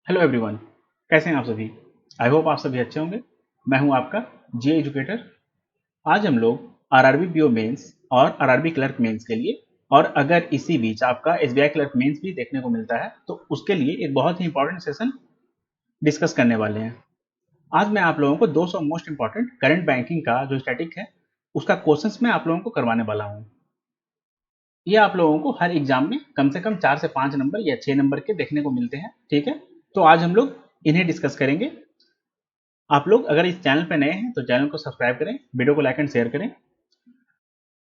Hello everyone, कैसे हैं आप सभी। आई होप आप सभी अच्छे होंगे। मैं हूं आपका जे एजुकेटर। आज हम लोग आरआरबी पीओ मेंस और आरआरबी क्लर्क मेंस के लिए, और अगर इसी बीच आपका एसबीआई क्लर्क मेंस भी देखने को मिलता है तो उसके लिए एक बहुत ही इंपॉर्टेंट सेशन डिस्कस करने वाले हैं। आज मैं आप लोगों को 200 मोस्ट इंपॉर्टेंट करंट बैंकिंग का जो स्टैटिक है उसका क्वेश्चंस मैं आप लोगों को करवाने वाला हूँ। ये आप लोगों को हर एग्जाम में कम से कम 4 से 5 नंबर या 6 नंबर के देखने को मिलते हैं, ठीक है। तो आज हम लोग इन्हें डिस्कस करेंगे। आप लोग अगर इस चैनल पर नए हैं तो चैनल को सब्सक्राइब करें, वीडियो को लाइक एंड शेयर करें।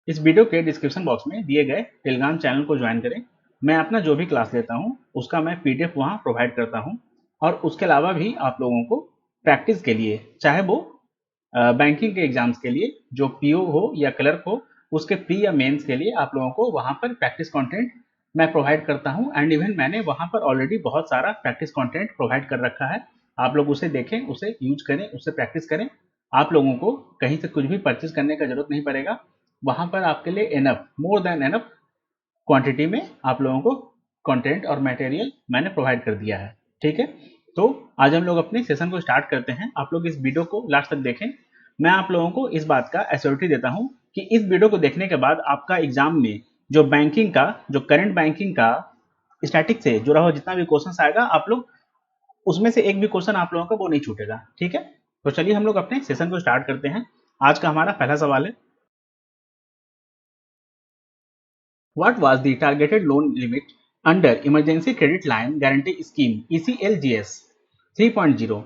इस वीडियो के डिस्क्रिप्शन बॉक्स में दिए गए टेलीग्राम चैनल को ज्वाइन करें। मैं अपना जो भी क्लास लेता हूँ उसका मैं पीडीएफ वहाँ प्रोवाइड करता हूँ, और उसके अलावा भी आप लोगों को प्रैक्टिस के लिए, चाहे वो बैंकिंग के एग्जाम्स के लिए जो पीओ हो या क्लर्क हो, उसके प्री या मेंस के लिए आप लोगों को वहाँ पर प्रैक्टिस कंटेंट मैं प्रोवाइड करता हूँ। एंड इवन मैंने वहाँ पर ऑलरेडी बहुत सारा प्रैक्टिस कंटेंट प्रोवाइड कर रखा है। आप लोग उसे देखें, उसे यूज करें, उससे प्रैक्टिस करें। आप लोगों को कहीं से कुछ भी परचेज करने का जरूरत नहीं पड़ेगा। वहाँ पर आपके लिए enough, more than enough quantity में आप लोगों को कंटेंट और मटेरियल मैंने प्रोवाइड कर दिया है, ठीक है। तो आज हम लोग अपने सेशन को स्टार्ट करते हैं। आप लोग इस वीडियो को लास्ट तक देखें। मैं आप लोगों को इस बात का एश्योरिटी देता हूं कि इस वीडियो को देखने के बाद आपका एग्जाम में जो बैंकिंग का, जो करंट बैंकिंग का स्टैटिक से जुड़ा हुआ जितना भी क्वेश्चन आएगा, आप लोग उसमें से एक भी क्वेश्चन आप लोगों का वो नहीं छूटेगा, ठीक है। तो चलिए हम लोग अपने सेशन को स्टार्ट करते हैं। आज का हमारा पहला सवाल है, What was the targeted loan limit under Emergency Credit Line Guarantee Scheme ECLGS 3.0?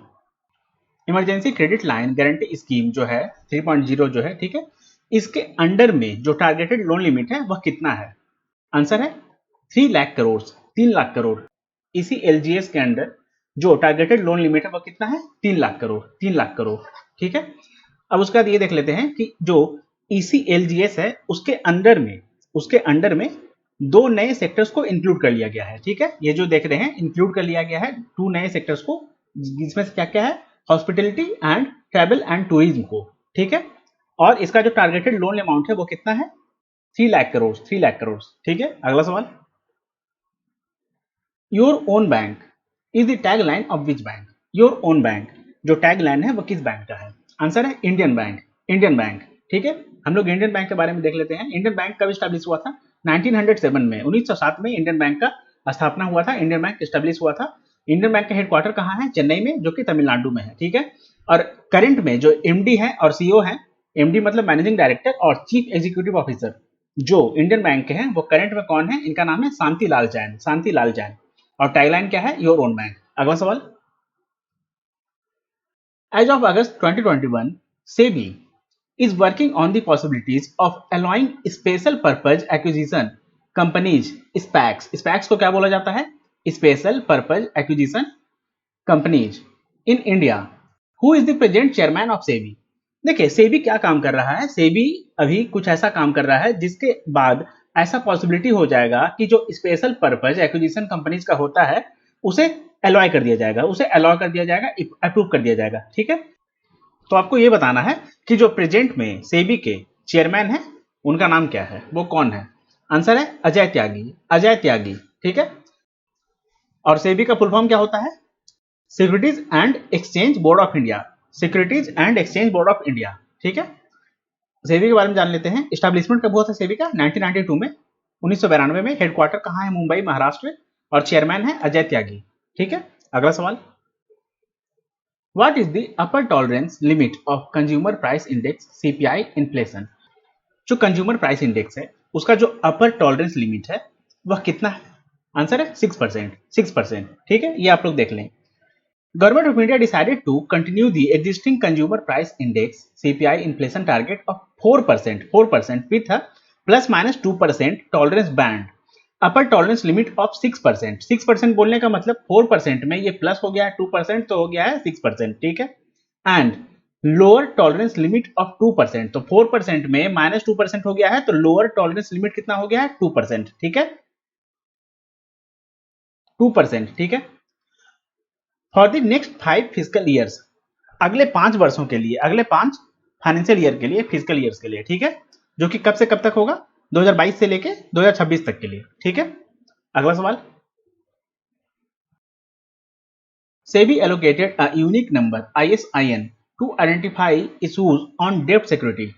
Emergency credit line guarantee scheme जो है 3.0 जो है, ठीक है, इसके अंडर में जो टारगेटेड लोन लिमिट है वह कितना है? आंसर है 3 लाख करोड़, 3 लाख करोड़। इसी एलजीएस के अंडर जो टारगेटेड लोन लिमिट है वह कितना है? 3 लाख करोड़, 3 लाख करोड़, ठीक है। अब उसके बाद ये देख लेते हैं कि जो इसी एलजीएस है उसके अंडर में दो नए सेक्टर्स को इंक्लूड कर लिया गया है, ठीक है। ये जो देख रहे हैं इंक्लूड कर लिया गया है टू नए सेक्टर्स को, जिसमें से क्या क्या है? Hospitality and travel and tourism को, ठीक है। और इसका जो टारगेटेड लोन अमाउंट है वो कितना है? 3 लाख करोड़, 3 लाख करोड़, ठीक है। अगला सवाल, your own bank is the tag line of which bank? Your own bank जो टैग लाइन है वो किस बैंक का है? आंसर है इंडियन बैंक, इंडियन बैंक, ठीक है। हम लोग इंडियन बैंक के बारे में देख लेते हैं। इंडियन बैंक कब स्टैब्लिश हुआ था? 1907 में, 1907 में इंडियन बैंक का स्थापना हुआ था, इंडियन बैंक स्टैब्लिश हुआ था। इंडियन बैंक का हेडक्वार्टर कहाँ है? चेन्नई में, जो कि तमिलनाडु में है, ठीक है। और करंट में जो एमडी है और सीईओ है, एमडी मतलब मैनेजिंग डायरेक्टर, और चीफ एग्जीक्यूटिव ऑफिसर जो इंडियन बैंक के हैं वो करंट में कौन है? इनका नाम है शांति लाल जैन, शांति लाल जैन। और टैगलाइन क्या है? Your own bank. अगला सवाल, as of August 2021 SEBI is working on the possibilities of allowing special purpose acquisition companies SPACs। SPACs को क्या बोला जाता है? Special Purpose Acquisition Companies in India। Who is the present chairman of SEBI? देखिए सेबी क्या काम कर रहा है। सेबी अभी कुछ ऐसा काम कर रहा है जिसके बाद ऐसा पॉसिबिलिटी हो जाएगा कि जो स्पेशल पर्पज एक्विजिशन कंपनीज का होता है उसे अलाउ कर दिया जाएगा, उसे अलाउ कर दिया जाएगा, अप्रूव कर दिया जाएगा, ठीक है। तो आपको ये बताना है कि जो प्रेजेंट में सेबी के चेयरमैन है उनका नाम क्या है, वो कौन है? आंसर है अजय त्यागी, अजय त्यागी, ठीक है। और सेबी का फुल फॉर्म क्या होता है? Securities and exchange board of India, securities and exchange board of India, ठीक है। सेबी के बारे में जान लेते हैं। स्टैब्लिशमेंट कब हुआ था सेबी का? 1992 में, 1992 में। हेडक्वार्टर कहाँ है? मुंबई, महाराष्ट्र। और चेयरमैन है अजय त्यागी, ठीक है। अगला सवाल, What is the upper tolerance limit of consumer price index CPI inflation? जो कंज्यूमर प्राइस इंडेक्स है उसका जो अपर टॉलरेंस लिमिट है वह कितना है? आंसर है 6%, 6%, ठीक है। ये आप लोग देख लें। Government of India decided to continue the existing consumer price index CPI inflation target of 4%, 4% with a plus minus 2% tolerance band, upper tolerance limit of 6%। 6% बोलने का मतलब 4% में ये प्लस हो गया है, 2% तो हो गया है 6%, ठीक है। And lower tolerance limit of 2%, तो 4% में माइनस 2% हो गया है, तो लोअर टॉलरेंस लिमिट कितना हो गया है? 2%, ठीक है, 2%, ठीक है। For the next 5 physical years, अगले 5 वर्षों के लिए, अगले 5 फाइनेंशियल ईयर के लिए, फिजिकल ईयर्स के लिए, ठीक है, जो कि कब से कब तक होगा? 2022 से लेके 2026 तक के लिए, ठीक है। अगला सवाल, SEBI allocated a unique number ISIN to identify issues on debt security.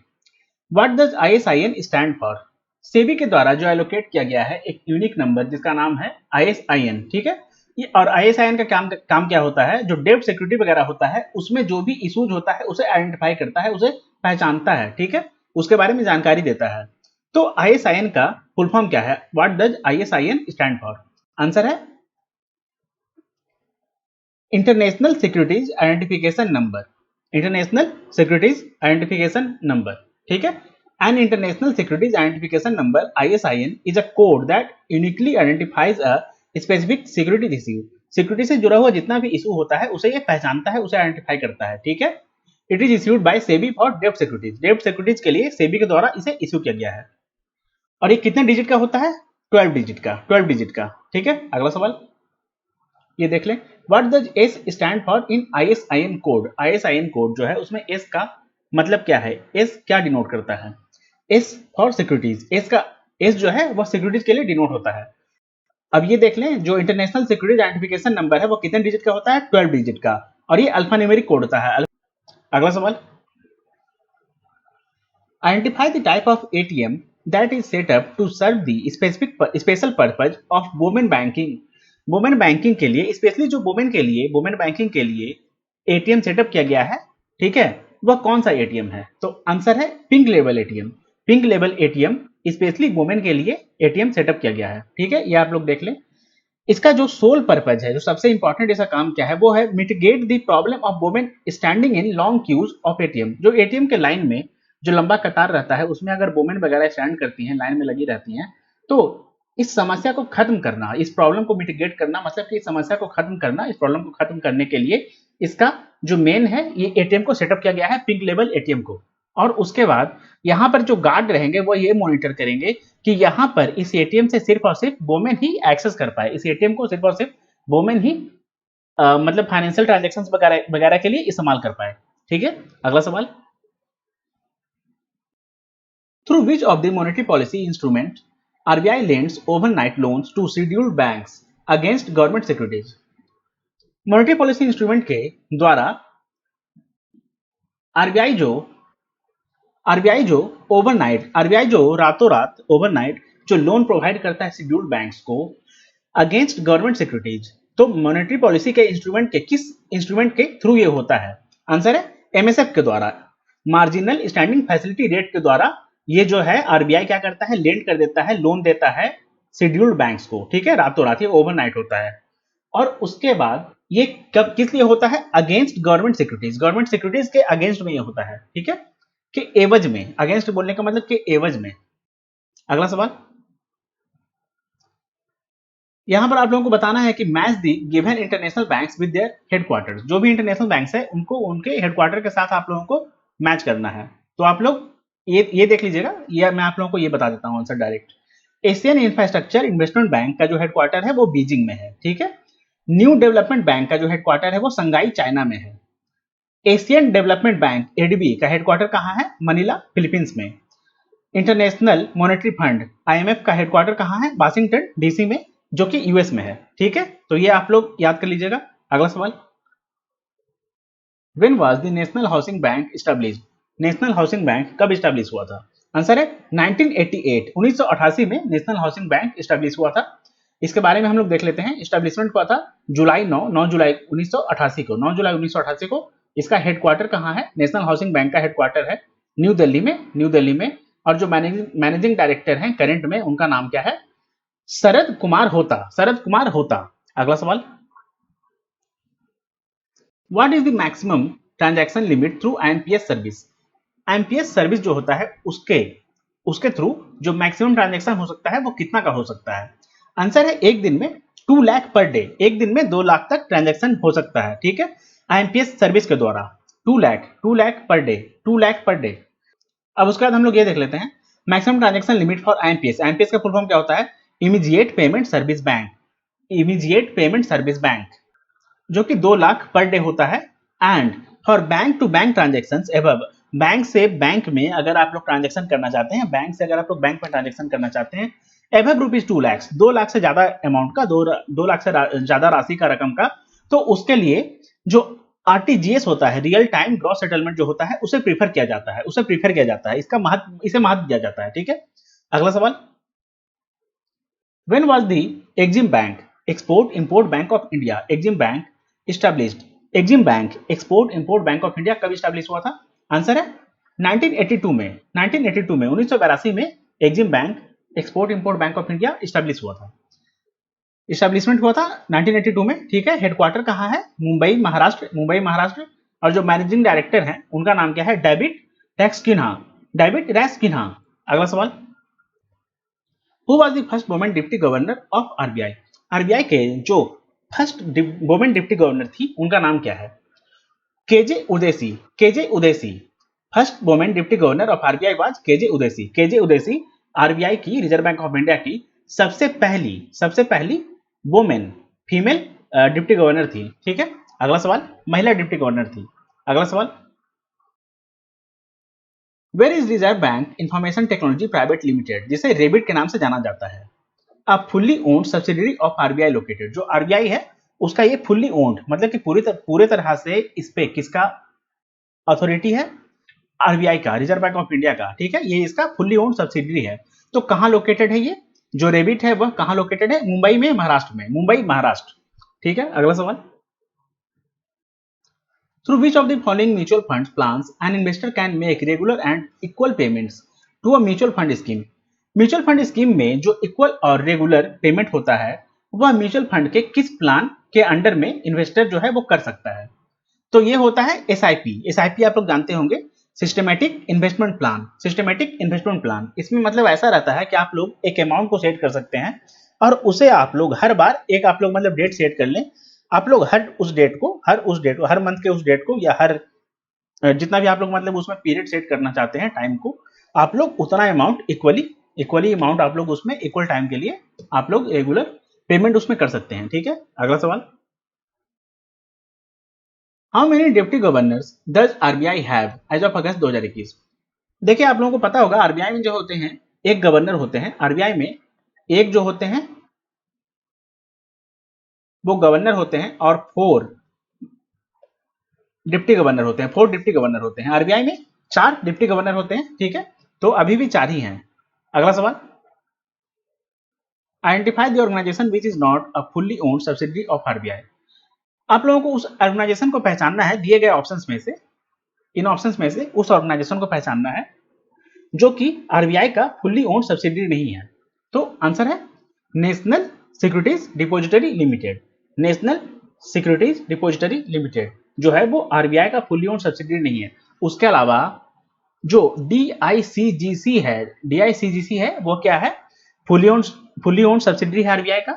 What does ISIN stand for? SEBI के द्वारा जो एलोकेट किया गया है एक यूनिक नंबर जिसका नाम है ISIN, ठीक है। ये और ISIN का काम क्या होता है, जो डेब्ट सिक्योरिटी वगैरह होता है उसमें जो भी इश्यूज होता है उसे आइडेंटिफाई करता है, उसे पहचानता है, ठीक है, उसके बारे में जानकारी देता है। तो ISIN का फुल फॉर्म क्या है? What does ISIN stand for? Answer है international securities identification number. International securities identification number, ठीक है। An International Securities Identification Number (ISIN) is a code that uniquely identifies a specific security issue. Security से जुड़ा हुआ जितना भी issue होता है उसे ये पहचानता है, उसे आइडेंटिफाई करता है, ठीक है। It is issued by SEBI for डेब्ट सिक्योरिटीज। डेब्ट सिक्योरिटीज के लिए सेबी के द्वारा इसे इशू किया गया है। और ये कितने डिजिट का होता है? 12 डिजिट का, 12 डिजिट का, ठीक है। अगला सवाल ये देख लें। What does S stand for in ISIN code? ISIN code जो है उसमें एस का मतलब क्या है? एस क्या डिनोट करता है? S for securities. एस का एस जो है वह सिक्योरिटीज के लिए डिनोट होता है। अब ये देख लें, जो इंटरनेशनल सिक्योरिटीज आइडेंटिफिकेशन नंबर है वो कितने डिजिट का होता है? 12 डिजिट का, और ये अल्फान्यूमेरिक कोड होता है। अगला सवाल, identify the type of ATM that is set up to serve the special purpose of women banking. Women banking के लिए, स्पेशली जो वुमेन के लिए, वुमेन बैंकिंग के लिए ATM सेटअप किया गया है, ठीक है, वह कौन सा ATM है? तो आंसर है pink level ATM। Pink level ATM specially women के लिए ATM सेटअप किया गया है, ठीक है। ये आप लोग देख लें। इसका जो सोल पर्पज है, जो सबसे इंपॉर्टेंट इसका काम क्या है, वो है mitigate the problem of women standing in long queues of ATM। जो ATM के लाइन में जो लंबा कतार रहता है उसमें अगर वुमेन वगैरह स्टैंड करती हैं, लाइन में लगी रहती हैं, तो इस समस्या को खत्म करना, इस प्रॉब्लम को मिटिगेट करना, मतलब कि इस समस्या को खत्म करना, इस प्रॉब्लम को खत्म करने के लिए इसका जो मेन है ये ATM को सेटअप किया गया है, पिंक लेवल ATM को। और उसके बाद यहाँ पर जो गार्ड रहेंगे वो ये मॉनिटर करेंगे कि यहाँ पर इस ATM से सिर्फ और सिर्फ वुमेन ही एक्सेस कर पाए, इस ATM को सिर्फ और सिर्फ वुमेन ही मतलब फाइनेंशियल ट्रांजैक्शंस वगैरह वगैरह के लिए इस्तेमाल कर पाए, ठीक है। अगला सवाल, through which of the monetary policy instrument RBI lends overnight loans to scheduled banks against government securities? Monetary policy instrument के द्वारा आरबीआई जो रातों रात ओवरनाइट जो लोन प्रोवाइड करता है शेड्यूल्ड बैंक्स को अगेंस्ट गवर्नमेंट सिक्योरिटीज, तो मॉनेटरी पॉलिसी के इंस्ट्रूमेंट के किस इंस्ट्रूमेंट के थ्रू ये होता है? आंसर है MSF के द्वारा, मार्जिनल स्टैंडिंग फैसिलिटी रेट के द्वारा। ये जो है आरबीआई क्या करता है? लेंड कर देता है, लोन देता है शेड्यूल्ड बैंक्स को, ठीक है, रातों रात, ये ओवरनाइट होता है। और उसके बाद ये कब किस लिए होता है? अगेंस्ट गवर्नमेंट सिक्योरिटीज के अगेंस्ट में ये होता है, ठीक है, कि एवज में, अगेंस्ट बोलने का मतलब कि एवज में। अगला सवाल, यहां पर आप लोगों को बताना है कि match the given international banks with their headquarters. जो भी इंटरनेशनल बैंक्स है उनको उनके हेडक्वार्टर के साथ आप लोगों को मैच करना है। तो आप लोग ये देख लीजिएगा, ये मैं आप लोगों को ये बता देता हूं answer direct. Asian infrastructure investment Bank का जो हेडक्वार्टर है वो बीजिंग में है, ठीक है। न्यू डेवलपमेंट बैंक का जो हेडक्वार्टर है वो संगाई चाइना में है। एशियन डेवलपमेंट बैंक ADB का हेडक्वार्टर कहाँ है? मनीला, फिलीपींस में। इंटरनेशनल मॉनेटरी फंड IMF का हेडक्वार्टर कहाँ है? वाशिंगटन DC में, जो कि US में है, ठीक है। तो ये आप लोग याद कर लीजिएगा। अगला सवाल, when was the national housing bank established? National housing bank कब एस्टैब्लिश हुआ था? आंसर है 1988, 1988 में नेशनल हाउसिंग बैंक एस्टैब्लिश हुआ था। इसके बारे में हम लोग देख लेते हैं। एस्टैब्लिशमेंट हुआ था जुलाई 9 जुलाई 1988 को, 9 जुलाई 1988 को। इसका हेडक्वार्टर कहाँ है? नेशनल हाउसिंग बैंक का हेडक्वार्टर है न्यू दिल्ली में। और जो मैनेजिंग डायरेक्टर हैं करंट में, उनका नाम क्या है? शरद कुमार होता। अगला सवाल, what is the maximum transaction limit through IMPS service? IMPS service जो होता है उसके थ्रू जो मैक्सिमम ट्रांजैक्शन हो सकता है वो कितना का हो सकता है? आंसर है एक दिन में 2 लाख पर डे, एक दिन में 2 लाख तक ट्रांजैक्शन हो सकता है, ठीक है, IMPS सर्विस के द्वारा। 2 lakh per day, 2 lakh per day. अब उसके बाद हम लोग ये देख लेते हैं maximum transaction limit for IMPS। IMPS का फुल फॉर्म क्या होता है? Immediate payment service bank, immediate payment service bank, जो कि 2 लाख पर डे होता है। And for bank to bank transaction above, bank से बैंक में अगर आप लोग ट्रांजेक्शन करना चाहते हैं, बैंक से अगर आप लोग बैंक में ट्रांजेक्शन करना चाहते हैं, एबव रुपीज 2 लाख, 2 लाख से ज्यादा अमाउंट का, 2 लाख से ज्यादा राशि का, रकम का तो उसके लिए जो आरटीजीएस होता है, रियल टाइम ग्रॉस सेटलमेंट जो होता है, उसे प्रीफर किया जाता है, उसे प्रीफर किया जाता है, इसका महत्व, इसे महत्व दिया जाता है। ठीक है, अगला सवाल, when was the EXIM bank export import bank of India EXIM bank established? EXIM bank export import bank of India कब एस्टैब्लिश हुआ था? आंसर है 1982 में, 1982 में, 1982 में EXIM bank export import bank of India establish हुआ था, इस्टेब्लिशमेंट हुआ था 1982 में। ठीक है, हेडक्वार्टर कहाँ है? मुंबई महाराष्ट्र, मुंबई महाराष्ट्र। और जो मैनेजिंग डायरेक्टर हैं उनका नाम क्या है? डेविड टैक्सकिन्हा, डेविड रैस्किन्हा। अगला सवाल, who was the first women deputy governor of RBI? RBI के जो फर्स्ट वुमेन डिप्टी गवर्नर थी उनका नाम क्या है? K J Udeshi, K J Udeshi. First women deputy governor of RBI was K J Udeshi, K J Udeshi RBI की, रिजर्व बैंक ऑफ इंडिया की सबसे पहली वुमेन, फीमेल डिप्टी गवर्नर थी। ठीक है, अगला सवाल, महिला डिप्टी गवर्नर थी। अगला सवाल, where is Reserve Bank Information Technology Private Limited, जिसे रेबिट के नाम से जाना जाता है, a fully owned subsidiary of RBI located? जो आरबीआई है उसका ये फुल्ली ओन्ड मतलब कि पूरे तरह से इस पे किसका अथॉरिटी है? आरबीआई का, रिजर्व बैंक ऑफ इंडिया का। ठीक है, ये इसका फुल्ली ओन्ड सब्सिडरी है। तो कहां लोकेटेड है ये जो रेबिट है, वह कहां लोकेटेड है? मुंबई में, महाराष्ट्र में, मुंबई महाराष्ट्र। ठीक है, अगला सवाल, through which of the following mutual fund plans an investor can make regular and equal payments to a mutual fund scheme? Mutual fund scheme में जो इक्वल और रेगुलर पेमेंट होता है वह म्यूचुअल फंड के किस प्लान के अंडर में इन्वेस्टर जो है वो कर सकता है? तो ये होता है एसआईपी। एसआईपी आप लोग जानते होंगे, systematic investment plan, systematic investment plan. इसमें मतलब ऐसा रहता है कि आप लोग एक अमाउंट को सेट कर सकते हैं और उसे आप लोग हर बार एक आप लोग मतलब डेट सेट कर लें, आप लोग हर मंथ के उस डेट को या हर जितना भी आप लोग मतलब उसमें पीरियड सेट करना चाहते हैं, टाइम को, आप लोग उतना अमाउंट इक्वली अमाउंट आप लोग उसमें इक्वल टाइम के लिए आप लोग रेगुलर पेमेंट उसमें कर सकते हैं। ठीक है, अगला सवाल, how many deputy governors does RBI have as of August 2021? देखिए, आप लोगों को पता होगा आरबीआई में जो होते हैं एक गवर्नर होते हैं, आरबीआई में एक जो होते हैं वो गवर्नर होते हैं और फोर डिप्टी गवर्नर होते हैं, फोर डिप्टी गवर्नर होते हैं। आरबीआई में चार डिप्टी गवर्नर होते हैं। ठीक है, तो अभी भी चार ही हैं। अगला सवाल, identify the organisation which is not a fully owned subsidiary of RBI? आप लोगों को उस ऑर्गेनाइजेशन को पहचानना है दिए गए ऑप्शंस में से, इन ऑप्शंस में से उस ऑर्गेनाइजेशन को पहचानना है जो कि आरबीआई का फुल्ली ओन्ड सब्सिडरी नहीं है। तो आंसर है national securities depository limited, national securities depository limited जो है वो आरबीआई का फुल्ली ओन्ड सब्सिडरी नहीं है। उसके अलावा जो डीआईसीजीसी है वो क्या है? फुल्ली ओन्ड सब्सिडरी है आरबीआई का।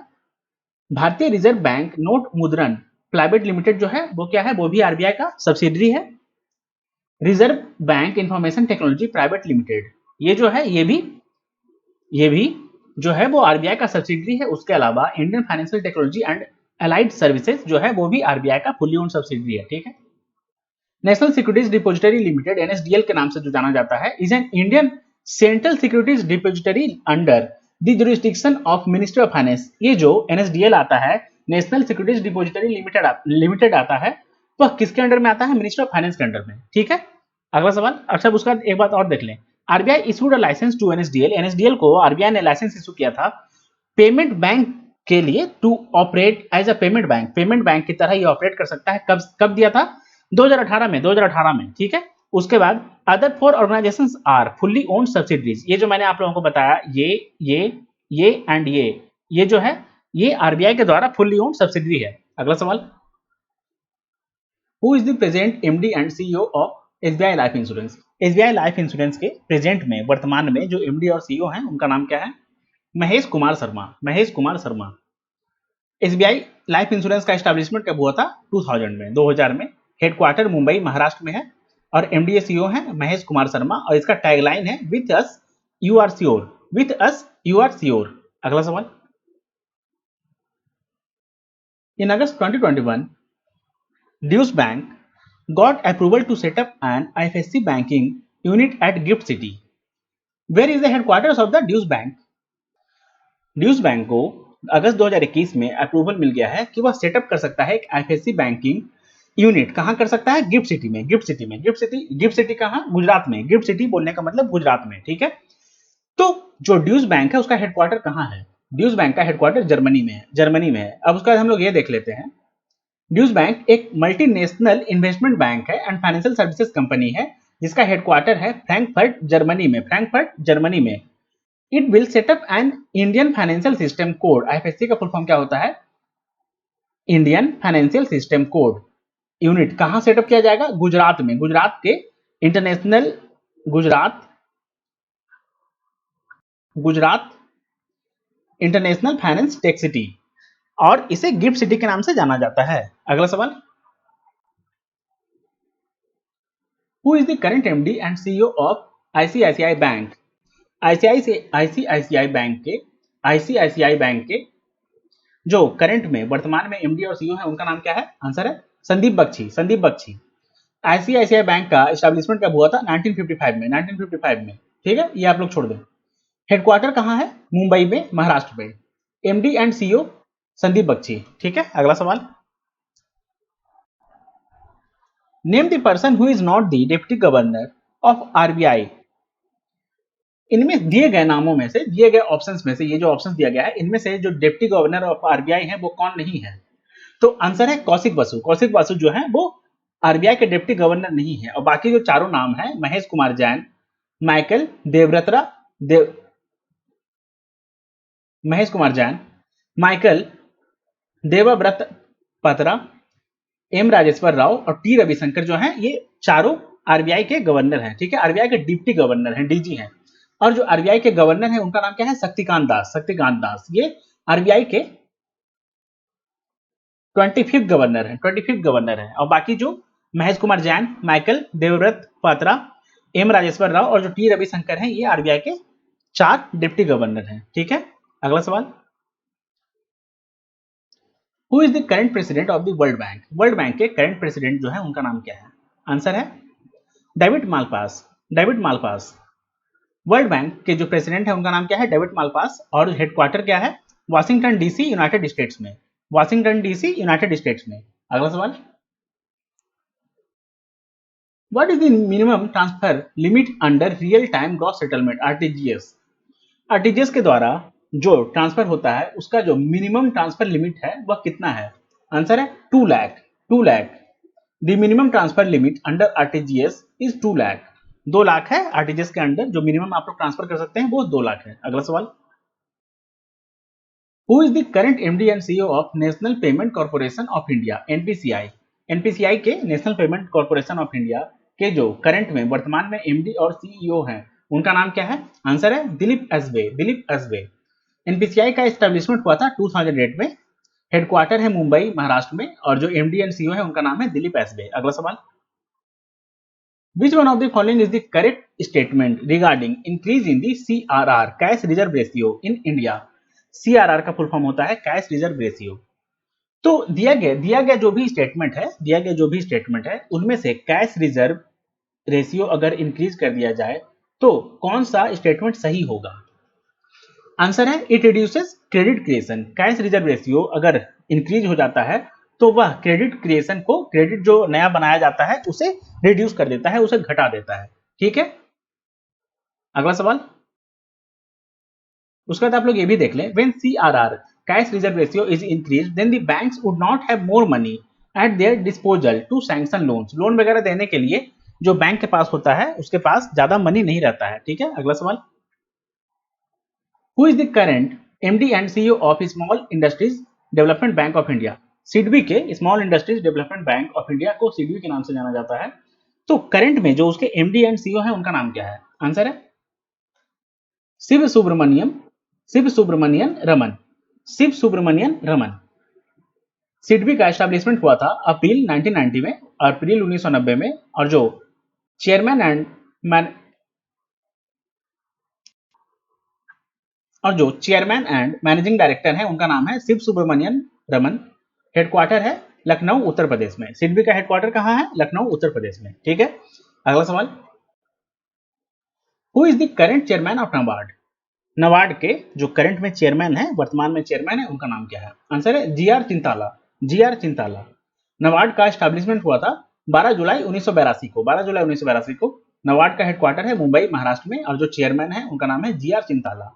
भारतीय रिजर्व बैंक नोट मुद्रण प्राइवेट लिमिटेड जो है वो क्या है? वो भी आरबीआई का सब्सिडरी है। Reserve Bank Information Technology Private limited ये जो है ये भी जो है वो आरबीआई का सब्सिडरी है। उसके अलावा Indian financial technology and allied services जो है वो भी आरबीआई का फुल्ली ओन्ड सब्सिडरी है। ठीक है, national securities depository limited NSDL के नाम से जो जाना जाता है is an Indian central securities depository under the jurisdiction of ministry of finance. ये जो एनएसडीएल आता है, नेशनल सिक्योरिटीज डिपॉजिटरी लिमिटेड आता है, वह किसके अंडर में आता है? मिनिस्ट्री ऑफ फाइनेंस के अंडर में। ठीक है, अगला सवाल, अच्छा उसका एक बात और देख लें, RBI issued a licence to NSDL, NSDL को आरबीआई ने लाइसेंस इशू किया था पेमेंट बैंक के लिए to operate as a payment bank की तरह ये ऑपरेट कर सकता है। कब दिया था? 2018 में। ठीक है, उसके बाद other four organisations are fully owned subsidiaries, ये जो मैंने आप लोगों को बताया ये एंड ये जो है ये आरबीआई के द्वारा फुल्ली ओन्ड सब्सिडरी है। अगला सवाल, who is the present MD and CEO of SBI life insurance? SBI life insurance के प्रेजेंट में, वर्तमान में जो एमडी और सीईओ हैं उनका नाम क्या है? Mahesh Kumar Sharma, Mahesh Kumar Sharma. SBI life Insurance का एस्टैब्लिशमेंट कब हुआ था? 2000 में, 2000 में। हेडक्वार्टर मुंबई महाराष्ट्र में है और एमडी सीईओ है महेश कुमार शर्मा और इसका टैगलाइन है with us you are sure, with us you are sure. अगला सवाल, in August 2021 Deutsche bank got approval to set up an IFSC banking unit at Gift City. Where is the headquarters of the Dues Bank? Dues bank को अगस्त 2021 में approval मिल गया है कि वह setup कर सकता है एक आईएफएससी बैंकिंग यूनिट। कहां कर सकता है? गिफ्ट सिटी में। गिफ्ट सिटी कहां? गुजरात में। गिफ्ट सिटी बोलने का मतलब गुजरात में, ठीक है। तो जो ड्यूज बैंक है उसका हेडक्वार्टर कहां है? ड्यूज बैंक का हेडक्वार्टर जर्मनी में है। अब उसका हम लोग ये देख लेते हैं। ड्यूज बैंक एक मल्टीनेशनल इन्वेस्टमेंट बैंक है एंड फाइनेंशियल सर्विसेज कंपनी है जिसका हेडक्वार्टर है फ्रैंकफर्ट जर्मनी में। It will set up an Indian financial system code. IFSC का फुल फॉर्म क्या होता है? Indian financial system code unit. कहां सेटअप किया जाएगा? गुजरात में। गुजरात के international Gujarat international finance tech city, और इसे गिफ्ट सिटी के नाम से जाना जाता है। अगला सवाल, who is the current MD and CEO of ICICI bank? ICICI bank के जो करंट में वर्तमान में एमडी और सीईओ है उनका नाम क्या है? आंसर है संदीप बख्शी। आईसीआईसीआई बैंक का एस्टैब्लिशमेंट कब हुआ था? 1955 में। ठीक है, ये आप लोग छोड़ दें। हेडक्वार्टर कहां है? मुंबई में, महाराष्ट्र में। MD and CEO Sandeep Bakhshi. ठीक है, अगला सवाल, name the person who is not the deputy governor of RBI. इनमें दिए गए नामों में से, दिए गए ऑप्शंस में से, ये जो ऑप्शंस दिया गया है इनमें से जो डिप्टी गवर्नर ऑफ आरबीआई है वो कौन नहीं है? तो आंसर है कौशिक बसु। कौशिक बसु जो है वो आरबीआई के डिप्टी गवर्नर नहीं है। और बाकी जो चारों नाम है, महेश कुमार जैन, माइकल देवव्रतरा देव महेश कुमार जैन, माइकल देवव्रत पत्रा, एम राजेश्वर राव और टी रविशंकर जो हैं, ये चारों आरबीआई के गवर्नर हैं। ठीक है, आरबीआई के डिप्टी गवर्नर हैं, डीजी हैं। और जो आरबीआई के गवर्नर हैं उनका नाम क्या है? शक्तिकांत दास। ये आरबीआई के 25th गवर्नर है। और बाकी जो महेश कुमार जैन, माइकल देवव्रत पात्रा, एम राजेश्वर राव और जो टी रविशंकर हैं, ये आरबीआई के 4 डिप्टी गवर्नर हैं। ठीक है, अगला सवाल, who is the current president of the world bank? World bank के करंट प्रेसिडेंट जो है उनका नाम क्या है? आंसर है डेविड मालपास। वर्ल्ड बैंक के जो प्रेसिडेंट है उनका नाम क्या है? David Malpass. और हेडक्वार्टर क्या है? वाशिंगटन डीसी, यूनाइटेड स्टेट्स में। अगला सवाल, what is the minimum transfer limit under real time gross settlement, RTGS? RTGS के द्वारा जो ट्रांसफर होता है उसका जो मिनिमम ट्रांसफर लिमिट है वह कितना है? आंसर है 2 lakh. The minimum transfer limit under RTGS is 2 lakh. 2 lakh है आरटीजीएस के अंडर जो मिनिमम आप लोग ट्रांसफर कर सकते हैं वो 2 लाख है। अगला सवाल, who is the current MD and CEO of National Payment Corporation of India, NPCI? NPCI के National Payment Corporation of India के जो करंट में वर्तमान में एमडी और सीईओ हैं उनका नाम क्या है? आंसर है दिलीप एसवे। एनपीसीआई का एस्टेब्लिशमेंट हुआ था 2008 में। हेडक्वार्टर है मुंबई, महाराष्ट्र में। और जो एमडी एंड सीईओ है उनका नाम है दिलीप एसवे। अगला सवाल, which one of the following is the correct statement regarding increase in the CRR, cash reserve ratio in India? CRR का फुल फॉर्म होता है कैश रिजर्व रेशियो। तो दिया गया जो भी स्टेटमेंट है उनमें से कैश रिजर्व रेशियो अगर इंक्रीज कर दिया जाए तो कौन सा स्टेटमेंट सही होगा? आंसर है it reduces credit creation. Cash reserve ratio अगर इंक्रीज हो जाता है तो वह क्रेडिट क्रिएशन को, क्रेडिट जो नया बनाया जाता है उसे रिड्यूस कर देता है, उसे घटा देता है। ठीक है, अगला सवाल, उसके बाद आप लोग ये भी देख लें, when CRR cash reserve ratio is increase then the banks would not have more money at their disposal to sanction loans. Loan वगैरह देने के लिए जो बैंक के पास होता है उसके पास ज्यादा मनी नहीं रहता है। ठीक है, अगला सवाल, who is the current MD and CEO of small industries development bank of India? SIDBI के Small industries development bank of India को सिडबी के नाम से जाना जाता है। तो करंट में जो उसके एमडी एंड सीईओ है उनका नाम क्या है? आंसर है शिव सुब्रमण्यन रमन। सिडबी का एस्टैब्लिशमेंट हुआ था अप्रैल 1990 में, अप्रैल 1990 में। और जो चेयरमैन एंड मैनेजिंग डायरेक्टर है उनका नाम है शिव सुब्रमण्यन रमन। हेडक्वार्टर है लखनऊ, उत्तर प्रदेश में। सिडबी का हेडक्वार्टर कहां है? लखनऊ, उत्तर प्रदेश में। ठीक है, अगला सवाल, who is the current chairman of NABARD? NABARD के जो करंट में चेयरमैन है, वर्तमान में चेयरमैन है, उनका नाम क्या है? आंसर है जीआर चिंताला। जीआर चिंताला। नबार्ड का एस्टैब्लिशमेंट हुआ था 12 जुलाई 1982 को। 12 जुलाई 1982 को। नबार्ड का हेडक्वार्टर है मुंबई महाराष्ट्र में और जो चेयरमैन है उनका नाम है जीआर चिंताला।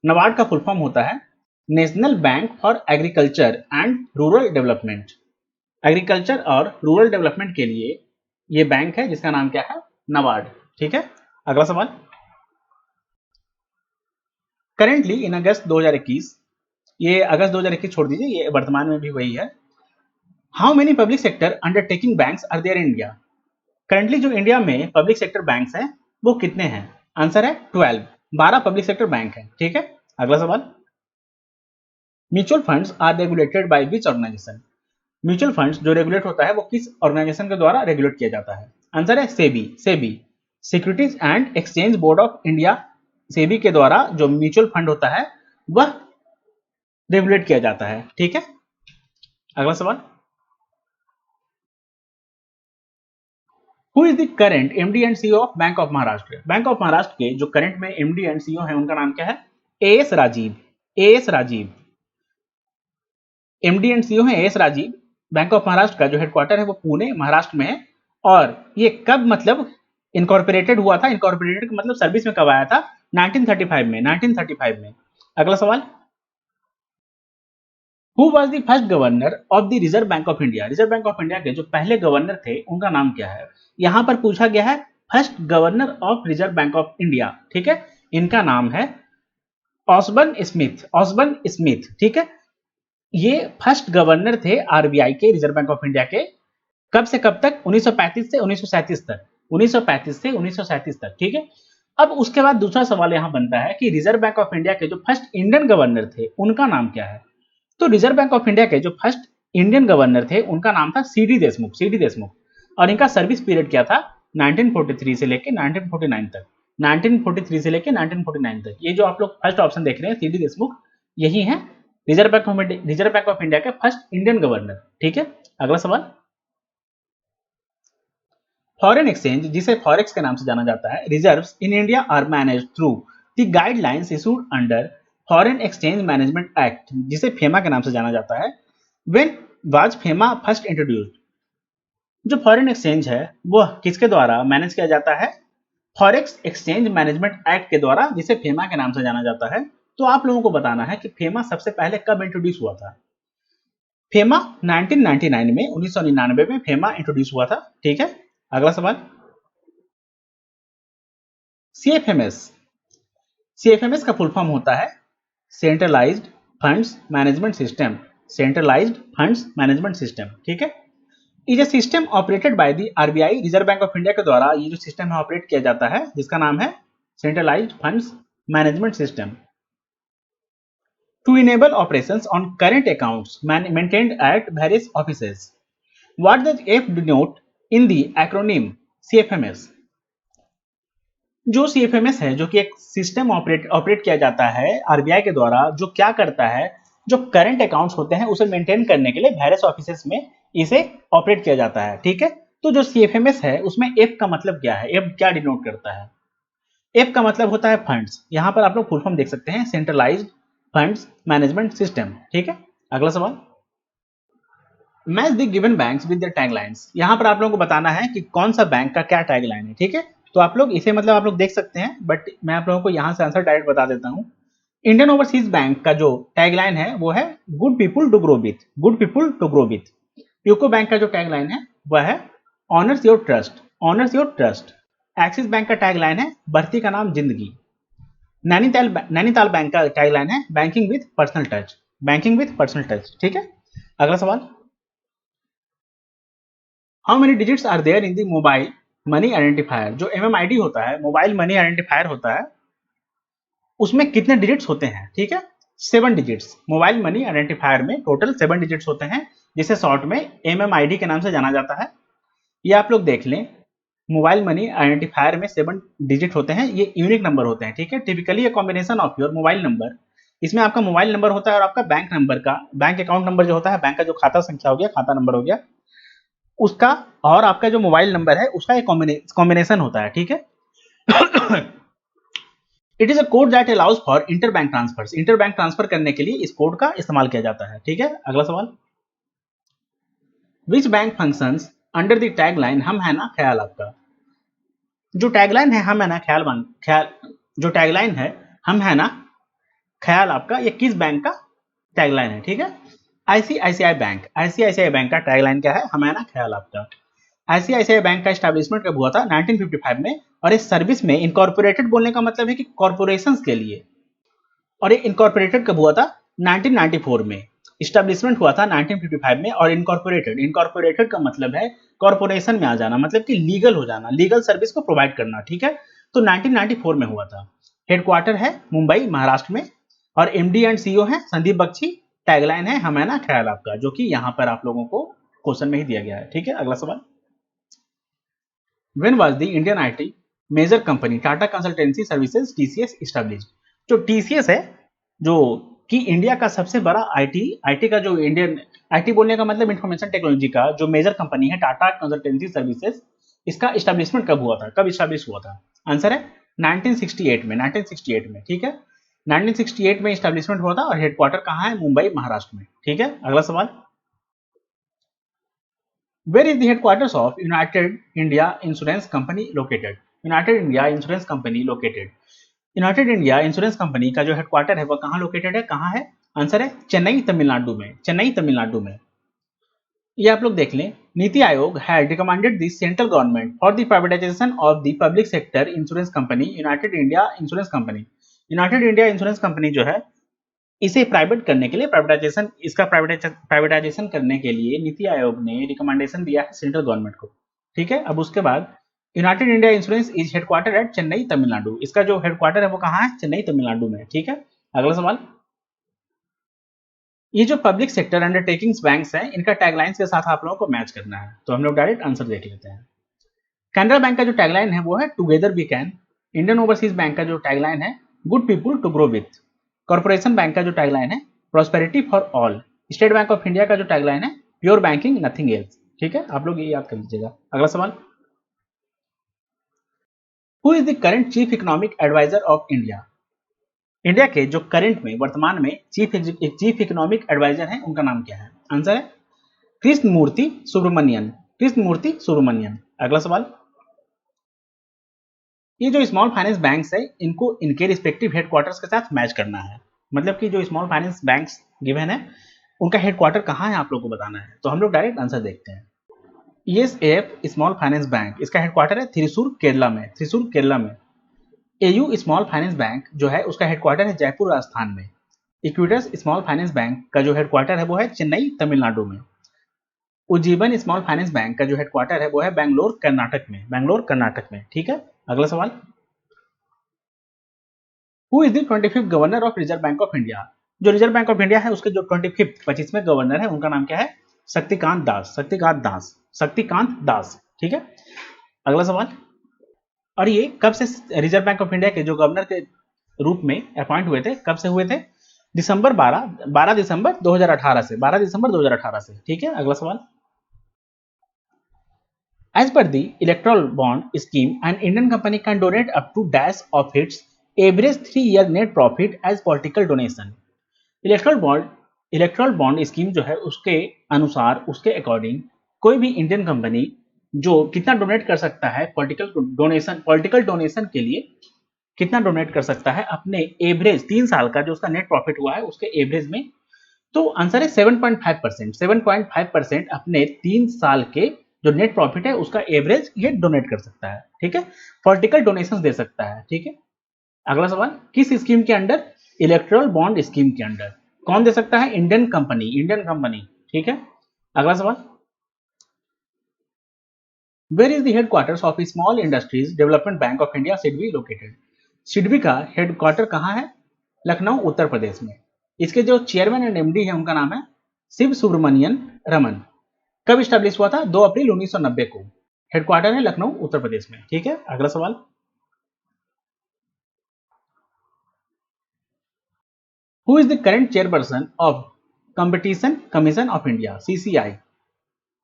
नबार्ड का फुल फॉर्म होता है national bank for agriculture and rural development. Agriculture और रूरल डेवलपमेंट के लिए ये बैंक है जिसका नाम क्या है? नबार्ड। ठीक है, अगला सवाल। करेंटली इन अगस्त 2021, ये अगस्त 2021 छोड़ दीजिए, ये वर्तमान में भी वही है। How many public sector undertaking banks are there in India? Currently जो इंडिया में पब्लिक सेक्टर बैंक्स हैं वो कितने हैं? आंसर है 12। 12 पब्लिक सेक्टर बैंक है। ठीक है, अगला सवाल। Mutual funds are regulated by which organisation? Mutual funds जो रेगुलेट होता है वो किस ऑर्गेनाइजेशन के द्वारा रेगुलेट किया जाता है? आंसर है SEBI. SEBI, securities and exchange board of India. SEBI के द्वारा जो म्यूचुअल फंड होता है वह रेगुलेट किया जाता है। ठीक है, अगला सवाल। Who is the current MD and CEO of bank of Maharashtra? Bank of Maharashtra के जो करंट में एमडी एंड सीईओ है उनका नाम क्या है? A S Rajeev. A S Rajeev. MD and CEO है A S Rajeev. Bank of Maharashtra का जो हेडक्वार्टर है वो पुणे महाराष्ट्र में है। और ये कब मतलब इनकॉर्पोरेटेड हुआ था? इनकॉर्पोरेटेड का मतलब सर्विस में कब आया था? 1935 में। 1935 में। अगला सवाल। Who was the first governor of the Reserve bank of India? Reserve bank of India के जो पहले गवर्नर थे उनका नाम क्या है? यहां पर पूछा गया है first governor of reserve bank of India. ठीक है, इनका नाम है ऑसबर्न स्मिथ। Osborne Smith. ठीक है, ये फर्स्ट गवर्नर थे आरबीआई के, रिजर्व बैंक ऑफ इंडिया के। कब से कब तक? 1935 से 1937 तक। 1935 से 1937 तक। ठीक है, अब उसके बाद दूसरा सवाल यहां बनता है कि रिजर्व बैंक ऑफ इंडिया के जो फर्स्ट इंडियन गवर्नर थे उनका नाम क्या है? तो रिजर्व बैंक ऑफ इंडिया के जो फर्स्ट इंडियन गवर्नर थे उनका नाम था सीडी देशमुख। सीडी देशमुख। और इनका सर्विस पीरियड क्या था? 1943 से लेकर 1949 तक। 1943 से लेकर 1949 तक। ये जो आप लोग फर्स्ट ऑप्शन देख रहे हैं सीडी देशमुख, यही है रिजर्व बैंक ऑफ इंडिया के फर्स्ट इंडियन गवर्नर। ठीक है, अगला सवाल। फॉरेन एक्सचेंज, जिसे फॉरेक्स के नाम से जाना जाता है, reserves in India are managed through the guidelines issued under foreign exchange management act, जिसे फेमा के नाम से जाना जाता है। When was FEMA first introduced? जो फॉरेन एक्सचेंज है वह किसके द्वारा मैनेज किया जाता है? फॉरेक्स एक्सचेंज मैनेजमेंट एक्ट के द्वारा, जिसे फेमा के नाम से जाना जाता है। तो आप लोगों को बताना है कि फेमा सबसे पहले कब इंट्रोड्यूस हुआ था? फेमा 1999 में, 1999 में फेमा इंट्रोड्यूस हुआ था। ठीक है, अगला सवाल। सीएफएमएस। सीएफएमएस का फुल फॉर्म होता है centralised funds management system. Centralised funds management system. ठीक है, is a system operated by the RBI. Reserve bank of India के द्वारा ये जो सिस्टम है ऑपरेट किया जाता है, जिसका नाम है centralised funds management system. To enable operations on current accounts maintained at various offices. What does F denote in the acronym CFMS? जो सीएफएमएस है, जो कि एक सिस्टम ऑपरेट किया जाता है आरबीआई के द्वारा, जो क्या करता है, जो करंट अकाउंट्स होते हैं उसे मेंटेन करने के लिए वेरियस ऑफिसेस में इसे ऑपरेट किया जाता है। ठीक है, तो जो सीएफएमएस है उसमें एफ का मतलब क्या है? एफ क्या डिनोट करता है? एफ का मतलब होता है फंड्स। यहां पर आप लोग फुल फॉर्म देख सकते हैं, सेंट्रलाइज्ड फंड्स मैनेजमेंट सिस्टम। ठीक है, अगला सवाल। Match the given banks with the taglines. यहां पर आप लोगों को बताना है कि कौन सा बैंक का क्या टैगलाइन है। ठीक है, तो आप लोग इसे मतलब आप लोग देख सकते हैं, बट मैं आप लोगों को यहां से आंसर डायरेक्ट बता देता हूं। इंडियन ओवरसीज बैंक का जो टैगलाइन है वो है good people to grow with. Good people to grow with. UCO bank का जो टैगलाइन है वह है honours your trust. Honours your trust. Axis bank का टैगलाइन है बढ़ती का नाम जिंदगी। नैनीताल बैंक का टैगलाइन है banking with personal touch. Banking with personal touch. ठीक है, अगला सवाल। How many digits are there in the mobile money identifier? जो एमएमआईडी होता है, मोबाइल मनी आइडेंटिफायर होता है, उसमें कितने डिजिट्स होते हैं? ठीक है, 7 डिजिट्स। मोबाइल मनी आइडेंटिफायर में टोटल 7 डिजिट्स होते हैं, जिसे शॉर्ट में एमएमआईडी के नाम से जाना जाता है। ये आप लोग देख लें, मोबाइल मनी आइडेंटिफायर में 7 डिजिट होते हैं, ये यूनिक नंबर होते हैं। ठीक है, typically a combination of your mobile number, इसमें आपका मोबाइल नंबर होता है और आपका बैंक नंबर का, बैंक अकाउंट नंबर जो होता है, बैंक का जो खाता संख्या हो गया, खाता नंबर हो गया उसका, और आपका जो मोबाइल नंबर है उसका एक कॉम्बिनेशन होता है। ठीक है, it is a code that allows for inter bank transfer, inter bank transfer करने के लिए इस कोड का इस्तेमाल किया जाता है। ठीक है, अगला सवाल, which bank functions under the tagline हम है ना ख्याल आपका। जो टैगलाइन है हम है ना ख्याल, जो टैगलाइन है हम है ना ख्याल आपका, ये किस बैंक का टैगलाइन है। ठीक है, आईसीआईसीआई बैंक, आईसीआईसीआई बैंक का टैगलाइन क्या है, हम है ना ख्याल आपका। आईसीआईसीआई बैंक का एस्टैब्लिशमेंट कब हुआ था, 1955 में, और इस सर्विस में इनकॉर्पोरेटेड बोलने का मतलब है कि कॉर्पोरेशंस के लिए, और ये इनकॉर्पोरेटेड कब हुआ था, 1994 में। इस्टेब्लिशमेंट हुआ था 1955 में, और इनकॉर्पोरेटेड, इनकॉर्पोरेटेड का मतलब है कॉर्पोरेशन में आ जाना, मतलब कि लीगल हो जाना, लीगल सर्विस को प्रोवाइड करना। ठीक है, तो 1994 में हुआ था। हेडक्वार्टर है मुंबई महाराष्ट्र में, और एमडी एंड सीईओ है संदीप बख्शी। टैगलाइन है हम है ना ख्याल आपका, जो कि यहाँ पर आप लोगों को क्वेश्चन में ही दिया गया है। ठीक है, अगला सवाल, When was the Indian IT major company Tata consultancy services TCS established? जो टीसीएस है, जो कि इंडिया का सबसे बड़ा आईटी का जो इंडियन आईटी बोलने का मतलब इंफॉर्मेशन टेक्नोलॉजी का जो मेजर कंपनी है टाटा कंसल्टेंसी सर्विसेज, इसका इस्टेब्लिशमेंट कब हुआ था, कब इस्टेब्लिश हुआ था। आंसर है 1968 में, 1968 में। ठीक है, 1968 में इस्टेब्लिशमेंट हुआ था, और हेडक्वार्टर कहाँ है, मुंबई महाराष्ट्र में। ठीक है, अगला सवाल, Where is the headquarters of United India Insurance Company located? United India Insurance Company located. United India Insurance Company का जो हेडक्वार्टर है वो कहाँ लोकेटेड है, कहाँ है, आंसर है चेन्नई तमिलनाडु में, चेन्नई तमिलनाडु में। ये आप लोग देख लें, NITI Aayog had recommended the central government for the privatisation of the public sector insurance company United India insurance company. United India insurance company जो है, इसे प्राइवेट करने के लिए, प्राइवेटाइजेशन, इसका प्राइवेटाइजेशन करने के लिए नीति आयोग ने रिकमेंडेशन दिया है सेंट्रल गवर्नमेंट को। ठीक है, अब उसके बाद United India Insurance is headquarter at Chennai Tamil Nadu, इसका जो हेडक्वार्टर है वो कहाँ है, चेन्नई तमिलनाडु में। ठीक है, अगला सवाल, ये जो पब्लिक सेक्टर अंडरटेकिंग्स बैंक्स हैं, इनका टैगलाइंस के साथ आप लोगों को मैच करना है, तो हम लोग डायरेक्ट आंसर देख लेते हैं। कैनरा बैंक का जो टैगलाइन है वो है together we can. Indian overseas bank का जो टैगलाइन है good people to grow with. Corporation bank का जो टैगलाइन है prosperity for all. State Bank of India का जो टैगलाइन है प्योर बैंकिंग नथिंग एल्स। ठीक है, आप लोग ये याद कर लीजिएगा। अगला सवाल, who is the current chief economic adviser of India. India के जो करंट में, वर्तमान में चीफ इकोनॉमिक एडवाइजर हैं, उनका नाम क्या है, आंसर है कृष्णमूर्ति सुब्रमण्यन, कृष्णमूर्ति सुब्रमण्यन। अगला सवाल, ये जो स्मॉल फाइनेंस बैंक्स है, इनको इनके रिस्पेक्टिव हेडक्वार्टर्स के साथ मैच करना है, मतलब कि जो स्मॉल फाइनेंस बैंक्स गिवन है उनका हेडक्वार्टर कहाँ है आप लोग को बताना है, तो हम लोग डायरेक्ट आंसर देखते हैं। ईएसएफ स्मॉल फाइनेंस बैंक, इसका हेडक्वार्टर है थ्रिसूर केरला में, थ्रिसूर केरला में। एयू स्मॉल फाइनेंस बैंक जो है उसका हेडक्वार्टर है जयपुर राजस्थान में। इक्विटस स्मॉल फाइनेंस बैंक का जो हेडक्वार्टर है वो है चेन्नई तमिलनाडु में। उज्जीवन स्मॉल फाइनेंस बैंक का जो हेडक्वार्टर है वो है बेंगलोर कर्नाटक में, बेंगलोर कर्नाटक में। ठीक है, अगला सवाल, who is the 25th governor of reserve bank of India. जो रिजर्व बैंक ऑफ इंडिया है उसके जो 25वें गवर्नर है उनका नाम क्या है, शक्तिकांत दास, शक्तिकांत दास, शक्तिकांत दास। ठीक है, अगला सवाल, और ये कब से रिजर्व बैंक ऑफ इंडिया के जो गवर्नर के रूप में अपॉइंट हुए थे, कब से हुए थे, दिसंबर 12 दिसंबर 2018 से, 12 दिसंबर 2018 से। ठीक है, अगला सवाल, As per the electoral bond scheme, an Indian company can donate up to dash of its average 3-year net profit as political donation. Erectile bond scheme जो है उसके अनुसार, उसके अकॉर्डिंग, कोई भी इंडियन कंपनी जो कितना डोनेट कर सकता है पॉलिटिकल डोनेशन के लिए, कितना डोनेट कर सकता है अपने एवरेज 3 साल का जो उसका नेट प्रॉफिट हुआ है उसके एवरेज में, तो आंसर है 7.5%, 7.5% अपने 3 साल के जो नेट प्रॉफिट है उसका एवरेज ये डोनेट कर सकता है। ठीक है, पॉलिटिकल डोनेशन दे सकता है। ठीक है, अगला सवाल, किस स्कीम के अंडर, इलेक्ट्रल बॉन्ड स्कीम के अंडर। कौन दे सकता है, इंडियन कंपनी, इंडियन कंपनी। ठीक है, अगला सवाल, where is the headquarters of small industries development bank of India SIDBI located. SIDBI का हेडक्वार्टर कहाँ है, लखनऊ उत्तर प्रदेश में। इसके जो चेयरमैन एंड एमडी है उनका नाम है शिव सुब्रमण्यन रमन। कब स्टैब्लिश हुआ था, 2 अप्रैल 1990 को। हेडक्वार्टर है लखनऊ उत्तर प्रदेश में। ठीक है, अगला सवाल, who is the current chairperson of competition commission of India, CCI.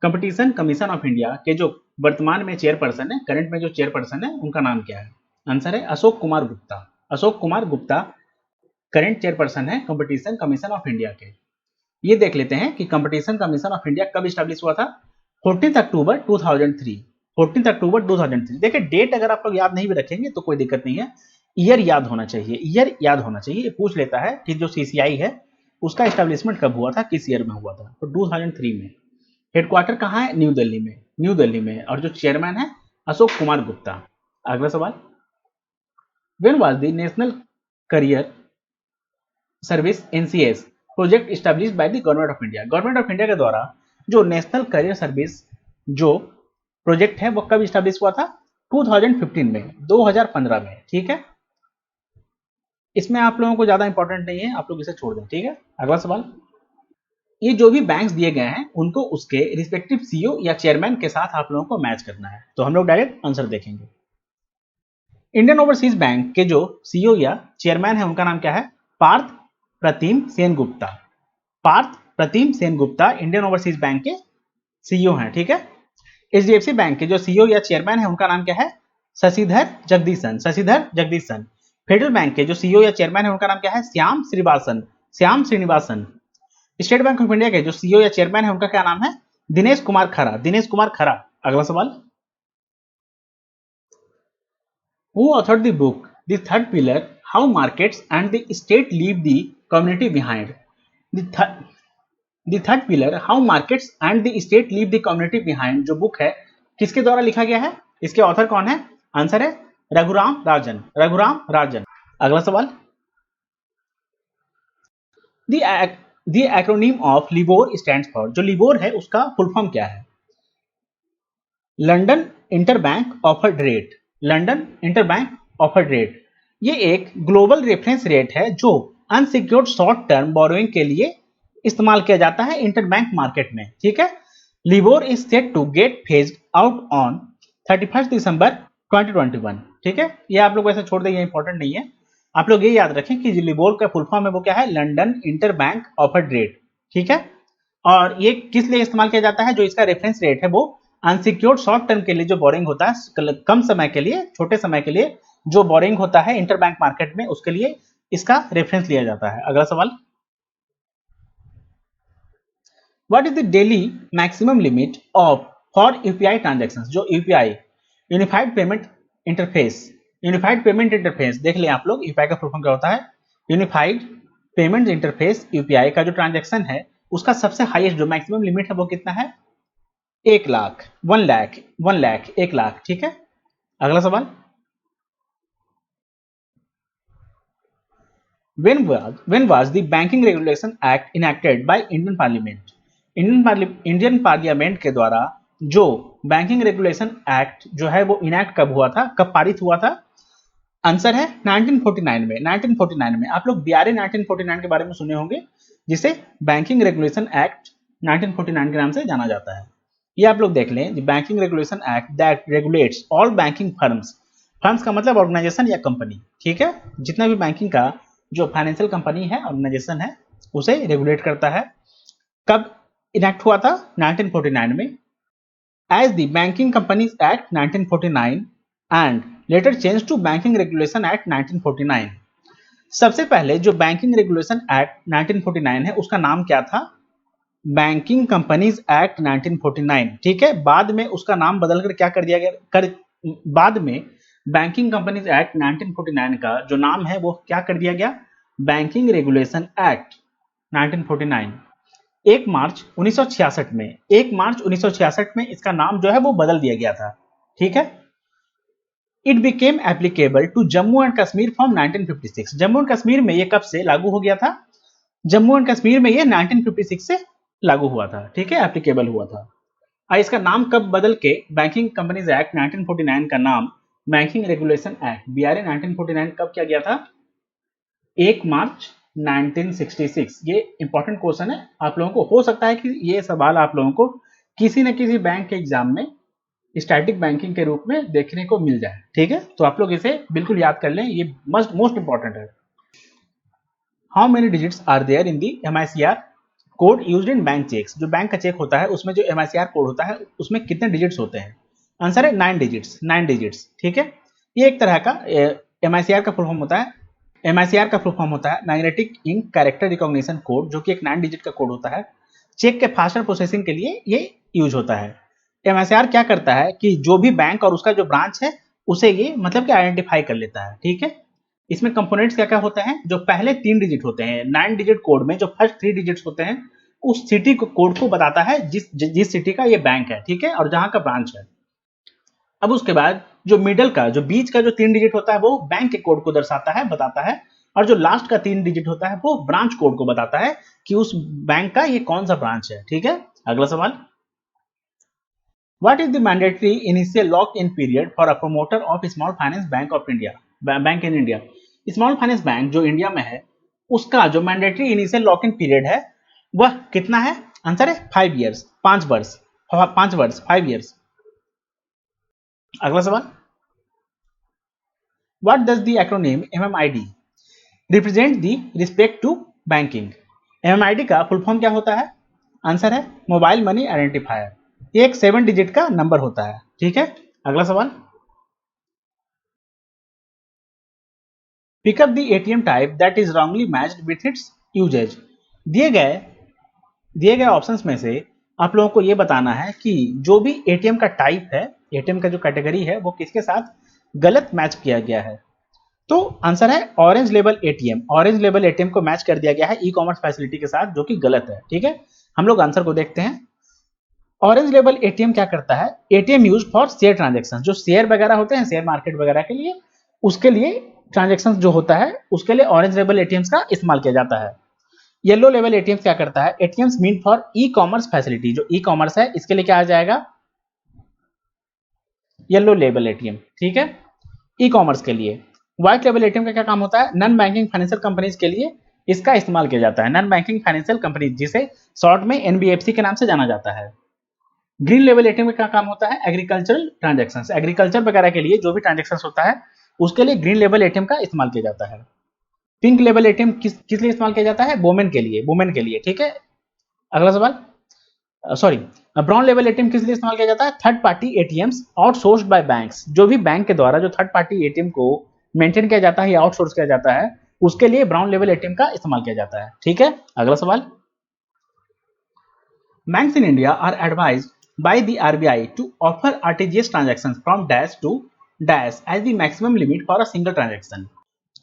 Competition commission of India के जो वर्तमान में चेयरपर्सन है, करंट में जो चेयरपर्सन है उनका नाम क्या है, आंसर है अशोक कुमार गुप्ता, अशोक कुमार गुप्ता करंट चेयरपर्सन है कंपटीशन कमीशन ऑफ इंडिया के। ये देख लेते हैं कि कंपटीशन कमीशन ऑफ इंडिया कब स्टैब्लिश हुआ था। 14 अक्टूबर 2003। 14 अक्टूबर 2003। देखिए डेट अगर आप लोग याद नहीं भी रखेंगे तो कोई दिक्कत नहीं है, ईयर याद होना चाहिए, ईयर याद होना चाहिए। ये पूछ लेता है कि जो सीसीआई है उसका एस्टेब्लिशमेंट कब हुआ था, किस ईयर में हुआ था, तो 2003 में। हेडक्वार्टर कहाँ है, न्यू दिल्ली में, न्यू दिल्ली में। और जो चेयरमैन है अशोक कुमार गुप्ता। अगला सवाल, when was the national career service NCS project established bye the government of India. Government of India के द्वारा जो नेशनल करियर सर्विस जो प्रोजेक्ट है वो कब स्टैब्लिश हुआ था, 2015 में, 2015 में। ठीक है, इसमें आप लोगों को ज्यादा इंपॉर्टेंट नहीं है, आप लोग इसे छोड़ दें। ठीक है, अगला सवाल, ये जो भी बैंक्स दिए गए हैं उनको उसके रिस्पेक्टिव सीईओ या चेयरमैन के साथ आप लोगों को मैच करना है, तो हम लोग डायरेक्ट आंसर देखेंगे। इंडियन ओवरसीज बैंक के जो सीईओ या चेयरमैन है उनका नाम क्या है, Partha Pratim Sengupta. Partha Pratim Sengupta Indian overseas bank के सीईओ हैं। ठीक है, एचडीएफसी बैंक के जो सीईओ या चेयरमैन है उनका नाम क्या है, शशिधर जगदीशन। शशिधर जगदीशन। फेडरल बैंक के जो सीईओ या चेयरमैन है उनका नाम क्या है, Shyam Srinivasan. Shyam Srinivasan. State Bank of India के जो सीईओ या चेयरमैन है उनका क्या नाम है, दिनेश कुमार खरा। दिनेश कुमार खरा। अगला सवाल, who authored the book the third pillar how markets and the state leave the community behind. The third pillar how markets and the state leave the community behind जो बुक है किसके द्वारा लिखा गया है, इसके ऑथर कौन है, आंसर है रघुराम राजन। रघुराम राजन। अगला सवाल, the acronym of LIBOR stands for. जो लिबोर है उसका फुल फॉर्म क्या है, London interbank offered rate. London interbank offered rate ये एक ग्लोबल रेफरेंस रेट है जो अनसिक्योर्ड शॉर्ट टर्म बोरोइंग के लिए इस्तेमाल किया जाता है इंटरबैंक मार्केट में। ठीक है, LIBOR is set to get phased out on 31 December 2021। ठीक है, ये आप लोग वैसे छोड़ दें, ये इंपॉर्टेंट नहीं है। आप लोग ये याद रखें कि जो लिबोर का फुल फॉर्म है वो क्या है, लंदन इंटरबैंक ऑफर्ड रेट। ठीक है, और ये किस लिए इस्तेमाल किया जाता है, जो इसका रेफरेंस रेट है वो अनसिक्योर्ड शॉर्ट टर्म के लिए जो बोरिंग होता है, कम समय के लिए, छोटे समय के लिए जो बोरिंग होता है इंटरबैंक मार्केट में, उसके लिए इसका रेफरेंस लिया जाता है। अगला सवाल, what is the daily maximum limit of for UPI transaction. जो UPI unified payment interface, unified payment interface देख लें आप लोग, यूपीआई का फुल फॉर्म क्या होता है, यूनिफाइड पेमेंट इंटरफेस। यूपीआई का जो ट्रांजेक्शन है उसका सबसे हाईएस्ट जो मैक्सिमम लिमिट है वो कितना है, 1 लाख, 1 लाख, 1 लाख, 1 लाख। ठीक है, अगला सवाल, when was the banking regulation act enacted by Indian parliament। Indian parliament के द्वारा जो बैंकिंग रेगुलेशन एक्ट जो है वो इनैक्ट कब हुआ था, कब पारित हुआ था, आंसर है 1949 में। 1949 में। आप लोग बीआरए 1949 के बारे में सुने होंगे, जिसे बैंकिंग रेगुलेशन एक्ट 1949 के नाम से जाना जाता है। ये आप लोग देख लें, banking regulation act that regulates all banking firms. Firms का मतलब ऑर्गेनाइजेशन या कंपनी। ठीक है, जितना भी बैंकिंग का जो फाइनेंशियल कंपनी है, ऑर्गेनाइजेशन है, उसे रेगुलेट करता है। कब इनैक्ट हुआ था, 1949 में। As the banking companies act 1949 and later change to banking regulation act 1949। सबसे पहले जो बैंकिंग रेगुलेशन एक्ट 1949 है उसका नाम क्या था, बैंकिंग कंपनीज एक्ट 1949। ठीक है, बाद में उसका नाम बदलकर क्या कर दिया गया, बाद में बैंकिंग कंपनीज एक्ट 1949 का जो नाम है वो क्या कर दिया गया, बैंकिंग रेगुलेशन एक्ट 1949। 1 मार्च 1966 में, 1 मार्च 1966 में इसका नाम जो है वो बदल दिया गया था। ठीक है, it became applicable to Jammu and Kashmir from 1956। Jammu and Kashmir में ये कब से लागू हो गया था, जम्मू एंड कश्मीर में ये 1956 से लागू हुआ था। ठीक है, एप्लीकेबल हुआ था। इसका नाम कब बदल के बैंकिंग कंपनीज एक्ट 1949 का नाम बैंकिंग रेगुलेशन एक्ट बीआरए 1949 कब किया गया था, 1 मार्च 1966। ये इंपॉर्टेंट क्वेश्चन है, आप लोगों को हो सकता है कि ये सवाल आप लोगों को किसी न किसी बैंक के एग्जाम में स्टैटिक बैंकिंग के रूप में देखने को मिल जाए। ठीक है, तो आप लोग इसे बिल्कुल याद कर लें, ये मोस्ट इंपॉर्टेंट है। How many digits are there in the MICR code used in bank cheques. जो बैंक का चेक होता है उसमें जो एमआईसीआर कोड होता है उसमें कितने डिजिट्स होते हैं, आंसर है 9 डिजिट्स। 9 डिजिट्स। ठीक है, ये एक तरह का एमआईसीआर का फुल फॉर्म होता है MICR का फुल फॉर्म होता है magnetic ink character recognition code, जो कि एक 9 डिजिट का कोड होता है। चेक के फास्टर प्रोसेसिंग के लिए ये यूज होता है। MICR क्या करता है कि जो भी बैंक और उसका जो ब्रांच है उसे ये मतलब कि आइडेंटिफाई कर लेता है, ठीक है। इसमें कंपोनेंट्स क्या क्या होते हैं, जो पहले 3 डिजिट होते हैं 9 डिजिट कोड में, जो फर्स्ट 3 डिजिट्स होते हैं उस सिटी को कोड को बताता है जिस सिटी का ये बैंक है, ठीक है, और जहां का ब्रांच है। अब उसके बाद जो मिडल का जो बीच का जो 3 डिजिट होता है वो बैंक के कोड को दर्शाता है, बताता है, और जो लास्ट का 3 डिजिट होता है वो ब्रांच कोड को बताता है कि उस बैंक का ये कौन सा ब्रांच है, ठीक है। अगला सवाल, what is the mandatory initial lock in period for a promoter of small finance bank of India, bank in India. Small finance bank जो इंडिया में है उसका जो mandatory initial lock in period है वह कितना है? आंसर है 5 ईयर्स, 5 वर्ष, 5 वर्ष, 5 ईयर्स। अगला सवाल, what does the acronym MMID represent the respect to banking. MMID का फुल फॉर्म क्या होता है? आंसर है मोबाइल मनी आइडेंटिफायर। ये एक 7 डिजिट का नंबर होता है, ठीक है। अगला सवाल, pick up the ATM type that is wrongly matched with its usages. दिए गए ऑप्शंस में से आप लोगों को ये बताना है कि जो भी ATM का टाइप है, ATM का जो कैटेगरी है वो किसके साथ गलत मैच किया गया है। तो आंसर है orange label ATM। Orange label ATM को मैच कर दिया गया है ई-कॉमर्स फैसिलिटी के साथ, जो कि गलत है, ठीक है। हम लोग आंसर को देखते हैं। ऑरेंज लेबल ATM क्या करता है? ATM use for share transaction, जो शेयर वगैरह होते हैं शेयर मार्केट वगैरह के लिए, उसके लिए ट्रांजेक्शन जो होता है उसके लिए ऑरेंज लेबल ATMs का इस्तेमाल किया जाता है। येलो लेवल ATMs क्या करता है? ATMs mean for e-commerce facility, जो ई-कॉमर्स है इसके लिए क्या आ जाएगा? येलो लेबल ATM, ठीक है, ई कॉमर्स के लिए। व्हाइट लेबल ATM का क्या काम होता है? नॉन बैंकिंग फाइनेंशियल कंपनीज के लिए इसका इस्तेमाल किया जाता है, नॉन बैंकिंग फाइनेंशियल कंपनीज, जिसे शॉर्ट में NBFC के नाम से जाना जाता है। ग्रीन लेवल ATM का क्या काम होता है? एग्रीकल्चरल ट्रांजेक्शंस, एग्रीकल्चर वगैरह के लिए जो भी ट्रांजेक्शंस होता है उसके लिए ग्रीन लेवल ATM का इस्तेमाल किया जाता है। पिंक लेवल ATM किस लिए इस्तेमाल किया जाता है? वुमेन के लिए, ठीक है। अगला सवाल, सॉरी, ब्राउन लेवल ATM किस लिए इस्तेमाल किया जाता है? Third party ATMs outsourced bye banks, जो भी बैंक के द्वारा जो थर्ड पार्टी ATM को मेंटेन किया जाता है या आउटसोर्स किया जाता है उसके लिए ब्राउन लेवल ATM का इस्तेमाल किया जाता है, ठीक है। अगला सवाल, banks in India are advised by the RBI to offer RTGS transactions from dash to dash as the maximum limit for a single transaction.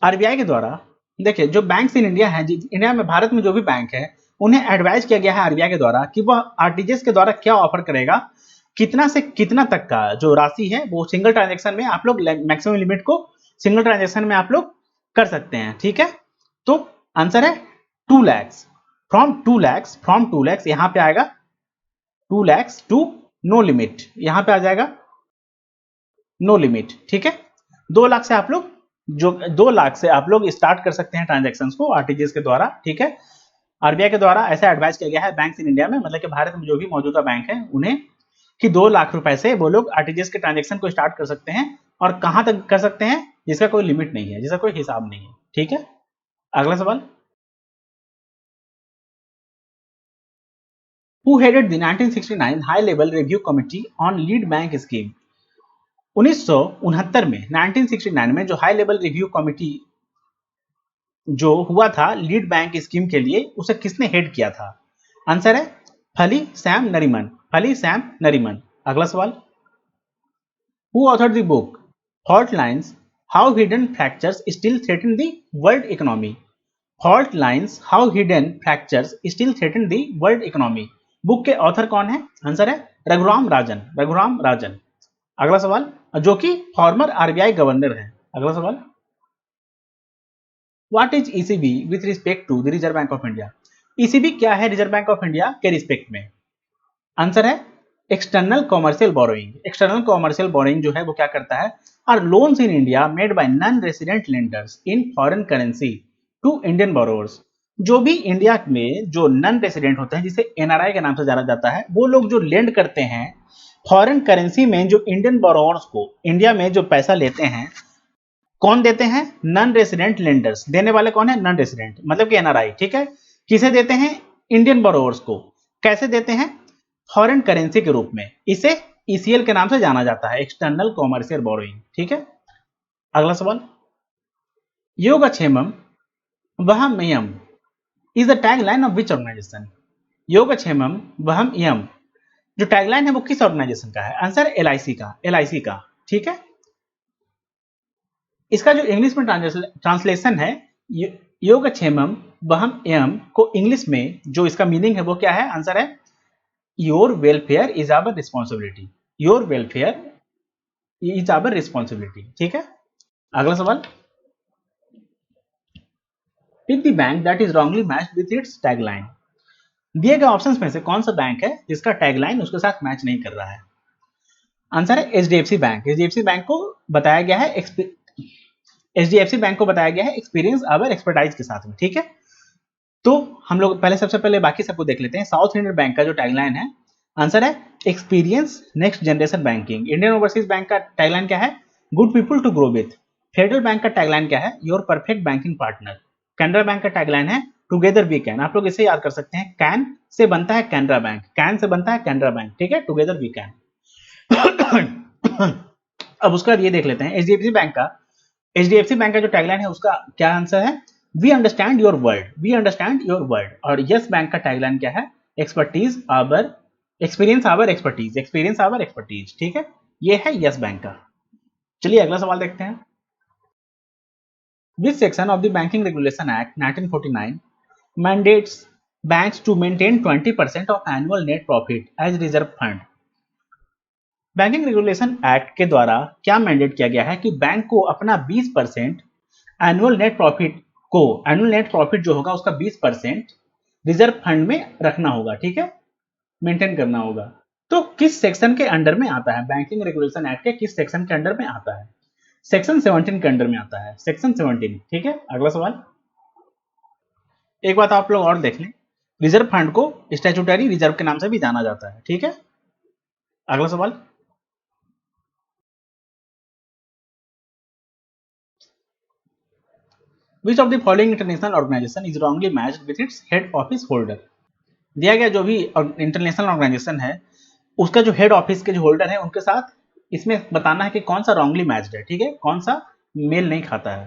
RBI के द्वारा, देखिए जो बैंक्स इन इंडिया है, इंडिया में भारत में जो भी बैंक है उन्हें एडवाइज किया गया है RBI के द्वारा कि वह RTGS के द्वारा क्या ऑफर करेगा, कितना से कितना तक का जो राशि है वो सिंगल ट्रांजैक्शन में आप लोग मैक्सिमम लिमिट को सिंगल ट्रांजैक्शन में आप लोग कर सकते हैं, ठीक है। तो आंसर है 2 lakhs, फ्रॉम 2 lakhs यहां पे आएगा 2 lakhs टू नो लिमिट, यहां पे आ जाएगा नो लिमिट, ठीक है। 2 लाख से आप लोग 2 लाख से आप लोग स्टार्ट कर सकते हैं ट्रांजैक्शंस को RTGS के द्वारा, ठीक है। RBI के द्वारा ऐसा एडवाइस किया गया है बैंक्स इन इंडिया में, मतलब कि भारत में जो भी मौजूदा बैंक है उन्हें, कि 2 लाख रुपए से वो लोग RTGS के ट्रांजैक्शन को स्टार्ट कर सकते हैं, और कहां तक कर सकते हैं जिसका कोई लिमिट नहीं है, जिसका कोई हिसाब नहीं है, ठीक है। अगला सवाल, who headed the 1969 high level review committee on lead bank scheme. 1969 में 1969 में जो हाई लेवल रिव्यू कमिटी जो हुआ था लीड बैंक स्कीम के लिए, उसे किसने हेड किया था? आंसर है फली सैम नरीमन। अगला सवाल, who authored the book fault lines how hidden fractures still threaten the world economy. Fault lines how hidden fractures still threaten the world economy, book के ऑथर कौन है? आंसर है रघुराम राजन। अगला सवाल, जो कि फॉर्मर RBI गवर्नर है। अगला सवाल, what is ECB with respect to the Reserve bank of India. ECB क्या है रिजर्व बैंक ऑफ इंडिया के रिस्पेक्ट में? आंसर है external commercial borrowing. External commercial borrowing जो है वो क्या करता है? Are loans in India made by non resident lenders in foreign currency to Indian borrowers. जो भी इंडिया में जो नॉन रेसिडेंट होते हैं, जिसे NRI के नाम से जाना जाता है, वो लोग जो लेंड करते हैं फॉरेन करेंसी में, जो इंडियन बोरोवर्स को इंडिया में जो पैसा लेते हैं, कौन देते हैं? Non resident lenders. देने वाले कौन है? नॉन रेसिडेंट, मतलब कि NRI, ठीक है। किसे देते हैं? इंडियन बोरोवर्स को। कैसे देते हैं? फॉरेन करेंसी के रूप में। इसे ECL के नाम से जाना जाता है, एक्सटर्नल कॉमर्शियल बोरोइंग, ठीक है। अगला सवाल, योगक्षेमम वहमयम is the tagline of which organization? योगक्षेमम वहमयम जो टैगलाइन है वो किस ऑर्गेनाइजेशन का है? आंसर एलआईसी का, एलआईसी का। ठीक है, इसका जो इंग्लिश में ट्रांसलेशन है योगक्षेमम वहमयम को इंग्लिश में जो इसका मीनिंग है वो क्या है? आंसर है your welfare is our responsibility. Your welfare is our responsibility. ठीक है, अगला सवाल, pick the bank that is wrongly matched with its tagline. दिए गए ऑप्शंस में से कौन सा बैंक है जिसका टैगलाइन उसके साथ मैच नहीं कर रहा है? आंसर है एचडीएफसी बैंक। एचडीएफसी बैंक को बताया गया है एचडीएफसी बैंक को बताया गया है एक्सपीरियंस अवर एक्सपर्टाइज के साथ में। ठीक है, तो हम लोग पहले सबसे पहले बाकी सबको देख लेते हैं। साउथ इंडियन बैंक का जो टैगलाइन है आंसर है experience next generation banking. Indian overseas bank का टैगलाइन क्या है? Good people to grow with. Federal Bank का टैगलाइन क्या है? Your perfect banking partner. Canara Bank का टैगलाइन है टुगेदर वी कैन। आप लोग इसे याद कर सकते हैं, कैन से बनता है कैनरा बैंक, कैन से बनता है कैनरा बैंक। ठीक है, टुगेदर वी कैन। अब उसका ये देख लेते हैं एचडीएफसी बैंक का। एचडीएफसी बैंक का जो टैगलाइन है उसका क्या आंसर है? We understand your world, we understand your world. और यस बैंक का टैगलाइन क्या है? Expertise our experience our expertise, experience our expertise. ठीक है, ये है यस बैंक का। चलिए अगला सवाल देखते हैं। Which section of the Banking Regulation Act 1949 mandates banks to maintain 20% of annual net profit as reserve fund? Banking regulation act के द्वारा क्या मैंडेट किया गया है कि बैंक को अपना 20% एनुअल नेट प्रॉफिट को, एनुअल नेट प्रॉफिट जो होगा उसका 20% रिजर्व फंड में रखना होगा। ठीक है, मेंटेन करना होगा। तो किस सेक्शन के अंडर में आता है? बैंकिंग रेगुलेशन एक्ट के किस सेक्शन के अंडर में आता है? सेक्शन 17 के अंडर में आता है, सेक्शन 17। ठीक है, अगला सवाल, एक बात आप लोग और देख लें, रिजर्व फंड को स्टैट्यूटरी रिजर्व के नाम से भी जाना जाता है। ठीक है, अगला सवाल, which of the following international organization is wrongly matched with its head office holder? दिया गया जो भी इंटरनेशनल ऑर्गेनाइजेशन है उसका जो हेड ऑफिस के जो होल्डर है उनके साथ इसमें बताना है कि कौन सा रॉन्गली मैच्ड है। ठीक है, कौन सा मेल नहीं खाता है।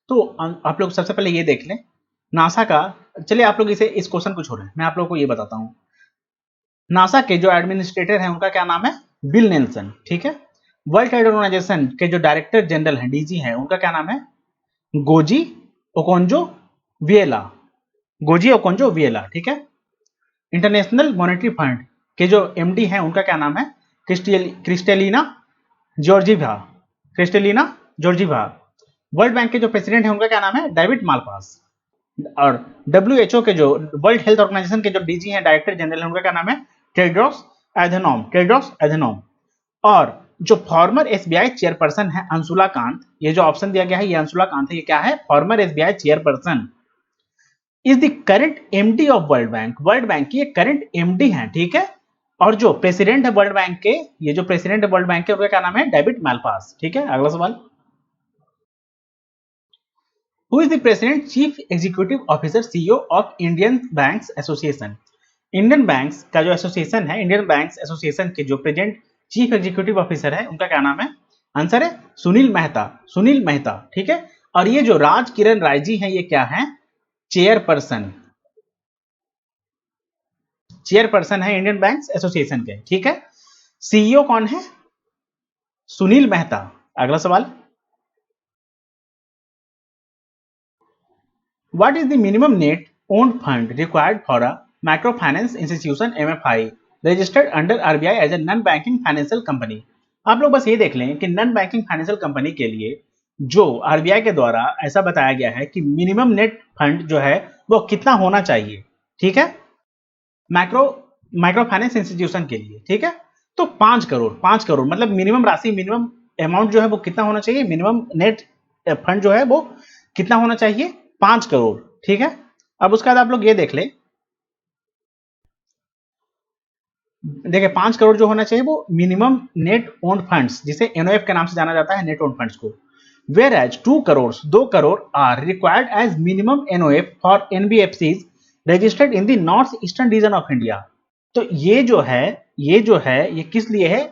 तो आप लोग सबसे पहले ये देख लें नासा का। चलिए आप लोग इस क्वेश्चन को छोड़ें, मैं आप लोग को ये बताता हूँ। नासा के जो एडमिनिस्ट्रेटर हैं उनका क्या नाम है? Bill Nelson. ठीक है, वर्ल्ड ट्रेड ऑर्गेनाइजेशन के जो डायरेक्टर जनरल हैं, डीजी हैं, उनका क्या नाम है? Ngozi Okonjo Iweala, Ngozi Okonjo Iweala. ठीक है, इंटरनेशनल मॉनेटरी फंड के जो एमडी हैं उनका क्या नाम है? Kristalina Georgieva, Kristalina Georgieva. World bank के जो प्रेसिडेंट हैं उनका क्या नाम है? David Malpass. और डब्ल्यूएचओ के जो वर्ल्ड हेल्थ ऑर्गेनाइजेशन के जो डीजी हैं, डायरेक्टर जनरल हैं, उनका क्या नाम है? Tedros Adhanom, Tedros Adhanom. और जो फॉर्मर एसबीआई चेयरपर्सन है अंशुला कांत, ये जो ऑप्शन दिया गया है ये अंशुला कांत है। ये क्या है? Farmer SBI chairperson is the current MD of world bank. World bank की ये करंट एमडी है। ठीक है, और जो प्रेसिडेंट है वर्ल्ड बैंक के, ये जो प्रेसिडेंट है वर्ल्ड बैंक के, उनका क्या नाम है? David Malpass. ठीक है, अगला सवाल, who is the president chief executive officer CEO of Indian banks association? Indian banks का जो एसोसिएशन है, इंडियन बैंक्स एसोसिएशन के जो प्रेजेंट चीफ एग्जीक्यूटिव ऑफिसर है उनका क्या नाम है? आंसर है सुनील मेहता, सुनील मेहता। ठीक है, और ये जो राज किरण राय जी हैं ये क्या है? चेयरपर्सन, चेयरपर्सन है इंडियन बैंक्स एसोसिएशन के। ठीक है, सीईओ कौन है? सुनील मेहता। अगला सवाल, what is the minimum net owned fund required for a micro finance institution MFI registered under RBI as a non banking financial company? आप लोग बस ये देख लें कि नॉन बैंकिंग फाइनेंशियल कंपनी के लिए जो आरबीआई के द्वारा ऐसा बताया गया है कि मिनिमम नेट फंड जो है वो कितना होना चाहिए। ठीक है, माइक्रो माइक्रो फाइनेंस इंस्टीट्यूशन के लिए। ठीक है, तो 5 करोड़, 5 करोड़ मतलब मिनिमम राशि, मिनिमम अमाउंट जो है वो कितना होना चाहिए? मिनिमम नेट फंड जो है वो कितना होना चाहिए? 5 करोड़। ठीक है, अब उसके बाद आप लोग ये देख ले, देखिए 5 करोड़ जो होना चाहिए वो मिनिमम नेट ओन्ड फंड्स, जिसे एनओएफ के नाम से जाना जाता है, नेट ओन्ड फंड्स को। Whereas 2 crore, 2 crore are required as minimum NOF for NBFCs registered in the north eastern region of India. तो ये जो है ये किस लिए है?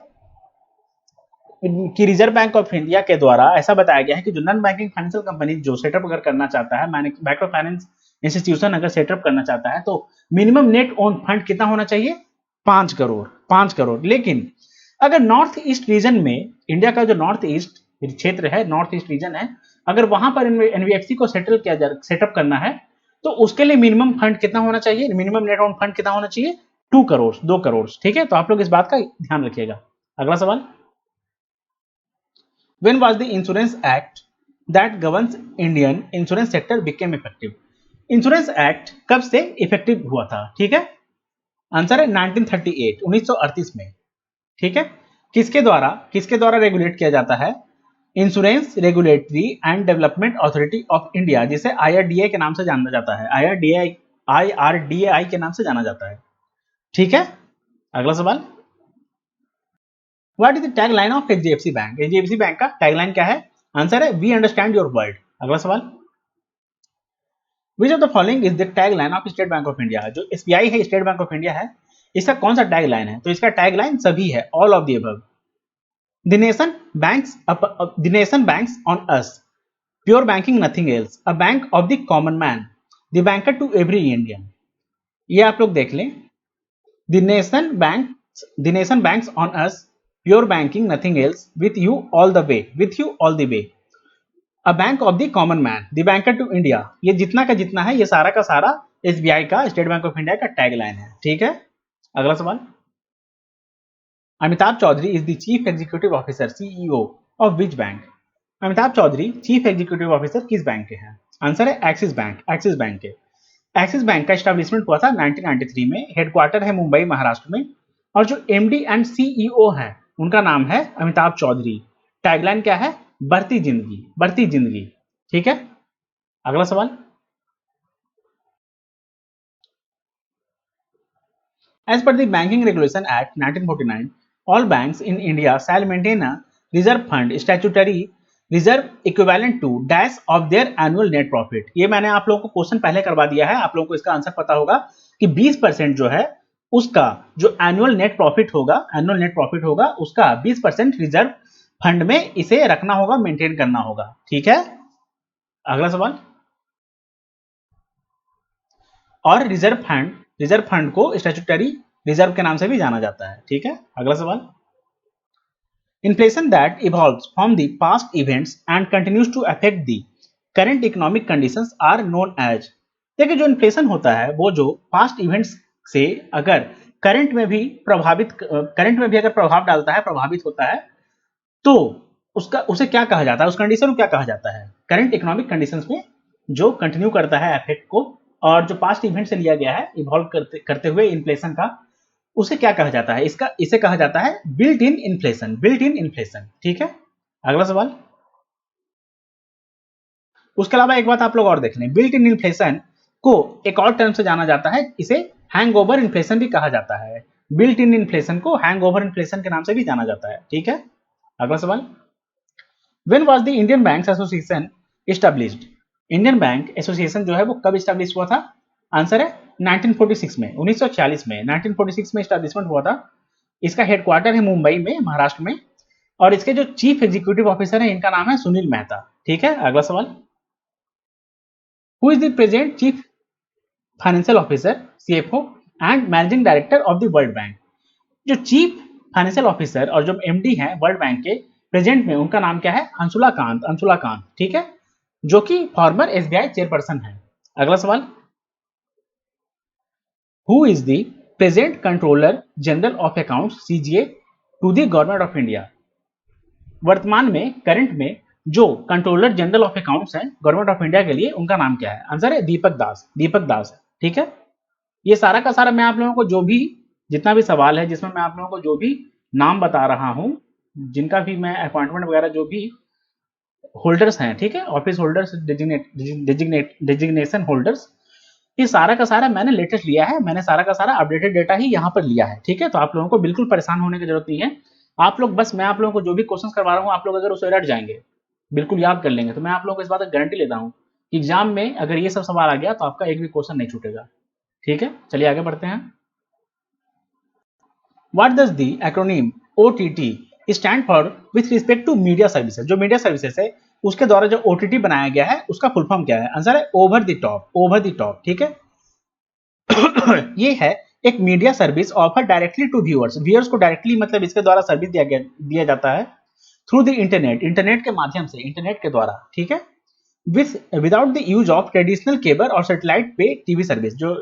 कि रिजर्व बैंक ऑफ इंडिया के द्वारा ऐसा बताया गया है कि जो नॉन बैंकिंग फाइनेंशियल कंपनी जो सेटअप अगर करना चाहता है, माइक्रो फाइनेंस इंस्टीट्यूशन अगर सेटअप करना चाहता है, तो मिनिमम नेट ओन फंड कितना होना चाहिए? 5 करोड़। 5 करोड़। लेकिन अगर नॉर्थ ईस्ट रीजन में, इंडिया का जो नॉर्थ ईस्ट क्षेत्र है, नॉर्थ ईस्ट रीजन है, अगर वहां पर एनबीएफसी को सेटअप करना है, तो उसके लिए मिनिमम फंड कितना होना चाहिए? मिनिमम नेट ओन फंड कितना होना चाहिए? 2 करोड़, 2 करोड़। ठीक है, तो आप लोग इस बात का ध्यान रखिएगा। अगला सवाल, when was the insurance act that governs Indian insurance sector became effective? Insurance act कब से इफेक्टिव हुआ था? ठीक है, आंसर है 1938, 1938 में। ठीक है, किसके द्वारा रेगुलेट किया जाता है? Insurance regulatory and development authority of India, जिसे आईआरडीए के नाम से जाना जाता है। आईआरडीएआई के नाम से जाना जाता है। ठीक है, अगला सवाल, what is the tag line of HDFC bank? HDFC bank का टैग लाइन क्या है? आंसर है वी अंडरस्टैंड योर वर्ल्ड। अगला सवाल, which of the following is the tag line of state Bank of India? जो एसबीआई है, state Bank of India है, इसका कौन सा टैग लाइन है? तो इसका टैग लाइन सभी है, all of the above. The nation banks on us, pure banking nothing else, a bank of the common man, the banker to every Indian. ये आप लोग देख लें, the nation banks on us, pure banking nothing else, with you all the way, a bank of the common man, the banker to India. ये जितना का जितना है, ये सारा का सारा एसबीआई का, स्टेट बैंक ऑफ इंडिया का टैग लाइन है। ठीक है, अगला सवाल, Amitabh Chaudhary is the chief executive officer, CEO of which bank? Amitabh Chaudhary chief executive officer किस बैंक के हैं? आंसर है एक्सिस बैंक, एक्सिस बैंक के। एक्सिस बैंक का एस्टेब्लिशमेंट हुआ था 1993 में, हेडक्वार्टर है मुंबई महाराष्ट्र में, और जो एमडी एंड सीईओ है उनका नाम है अमिताभ चौधरी। टैगलाइन क्या है? बढ़ती जिंदगी, बढ़ती जिंदगी। ठीक है, अगला सवाल, as per the banking regulation act 1949, all banks in India shall maintain a reserve fund statutory reserve equivalent to dash of their annual net profit. ये मैंने आप लोगों को क्वेश्चन पहले करवा दिया है, आप लोगों को इसका आंसर पता होगा कि 20% जो है उसका जो एनुअल नेट प्रॉफिट होगा उसका 20% रिजर्व फंड में इसे रखना होगा, मेंटेन करना होगा। ठीक है, अगला सवाल, और रिजर्व फंड को स्टैट्यूटरी रिजर्व के नाम से भी जाना जाता है। ठीक है, अगला सवाल, inflation that evolves from the past events and continues to affect the current economic conditions are known as. देखिए, जो इन्फ्लेशन होता है वो जो पास्ट इवेंट्स से अगर करंट में भी अगर प्रभाव डालता है, प्रभावित होता है, तो उसे क्या कहा जाता है? उस कंडीशन को क्या कहा जाता है? करंट इकोनॉमिक कंडीशंस में जो कंटिन्यू करता है इफेक्ट को, और जो पास्ट इवेंट से लिया गया है इवॉल्व करते हुए इन्फ्लेशन का, उसे क्या कहा जाता है? इसे कहा जाता है बिल्ट इन इन्फ्लेशन। ठीक है, अगला सवाल, उसके अलावा एक बात आप लोग और देख लें, बिल्ट इन इन्फ्लेशन को एक और टर्म से जाना जाता है, इसे हैंगओवर इन्फ्लेशन भी कहा जाता है। बिल्ट इन इन्फ्लेशन को हैंगओवर इन्फ्लेशन के नाम से भी जाना जाता है। ठीक है, अगला सवाल, when was the Indian banks association established? Indian bank association जो है वो कब एस्टैब्लिश हुआ था? आंसर है 1946 में, 1946 में, 1946 में एस्टैब्लिशमेंट हुआ था। इसका हेडक्वार्टर है मुंबई में, महाराष्ट्र में, और इसके जो चीफ एग्जीक्यूटिव ऑफिसर है इनका नाम है सुनील मेहता। ठीक है, अगला सवाल, who is the present chief financial officer, CFO and managing director of the world bank? जो चीफ फाइनेंशियल ऑफिसर और जो एमडी हैं वर्ल्ड बैंक के प्रेजेंट में, उनका नाम क्या है? अंशुला कांत। ठीक है, जो कि फॉर्मर एसबीआई चेयरपर्सन है। अगला सवाल, who is the present controller general of accounts, CGA, to the government of India? वर्तमान में, करंट में जो कंट्रोलर जनरल ऑफ अकाउंट्स हैं गवर्नमेंट ऑफ इंडिया के लिए, उनका नाम क्या है? आंसर है दीपक दास। ठीक है, ये सारा का सारा मैं आप लोगों को जो भी, जितना भी सवाल है जिसमें मैं आप लोगों को जो भी नाम बता रहा हूं, जिनका भी मैं अपॉइंटमेंट वगैरह जो भी होल्डर्स हैं, ठीक है, ऑफिस होल्डर्स, डिजिग्नेशन होल्डर्स, ये सारा का सारा मैंने लेटेस्ट लिया है, मैंने सारा का सारा अपडेटेड डेटा ही यहाँ पर लिया है। ठीक है, तो आप लोगों को बिल्कुल परेशान होने की जरूरत नहीं है। आप लोग बस, मैं आप लोगों को जो भी क्वेश्चन करवा रहा हूँ, आप लोग अगर उसे रट जाएंगे, बिल्कुल याद कर लेंगे, तो मैं आप लोगों को इस बात की गारंटी लेता हूँ कि एग्जाम में अगर ये सब सवाल आ गया तो आपका एक भी क्वेश्चन नहीं छूटेगा। ठीक है, चलिए आगे बढ़ते हैं। What does the acronym OTT stand for with respect to media services, जो मीडिया सर्विसेज है उसके द्वारा जो ओटीटी बनाया गया है उसका फुल फॉर्म क्या है? आंसर है over the top, over the top, ठीक है। ये है एक media service offer directly to viewers, viewers को डायरेक्टली मतलब इसके द्वारा सर्विस दिया जाता है थ्रू द इंटरनेट, इंटरनेट के माध्यम से, इंटरनेट के द्वारा, ठीक है। Without the use of traditional cable और सैटेलाइट पे टीवी सर्विस, जो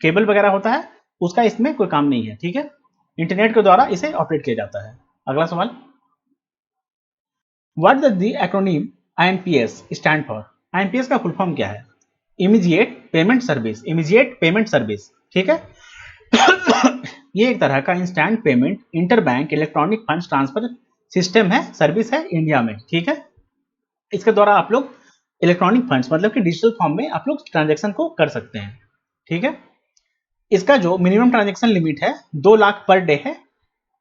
केबल वगैरह होता है उसका इसमें कोई काम नहीं है, ठीक है। इंटरनेट के द्वारा इसे ऑपरेट किया जाता है। अगला सवाल, what does the acronym IMPS stand for? IMPS का फुल फॉर्म क्या है? Immediate payment service, immediate payment service, ठीक है। ये एक तरह का instant payment inter bank electronic funds transfer system है, सर्विस है इंडिया में, ठीक है। इसके द्वारा आप लोग इलेक्ट्रॉनिक फंड्स मतलब कि डिजिटल फॉर्म में आप लोग ट्रांजेक्शन को कर सकते हैं, ठीक है। इसका जो मिनिमम ट्रांजेक्शन लिमिट है 2 लाख पर डे है,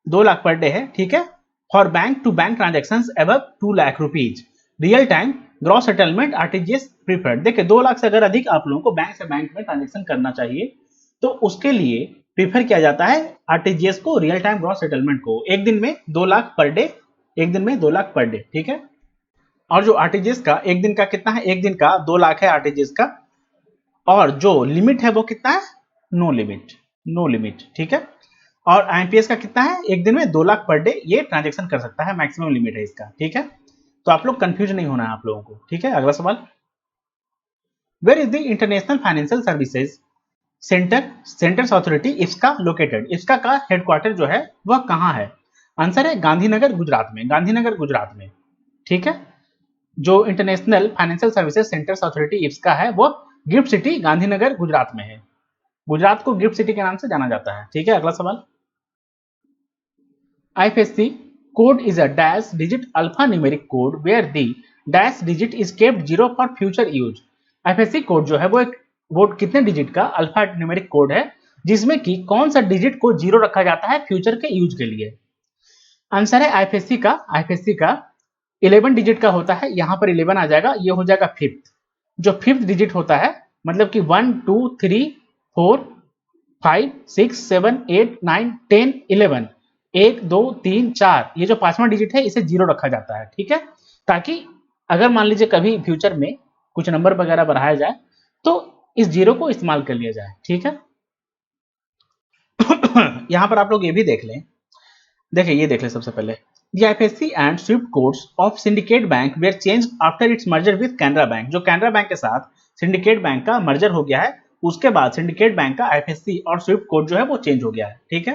2 लाख पर डे है, ठीक है। For bank to bank transaction above 2 lakh rupees, real time gross settlement RTGS preferred. देखिए 2 लाख से अगर अधिक आप लोगों को बैंक से बैंक में ट्रांजेक्शन करना चाहिए तो उसके लिए प्रीफर किया जाता है आरटीजीएस को, रियल टाइम ग्रॉस सेटलमेंट को। एक दिन में 2 लाख पर डे, एक दिन में 2 लाख पर डे, ठीक है। और जो आरटीजीएस का एक दिन का कितना है? एक दिन का 2 लाख है आरटीजीएस का, और जो लिमिट है वो कितना है? नो लिमिट, नो लिमिट, ठीक है। और आईएमपीएस का कितना है? एक दिन में 2 लाख पर डे ये ट्रांजेक्शन कर सकता है, मैक्सिमम लिमिट है इसका, ठीक है। तो आप लोग कंफ्यूज नहीं होना है आप लोगों को, ठीक है। अगला सवाल, where is the international financial services centre centres authority IFSCA located? IFSCA का हेडक्वार्टर जो है वह कहाँ है? आंसर है गांधीनगर गुजरात में, गांधीनगर गुजरात में, ठीक है। जो international financial services centres authority IFSCA है वो गिफ्ट सिटी गांधीनगर गुजरात में है। गुजरात को गिफ्ट सिटी के नाम से जाना जाता है, ठीक है। अगला सवाल, IFSC code is a dash digit alphanumeric code where the dash digit is kept 0 for future use। IFSC code जो है वो कितने डिजिट का अल्फा न्यूमेरिक कोड है जिसमें कि कौन सा डिजिट को 0 रखा जाता है फ्यूचर के यूज के लिए? आंसर है आईएफएससी का 11 डिजिट का होता है, यहां पर 11 आ जाएगा, ये हो जाएगा फिफ्थ। जो फिफ्थ डिजिट होता है मतलब कि 1 2 3 4 5 6 7 8 9 10 11, 1 2 3 4, ये जो पांचवा डिजिट है इसे 0 रखा जाता है, ठीक है। ताकि अगर मान लीजिए कभी फ्यूचर में कुछ नंबर वगैरह बढ़ाया जाए तो इस 0 को इस्तेमाल कर लिया जाए, ठीक है। यहां पर आप लोग ये भी देख लें, देखिए ये देख लें सबसे पहले, The IFSC and SWIFT codes of Syndicate Bank were changed after its merger with Canara Bank। जो कैनरा बैंक के साथ सिंडिकेट बैंक का मर्जर हो गया है उसके बाद सिंडिकेट बैंक का IFSC और स्विफ्ट कोड जो है वो चेंज हो गया है, ठीक है।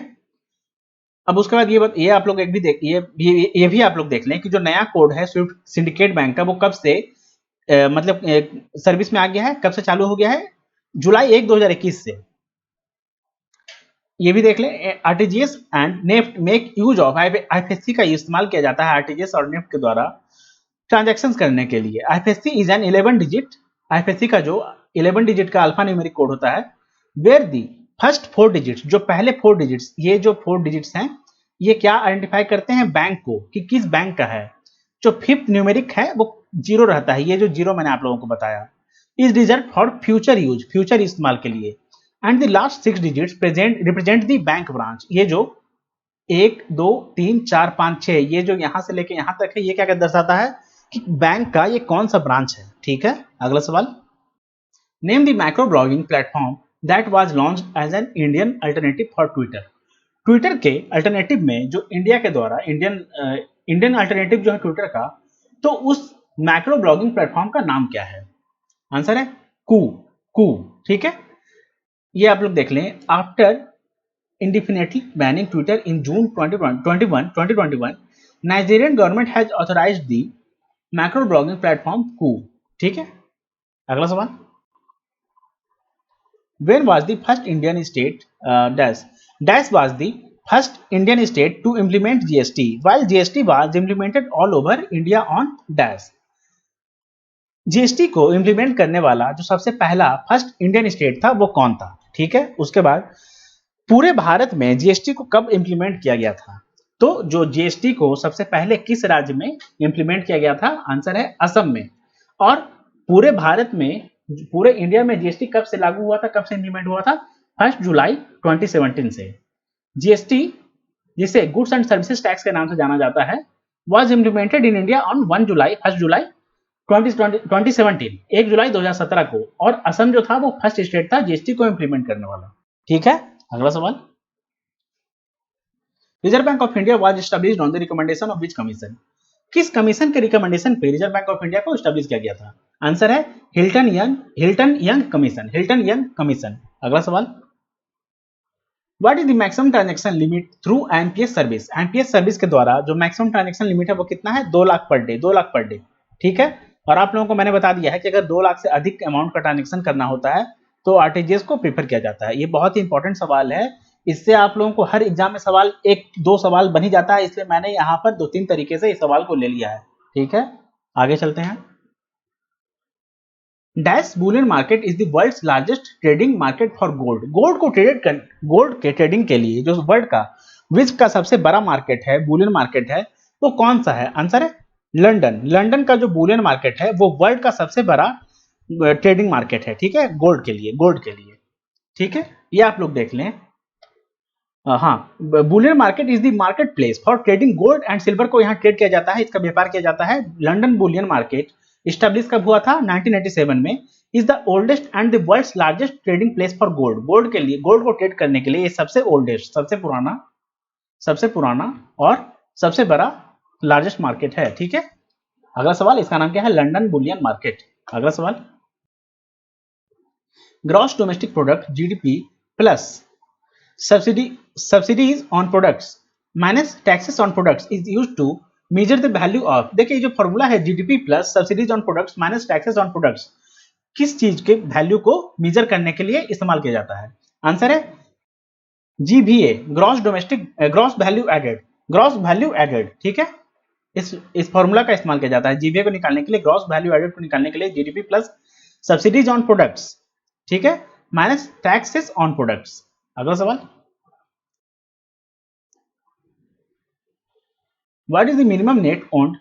अब उसके बाद ये आप लोग एक भी देख ये भी आप लोग देख लें कि जो नया कोड है स्विफ्ट सिंडिकेट बैंक का वो कब से मतलब सर्विस में आ गया है, कब से चालू हो गया है? जुलाई 1 2021 से। ये भी देख लें, RTGS and NEFT make use of IFSC का इस्तेमाल किया जाता है आरटीजीएस और नेफ्ट के द्वारा ट्रांजैक्शंस करने के लिए। IFSC is an 11 digit, IFSC का जो 11 डिजिट का अल्फा न्यूमेरिक कोड होता है, वेयर दी फर्स्ट 4 डिजिट्स, जो पहले 4 डिजिट्स, ये जो 4 डिजिट्स हैं ये क्या आइडेंटिफाई करते हैं? बैंक को, कि किस बैंक का है। जो फिफ्थ न्यूमेरिक है वो 0 रहता है, ये जो 0 मैंने आप लोगों को बताया, is reserve for future use, future इस्तेमाल के लिए। And the last 6 digits represent the bank branch. ये जो 1 2 3 4 5 6 ये जो यहां से लेके यहां तक है ये क्या दर्शाता है कि बैंक का ये कौन सा ब्रांच है, ठीक है। अगला सवाल, name the micro blogging platform that was launched as an Indian alternative for Twitter. Twitter के अल्टरनेटिव में जो इंडिया के द्वारा इंडियन अल्टरनेटिव जो है ट्विटर का, तो उस माइक्रो ब्लॉगिंग प्लेटफॉर्म का नाम क्या है? आंसर है कू, कू, ठीक है। ये आप लोग देख लें, after indefinitely banning Twitter in June 2021, Nigerian government has authorized the macro blogging platform Koo, ठीक है। अगला सवाल, when was the first Indian state dash was the first Indian state to implement GST while GST was implemented all over India on dash। GST को implement करने वाला जो सबसे पहला फर्स्ट इंडियन स्टेट था वो कौन था, ठीक है। उसके बाद पूरे भारत में जीएसटी को कब इंप्लीमेंट किया गया था? तो जो जीएसटी को सबसे पहले किस राज्य में इंप्लीमेंट किया गया था? आंसर है असम में। और पूरे भारत में, पूरे इंडिया में जीएसटी कब से लागू हुआ था, कब से इंप्लीमेंट हुआ था? 1 जुलाई 2017 से। जीएसटी जिसे गुड्स एंड सर्विसेज टैक्स के नाम से जाना जाता है, was implemented in India on 1 जुलाई 2017, 1 जुलाई 2017 को। और असम जो था वो फर्स्ट स्टेट था जीएसटी को इम्प्लीमेंट करने वाला। ठीक है, अगला सवाल। Reserve bank of India was established on the recommendation of which commission? किस कमीशन के रिकमेंडेशन पे रिजर्व बैंक ऑफ इंडिया को एस्टैब्लिश किया गया था? आंसर है Hilton young commission, Hilton young commission. अगला सवाल। What is the maximum transaction limit through MPS service? MPS service के द्वारा जो मैक्सिमम ट्रांजैक्शन लिमिट है वो कितना है? 2 lakh per day, 2 lakh per day. ठीक है, और आप लोगों को मैंने बता दिया है कि अगर 2 लाख से अधिक अमाउंट का ट्रांजैक्शन करना होता है तो आरटीजीएस को प्रीफर किया जाता है। ये बहुत ही इंपॉर्टेंट सवाल है, इससे आप लोगों को हर एग्जाम में सवाल 1-2 सवाल बन ही जाता है, इसलिए मैंने यहाँ पर 2-3 तरीके से इस सवाल को ले लिया है। ठीक है, आगे चलते हैं। Dash bullion market is the world's largest trading market for gold. Gold के ट्रेडिंग के लिए जो वर्ल्ड का विश्व का सबसे बड़ा मार्केट है, बुलियन मार्केट है, वो कौन सा है? आंसर है लंदन। लंदन का जो बुलियन मार्केट है वो वर्ल्ड का सबसे बड़ा ट्रेडिंग मार्केट है। ठीक है, गोल्ड के लिए, गोल्ड के लिए। ठीक है, ये आप लोग देख लें। हाँ, Boolean market is the market place for trading gold and silver को यहाँ ट्रेड किया जाता है, इसका व्यापार किया जाता है। लंदन बुलियन मार्केट स्टैब्लिश कब हुआ था? 1987 में। Is the oldest and the world's largest trading place for gold. Gold के लिए, गोल्ड को ट्रेड करने के लिए ये सबसे ओल्डेस्ट, सबसे पुराना और सबसे बड़ा लार्जेस्ट मार्केट है। ठीक है, अगला सवाल, इसका नाम क्या है? London Boolean market. अगला सवाल। Gross domestic product GDP plus subsidies on products minus taxes on products is used to measure the value of। देखिए जो फॉर्मूला है GDP plus subsidies on products minus taxes on products, किस चीज के value को major करने के लिए इस्तेमाल किया जाता है? आंसर है GVA, gross value added, gross value added. ठीक है, इस फॉर्मूला का इस्तेमाल किया जाता है जीवीए को निकालने के लिए, ग्रॉस वैल्यू एडेड को निकालने के लिए GDP plus subsidies on products, ठीक है, माइनस टैक्सेस ऑन प्रोडक्ट्स। अगला सवाल। What is the minimum net owned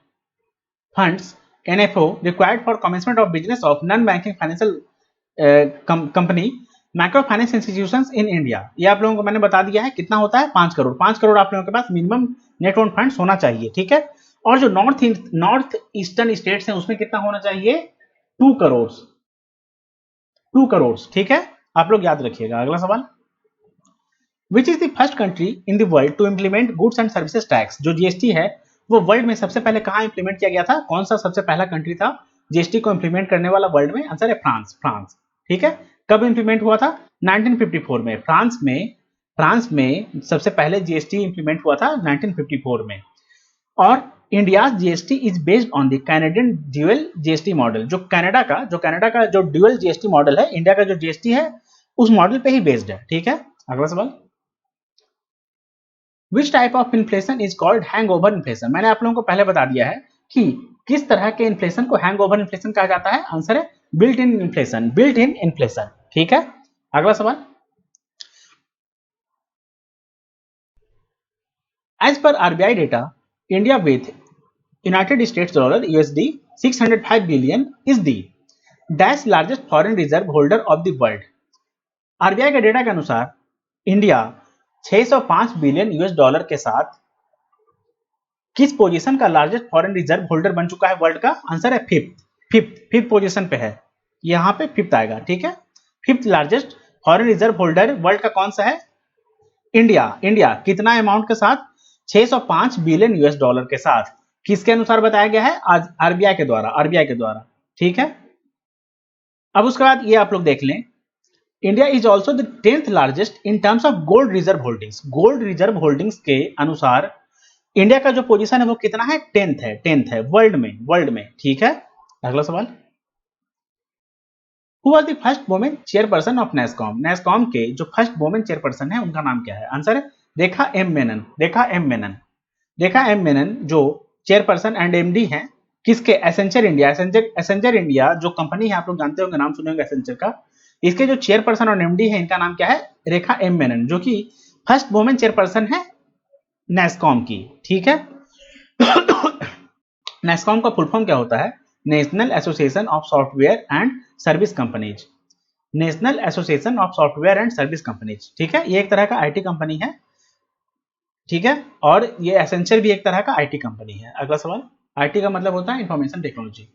funds NFO required for commencement of business of non-banking financial company micro finance institutions in India? ये आप लोगों को मैंने बता दिया है कितना होता है? 5 करोड़। 5 करोड़ आप लोगों के पास मिनिमम नेट ओन फंड्स होना चाहिए। ठीक है, और जो नॉर्थ ईस्टर्न स्टेट्स हैं उसमें कितना होना चाहिए? 2 करोड़, 2 करोड़। ठीक है, आप लोग याद रखिएगा। अगला सवाल। Which is the first country in the world to implement goods and services tax? जो जीएसटी है वो वर्ल्ड में सबसे पहले कहां इंप्लीमेंट किया गया था? कौन सा सबसे पहला कंट्री था जीएसटी को इंप्लीमेंट करने वाला वर्ल्ड में? आंसर है फ्रांस, फ्रांस। ठीक है, कब इंप्लीमेंट हुआ था? 1954 में। फ्रांस में सबसे पहले जीएसटी इंप्लीमेंट हुआ था 1954 में। और India GST is based on the Canadian dual GST model. जो कनाडा का जो ड्यूअल जीएसटी मॉडल है, इंडिया का जो जीएसटी है उस मॉडल पे ही बेस्ड है। ठीक है, अगला सवाल। Which type of inflation is called hangover inflation? मैंने आप लोगों को पहले बता दिया है कि किस तरह के इन्फ्लेशन को हैंगओवर इन्फ्लेशन कहा जाता है। आंसर है built in inflation, built in inflation. ठीक है, अगला सवाल। As per RBI data, India with United States dollar USD 605 billion is the dash largest foreign reserve holder of the world. RBI के data के अनुसार इंडिया 605 बिलियन यूएस डॉलर के साथ किस पोजीशन का लार्जेस्ट फॉरेन रिजर्व होल्डर बन चुका है वर्ल्ड का? आंसर है फिफ्थ पोजीशन पे है, यहां पे फिफ्थ आएगा। ठीक है, fifth largest foreign reserve holder world का कौन सा है? इंडिया कितना अमाउंट के साथ? 605 बिलियन यूएस डॉलर के साथ। किसके अनुसार बताया गया है? आज आरबीआई के द्वारा। ठीक है, अब उसके बाद ये आप लोग देख लें, India is also the 10th largest in terms of gold reserve holdings. Gold reserve holdings के अनुसार इंडिया का जो पोजीशन है वो कितना है? 10th है वर्ल्ड में। ठीक है, अगला सवाल। Who was the first women chairperson of NASSCOM? NASSCOM के जो फर्स्ट वुमेन चेयरपर्सन है उनका नाम क्या है? आंसर है रेखा एम मेनन जो चेयरपर्सन एंड एमडी हैं किसके? एसेंचर इंडिया जो कंपनी है, आप लोग जानते होंगे, नाम सुने होंगे एसेंचर का। इसके जो चेयरपर्सन और एमडी है इनका नाम क्या है? रेखा एम मेनन, जो कि फर्स्ट वुमेन चेयरपर्सन है नेस्कॉम की। ठीक है, नेस्कॉम का फुल फॉर्म क्या होता है? National association of software and service companies. National association of software and service companies. ठीक है, ये एक तरह का आईटी कंपनी है। ठीक है, और ये एसेंचर भी एक तरह का आईटी कंपनी है। अगला सवाल, आईटी का मतलब होता है इंफॉर्मेशन टेक्नोलॉजी।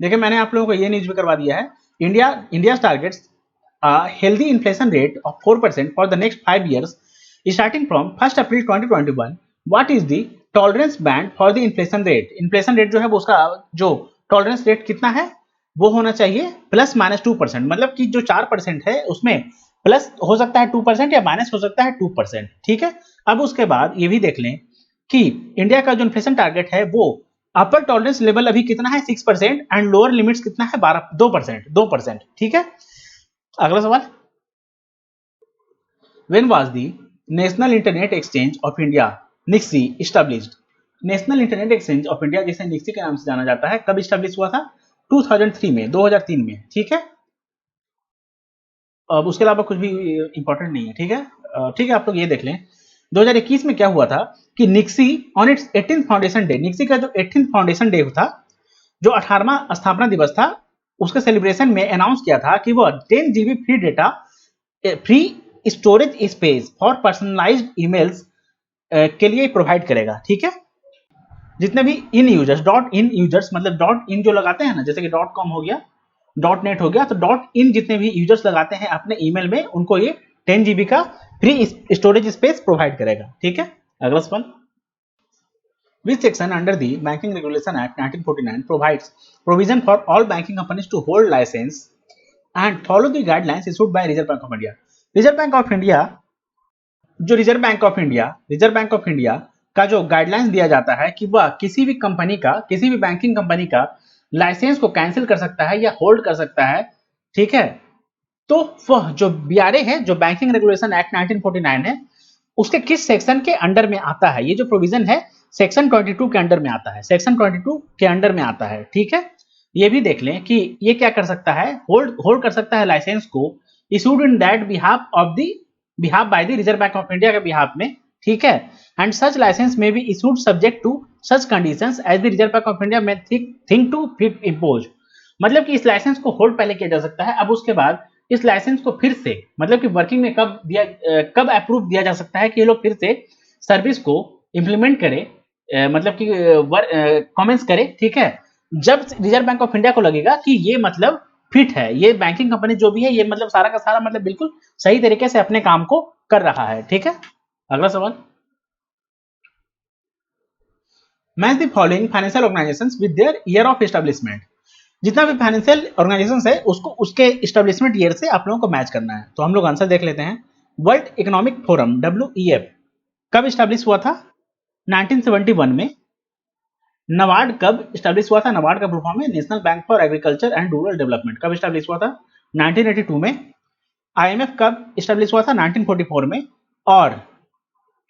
देखिए मैंने आप लोगों को ये न्यूज भी करवा दिया है, India targets healthy inflation rate of 4% for the next 5 years starting from 1 April 2021। What is the tolerance band for the inflation rate? Inflation rate जो है वो उसका जो टॉलरेंस रेट कितना है वो होना चाहिए +-2%, मतलब कि जो 4% है उसमें प्लस हो सकता है 2% या माइनस हो सकता है 2%। ठीक है, अब उसके बाद ये भी देख लें कि इंडिया का जो इन्फ्लेशन टारगेट है वो अपर टॉलरेंस लेवल अभी कितना है 6% एंड लोअर लिमिट्स कितना है 2%। ठीक है, अगला सवाल, when was the national internet exchange of India NIXI established? National internet exchange of India जिसे निक्सी के नाम से जाना जाता है कब एस्टैब्लिश हुआ था? 2003 में, 2003 में। ठीक है, अब उसके अलावा कुछ भी इंपॉर्टेंट नहीं है। ठीक है, ठीक है, आप लोग ये देख लें 2021 में क्या हुआ था कि NIXI on its 18th foundation day, NIXI का जो 18th फाउंडेशन डे था, जो 18वां स्थापना दिवस था, उसके सेलिब्रेशन में अनाउंस किया था कि वह 10 GB free data, free storage space for personalised emails के लिए प्रोवाइड करेगा। ठीक है, जितने भी इन यूजर्स, डॉट इन यूजर्स मतलब डॉट इन जो लगाते हैं ना, जैसे कि .com हो गया, .net हो गया, तो डॉट इन जितने भी यूजर्स लगाते हैं अपने ईमेल में उनको ये 10 GB का फ्री स्टोरेज स्पेस प्रोवाइड करेगा। ठीक है, अगला सवाल, which section under the Banking Regulation Act 1949 provides provision for all banking companies to hold license and follow the guidelines issued by Reserve Bank of India? Reserve bank of India, जो reserve bank of India का जो guidelines दिया जाता है कि वह किसी भी कंपनी का, किसी भी बैंकिंग कंपनी का लाइसेंस को कैंसिल कर सकता है या होल्ड कर सकता है। ठीक है, तो वह जो बीआरए है, जो बैंकिंग रेगुलेशन एक्ट 1949 है, उसके किस सेक्शन के अंडर में आता है? ये जो प्रोविजन है सेक्शन 22 के अंडर में आता है, सेक्शन 22 के अंडर में आता है। ठीक है, ये भी देख लें कि ये क्या कर सकता है, होल्ड कर सकता है लाइसेंस को issued in that behalf by the Reserve bank of India के बिहाफ में। ठीक है, and such licence may be issued subject to such conditions as the Reserve bank of India may think to fit impose. मतलब कि इस licence को hold पहले किया जा सकता है, अब उसके बाद इस लाइसेंस को फिर से, मतलब कि वर्किंग में कब अप्रूव दिया जा सकता है कि ये लोग फिर से सर्विस को इंप्लीमेंट करे, मतलब कि कमेंस करे। ठीक है, जब रिजर्व बैंक ऑफ इंडिया को लगेगा कि ये मतलब फिट है, ये बैंकिंग कंपनी जो भी है ये मतलब सारा का सारा मतलब बिल्कुल सही तरीके से अपने काम को कर रहा है। ठीक है, अगला सवाल, match the following financial organisations with their year of establishment. जितना भी फाइनेंशियल ऑर्गेनाइजेशंस है उसको उसके एस्टैब्लिशमेंट ईयर से आप लोगों को मैच करना है। तो हम लोग आंसर देख लेते हैं। वर्ल्ड इकोनॉमिक फोरम WEF कब एस्टैब्लिश हुआ था? 1971 में। नबार्ड कब एस्टैब्लिश हुआ था? नबार्ड का फुल फॉर्म है national bank for agriculture and rural development. कब एस्टैब्लिश हुआ था? 1982 में। IMF कब एस्टैब्लिश हुआ था? 1944 में। और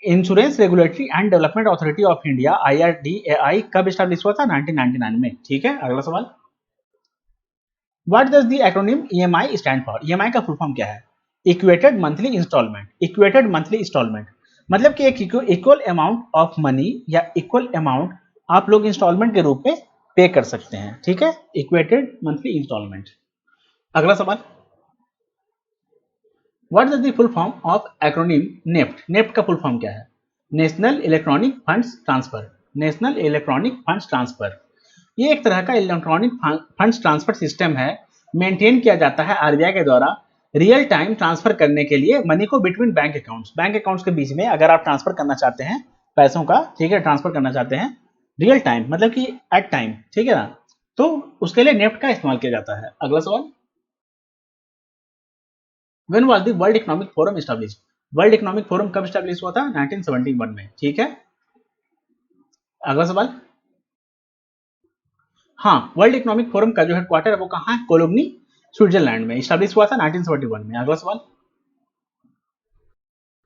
insurance regulatory and development authority of India IRDAI कब एस्टैब्लिश हुआ था? 1999 में। ठीक है, अगला सवाल, what does the acronym EMI stand for? EMI का फुल फॉर्म क्या है? Equated monthly instalment. Equated monthly instalment मतलब कि एक इक्वल अमाउंट ऑफ मनी या इक्वल अमाउंट आप लोग इंस्टॉलमेंट के रूप में पे कर सकते हैं। ठीक है, इक्वेटेड मंथली इंस्टॉलमेंट। अगला सवाल, what is the full form of acronym NEFT? NEFT का फुल फॉर्म क्या है? National Electronic funds Transfer. National Electronic funds Transfer ये एक तरह का इलेक्ट्रॉनिक फंड्स ट्रांसफर सिस्टम है, मेंटेन किया जाता है आरबीआई के द्वारा रियल टाइम ट्रांसफर करने के लिए मनी को बिटवीन बैंक अकाउंट्स के बीच में अगर आप ट्रांसफर करना चाहते हैं पैसों का। ठीक है, ट्रांसफर करना चाहते हैं रियल टाइम मतलब कि एट टाइम। ठीक है ना, तो उसके लिए नेफ्ट का इस्तेमाल किया जाता है। अगला सवाल, when was the world economic forum established? World economic forum कब एस्टैब्लिश हुआ था? 1971 में। ठीक है, अगला सवाल, हाँ, वर्ल्ड इकोनॉमिक फोरम का जो हेडक्वार्टर है वो कहाँ है? कोलोगनी, स्विट्जरलैंड में। एस्टैब्लिश हुआ था 1971 में। अगला सवाल,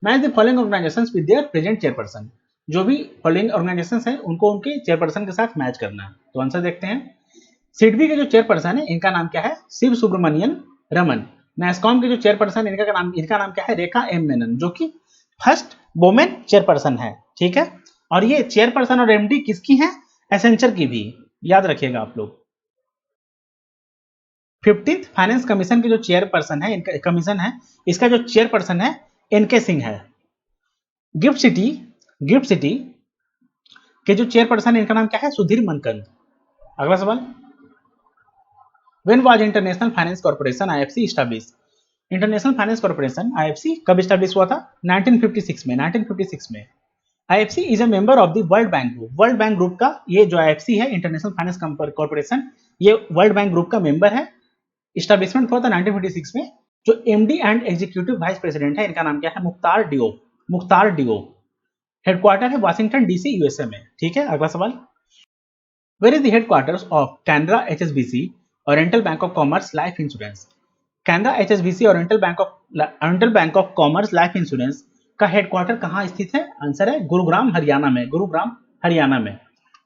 match the following organisations with their present chairperson. जो भी फॉलोइंग ऑर्गेनाइजेशंस हैं उनको उनके चेयरपर्सन के साथ मैच करना है। तो आंसर देखते हैं। सिडबी के जो चेयरपर्सन है इनका नाम क्या है? शिव सुब्रमण्यन रमन। नैस्कॉम के जो चेयरपर्सन है इनका नाम क्या है? रेखा एम मेनन, जो कि फर्स्ट वोमेन चेयरपर्सन है। ठीक है, और ये चेयरपर्सन और एमडी किसकी हैं? एसेंचर की भी, याद रखिएगा आप लोग। 15th फाइनेंस कमीशन के जो चेयरपर्सन है, इनका कमीशन है, इसका जो चेयरपर्सन है एनके सिंह है। गिफ्ट सिटी के जो चेयरपर्सन है इनका नाम क्या है? सुधीर मनकंद। अगला सवाल, when was international finance corporation IFC establish? International finance corporation IFC कब एस्टैब्लिश हुआ था? 1956 में। 1956 में। IFC is a member of the world bank group. World bank group का ये जो आईएफसी है, इंटरनेशनल फाइनेंस कॉर्पोरेशन, ये वर्ल्ड बैंक ग्रुप का मेंबर है। एस्टैब्लिशमेंट हुआ था 1956 में। जो MD and executive vice president है, इनका नाम क्या है? मुख्तार डिओ। हेडक्वार्टर है वाशिंगटन डीसी, यूएसए में। ठीक है, अगला सवाल, where is the headquarters of Canara HSBC Oriental Bank of Commerce Life Insurance? Canara HSBC Oriental Bank of Commerce Life Insurance का हेडक्वार्टर कहाँ स्थित है? आंसर है गुरुग्राम, हरियाणा में। गुरुग्राम, हरियाणा में।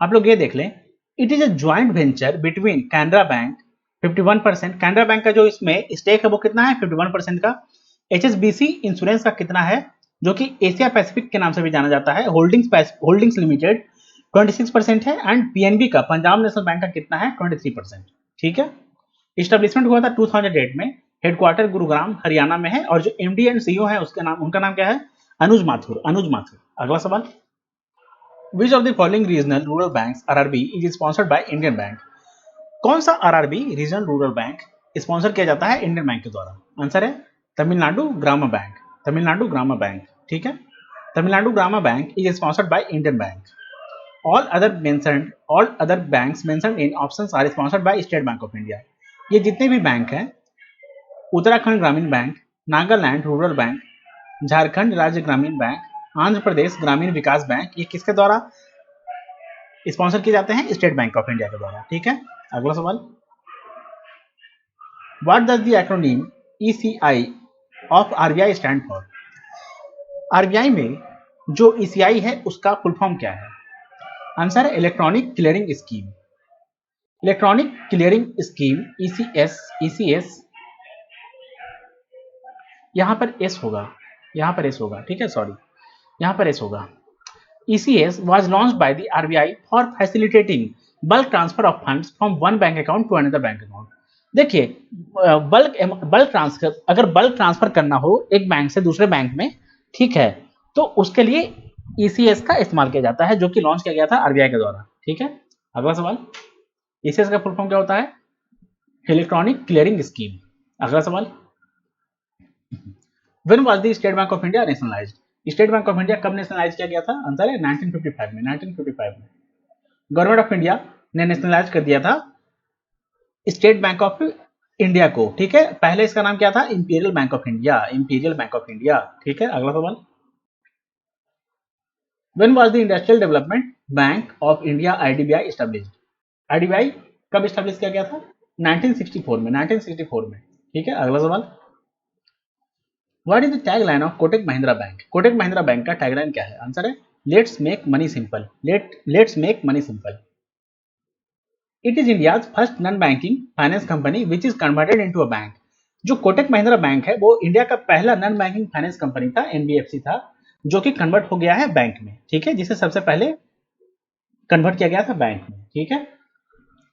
आप लोग ये देख लें, it is a joint venture between Canara bank 51%, Canara Bank का जो इसमें स्टेक है वो कितना है? 51% का। एचएसबीसी इंश्योरेंस का कितना है, जो कि एशिया पैसिफिक के नाम से भी जाना जाता है, होल्डिंग्स लिमिटेड 26% है। एंड पीएनबी का, पंजाब नेशनल बैंक का कितना है? 23%। ठीक है, इस्टेब्लिशमेंट हुआ था 2008 में। हेडक्वार्टर गुरुग्राम, हरियाणा में है। और जो एमडी एंड सीईओ है उनका नाम क्या है? अनुज माथुर। अगला सवाल, which of the following regional rural banks RRB is sponsored by Indian bank? कौन सा RRB regional rural bank sponsor किया जाता है इंडियन बैंक के द्वारा? आंसर है तमिलनाडु ग्राम बैंक। ठीक है, Tamil Nadu Grama bank is sponsored by Indian bank. All other banks mentioned in options are sponsored by State Bank of India. ये जितने भी बैंक हैं, उत्तराखंड ग्रामीण bank, Nagaland rural bank, Jharkhand राज्य ग्रामीण बैंक, आंध्र प्रदेश ग्रामीण विकास बैंक, ये किसके द्वारा स्पॉन्सर किए जाते हैं? स्टेट बैंक ऑफ इंडिया के द्वारा। ठीक है, अगला सवाल, what does the acronym ECI of RBI stand for? RBI में जो ECI है उसका फुल फॉर्म क्या है? आंसर है electronic clearing scheme. Electronic clearing scheme ECS, यहाँ पर एस होगा, ठीक है, सॉरी, यहाँ पर एस होगा। ECS was launched by the RBI for facilitating bulk transfer of funds from one bank account to another bank account. देखिए, अगर बल्क ट्रांसफर करना हो एक बैंक से दूसरे बैंक में, ठीक है, तो उसके लिए ECS का इस्तेमाल किया जाता है, जो कि लॉन्च किया गया था आरबीआई के द्वारा। ठीक है, अगला सवाल, ECS का फुल फॉर्म क्या होता है? Electronic clearing scheme. अगला सवाल, when was the state Bank of India nationalised? State Bank of India कब नेशनलाइज किया गया था? आंसर है 1955 में। 1955 में गवर्नमेंट ऑफ इंडिया ने नेशनलाइज कर दिया था स्टेट बैंक ऑफ इंडिया को। ठीक है, पहले इसका नाम क्या था? Imperial bank of India. ठीक है, अगला सवाल, when was the industrial development bank of India IDBI established? IDBI कब एस्टैब्लिश किया गया था? 1964 में। 1964 में। ठीक है, अगला सवाल, what is the tagline of Kotak Mahindra bank? Kotak Mahindra bank का टैगलाइन क्या है? आंसर है let's make money simple. It is India's first non banking finance company which is converted into a bank. जो कोटक महिंद्रा बैंक है वो इंडिया का पहला नॉन बैंकिंग फाइनेंस कंपनी था, NBFC था, जो कि कन्वर्ट हो गया है बैंक में। ठीक है, जिसे सबसे पहले कन्वर्ट किया गया था बैंक में। ठीक है,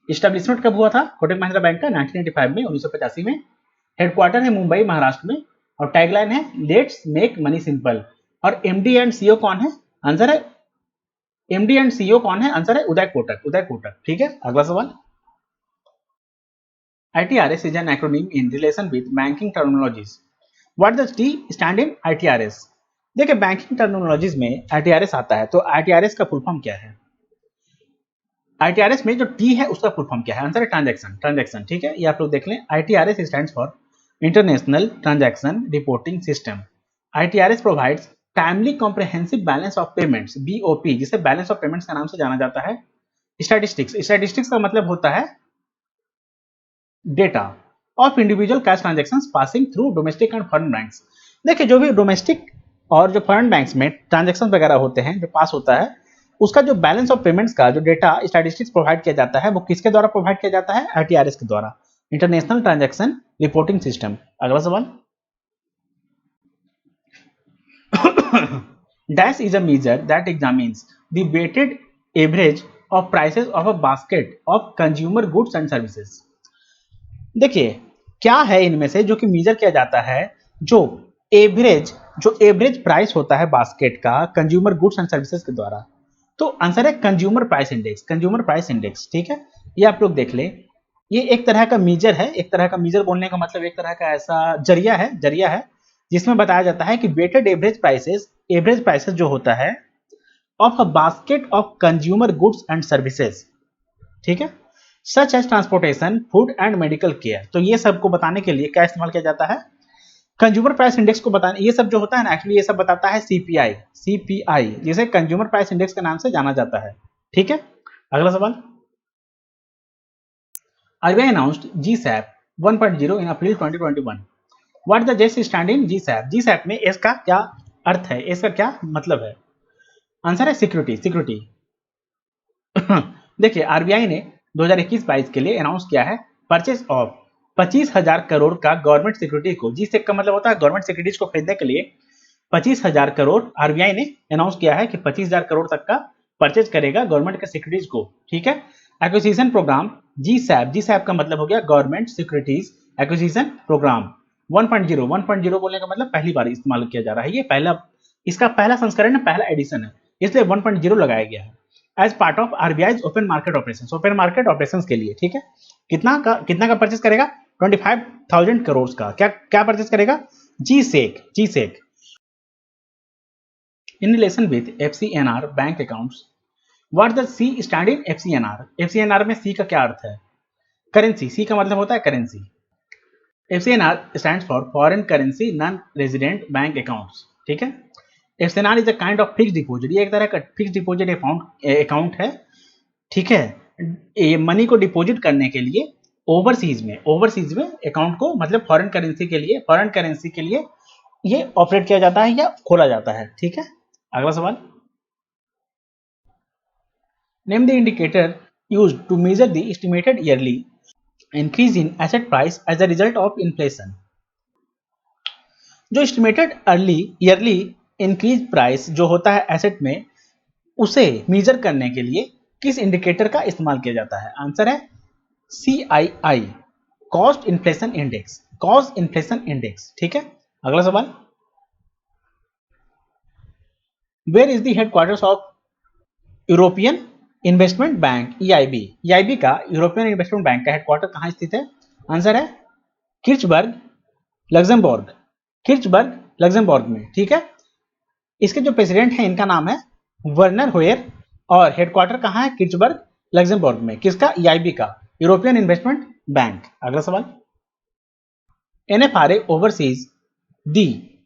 इस्टेब्लिशमेंट कब हुआ था कोटक महिंद्रा बैंक का? 1985 में, 1985 में। हेडक्वार्टर है मुंबई, महाराष्ट्र में। और टैगलाइन है लेट्स मेक मनी सिंपल। और एमडी एंड सीईओ कौन है? आंसर है आंसर है उदय कोटक। ठीक है, अगला सवाल, ITRS is an acronym in relation with banking terminologies. What does T stand in ITRS? देखिए, बैंकिंग टर्मिनोलॉजीज में ITRS आता है, तो ITRS का फुल फॉर्म क्या है? ITRS में जो T है उसका फुल फॉर्म क्या है? आंसर है ट्रांजैक्शन। ठीक है, ये आप लोग देख लें। ITRS stands for international transaction reporting system. ITRS provides timely comprehensive balance of payments, BOP, जिसे बैलेंस ऑफ पेमेंट्स का नाम से जाना जाता है। स्टैटिस्टिक्स का मतलब होता है data of individual cash transactions passing through domestic and foreign banks. देखिए, जो भी डोमेस्टिक और जो फॉरेन बैंक्स में ट्रांजैक्शन वगैरह होते हैं, जो पास होता है, उसका जो बैलेंस ऑफ पेमेंट्स का जो डेटा स्टैटिस्टिक्स प्रोवाइड किया जाता है, वो किसके द्वारा प्रोवाइड किया जाता है? ITRS के द्वारा, इंटरनेशनल ट्रांजैक्शन रिपोर्टिंग सिस्टम। अगला सवाल, dash is a measure that examines the weighted average of prices of a basket of consumer goods and services. देखिए क्या है इनमें से जो कि मेजर किया जाता है, जो एवरेज प्राइस होता है बास्केट का कंज्यूमर गुड्स एंड सर्विसेज के द्वारा। तो आंसर है consumer price index, consumer price index, ठीक है। ये आप लोग देख ले, ये एक तरह का मीजर है, एक तरह का मीजर बोलने का मतलब एक तरह का ऐसा जरिया है जिसमें बताया जाता है कि वेटेड एवरेज प्राइसेस जो होता है of a basket of consumer goods and services, ठीक है, such as transportation, food and medical care. तो ये सब को बताने के लिए क्या इस्तेमाल किया जाता है, कंज्यूमर प्राइस इंडेक्स को बताने। ये सब जो होता है ना, एक्चुअली ये सब बताता है सीपीआई जिसे कंज्यूमर प्राइस इंडेक्स के नाम से जाना जाता है, ठीक है। अगला सवाल, RBI announced GSAP 1.0 in April 2021. What the JS stand in GSAP? GSAP में S का क्या अर्थ है, S का क्या मतलब है? आंसर है सिक्योरिटी। देखिए आरबीआई ने 2021-22 के लिए अनाउंस किया है परचेज ऑफ 25,000 करोड़ का गवर्नमेंट सिक्योरिटी को। जीसेक का मतलब होता है गवर्नमेंट सिक्योरिटीज को खरीदने के लिए 25,000 करोड़ आरबीआई ने अनाउंस किया है कि 25,000 करोड़ तक का परचेज करेगा गवर्नमेंट के सिक्योरिटीज को, ठीक है। एक्विजिशन प्रोग्राम जीसैप का मतलब हो गया गवर्नमेंट सिक्योरिटीज एक्विजिशन प्रोग्राम 1.0 बोलने का मतलब पहली बार इस्तेमाल किया जा रहा है, ये इसका पहला संस्करण है, पहला एडिशन है, इसलिए 1.0 लगाया गया है as part of RBI open market operation के लिए, ठीक है। कितना का परचेज करेगा, 25,000 करोड़ का क्या क्या परचेज करेगा, GSec in relation with FCNR bank accounts. What the C stand in FCNR में सी का क्या अर्थ है, करेंसी, सी का मतलब होता है currency. FCNR stands for foreign currency non resident bank accounts, ठीक है। FCNR is a kind of fix deposit, ये एक तरह का फिक्स डिपॉजिट अकाउंट है, ठीक है। ये मनी को डिपॉजिट करने के लिए ओवरसीज में अकाउंट को मतलब फॉरेन करेंसी के लिए ये ऑपरेट किया जाता है या खोला जाता है, ठीक है। अगला सवाल, name the indicator used to measure the estimated yearly increase in asset price as a result of inflation. जो एस्टिमेटेड ईयरली इंक्रीज प्राइस जो होता है एसेट में, उसे मेजर करने के लिए किस इंडिकेटर का इस्तेमाल किया जाता है, आंसर है CII, कॉस्ट इन्फ्लेशन इंडेक्स, ठीक है। अगला सवाल, where is the headquarters of European Investment Bank EIB का यूरोपियन इन्वेस्टमेंट बैंक का हेडक्वार्टर कहाँ स्थित है, आंसर है किर्चबर्ग लग्जमबर्ग में, ठीक है। इसके जो प्रेसिडेंट हैं इनका नाम है वर्नर होयर और हेडक्वार्टर कहाँ है, किर्चबर्ग लग्जमबर्ग में, किसका, EIB का, यूरोपियन इन्वेस्टमेंट बैंक। अगला सवाल, NFRA oversees the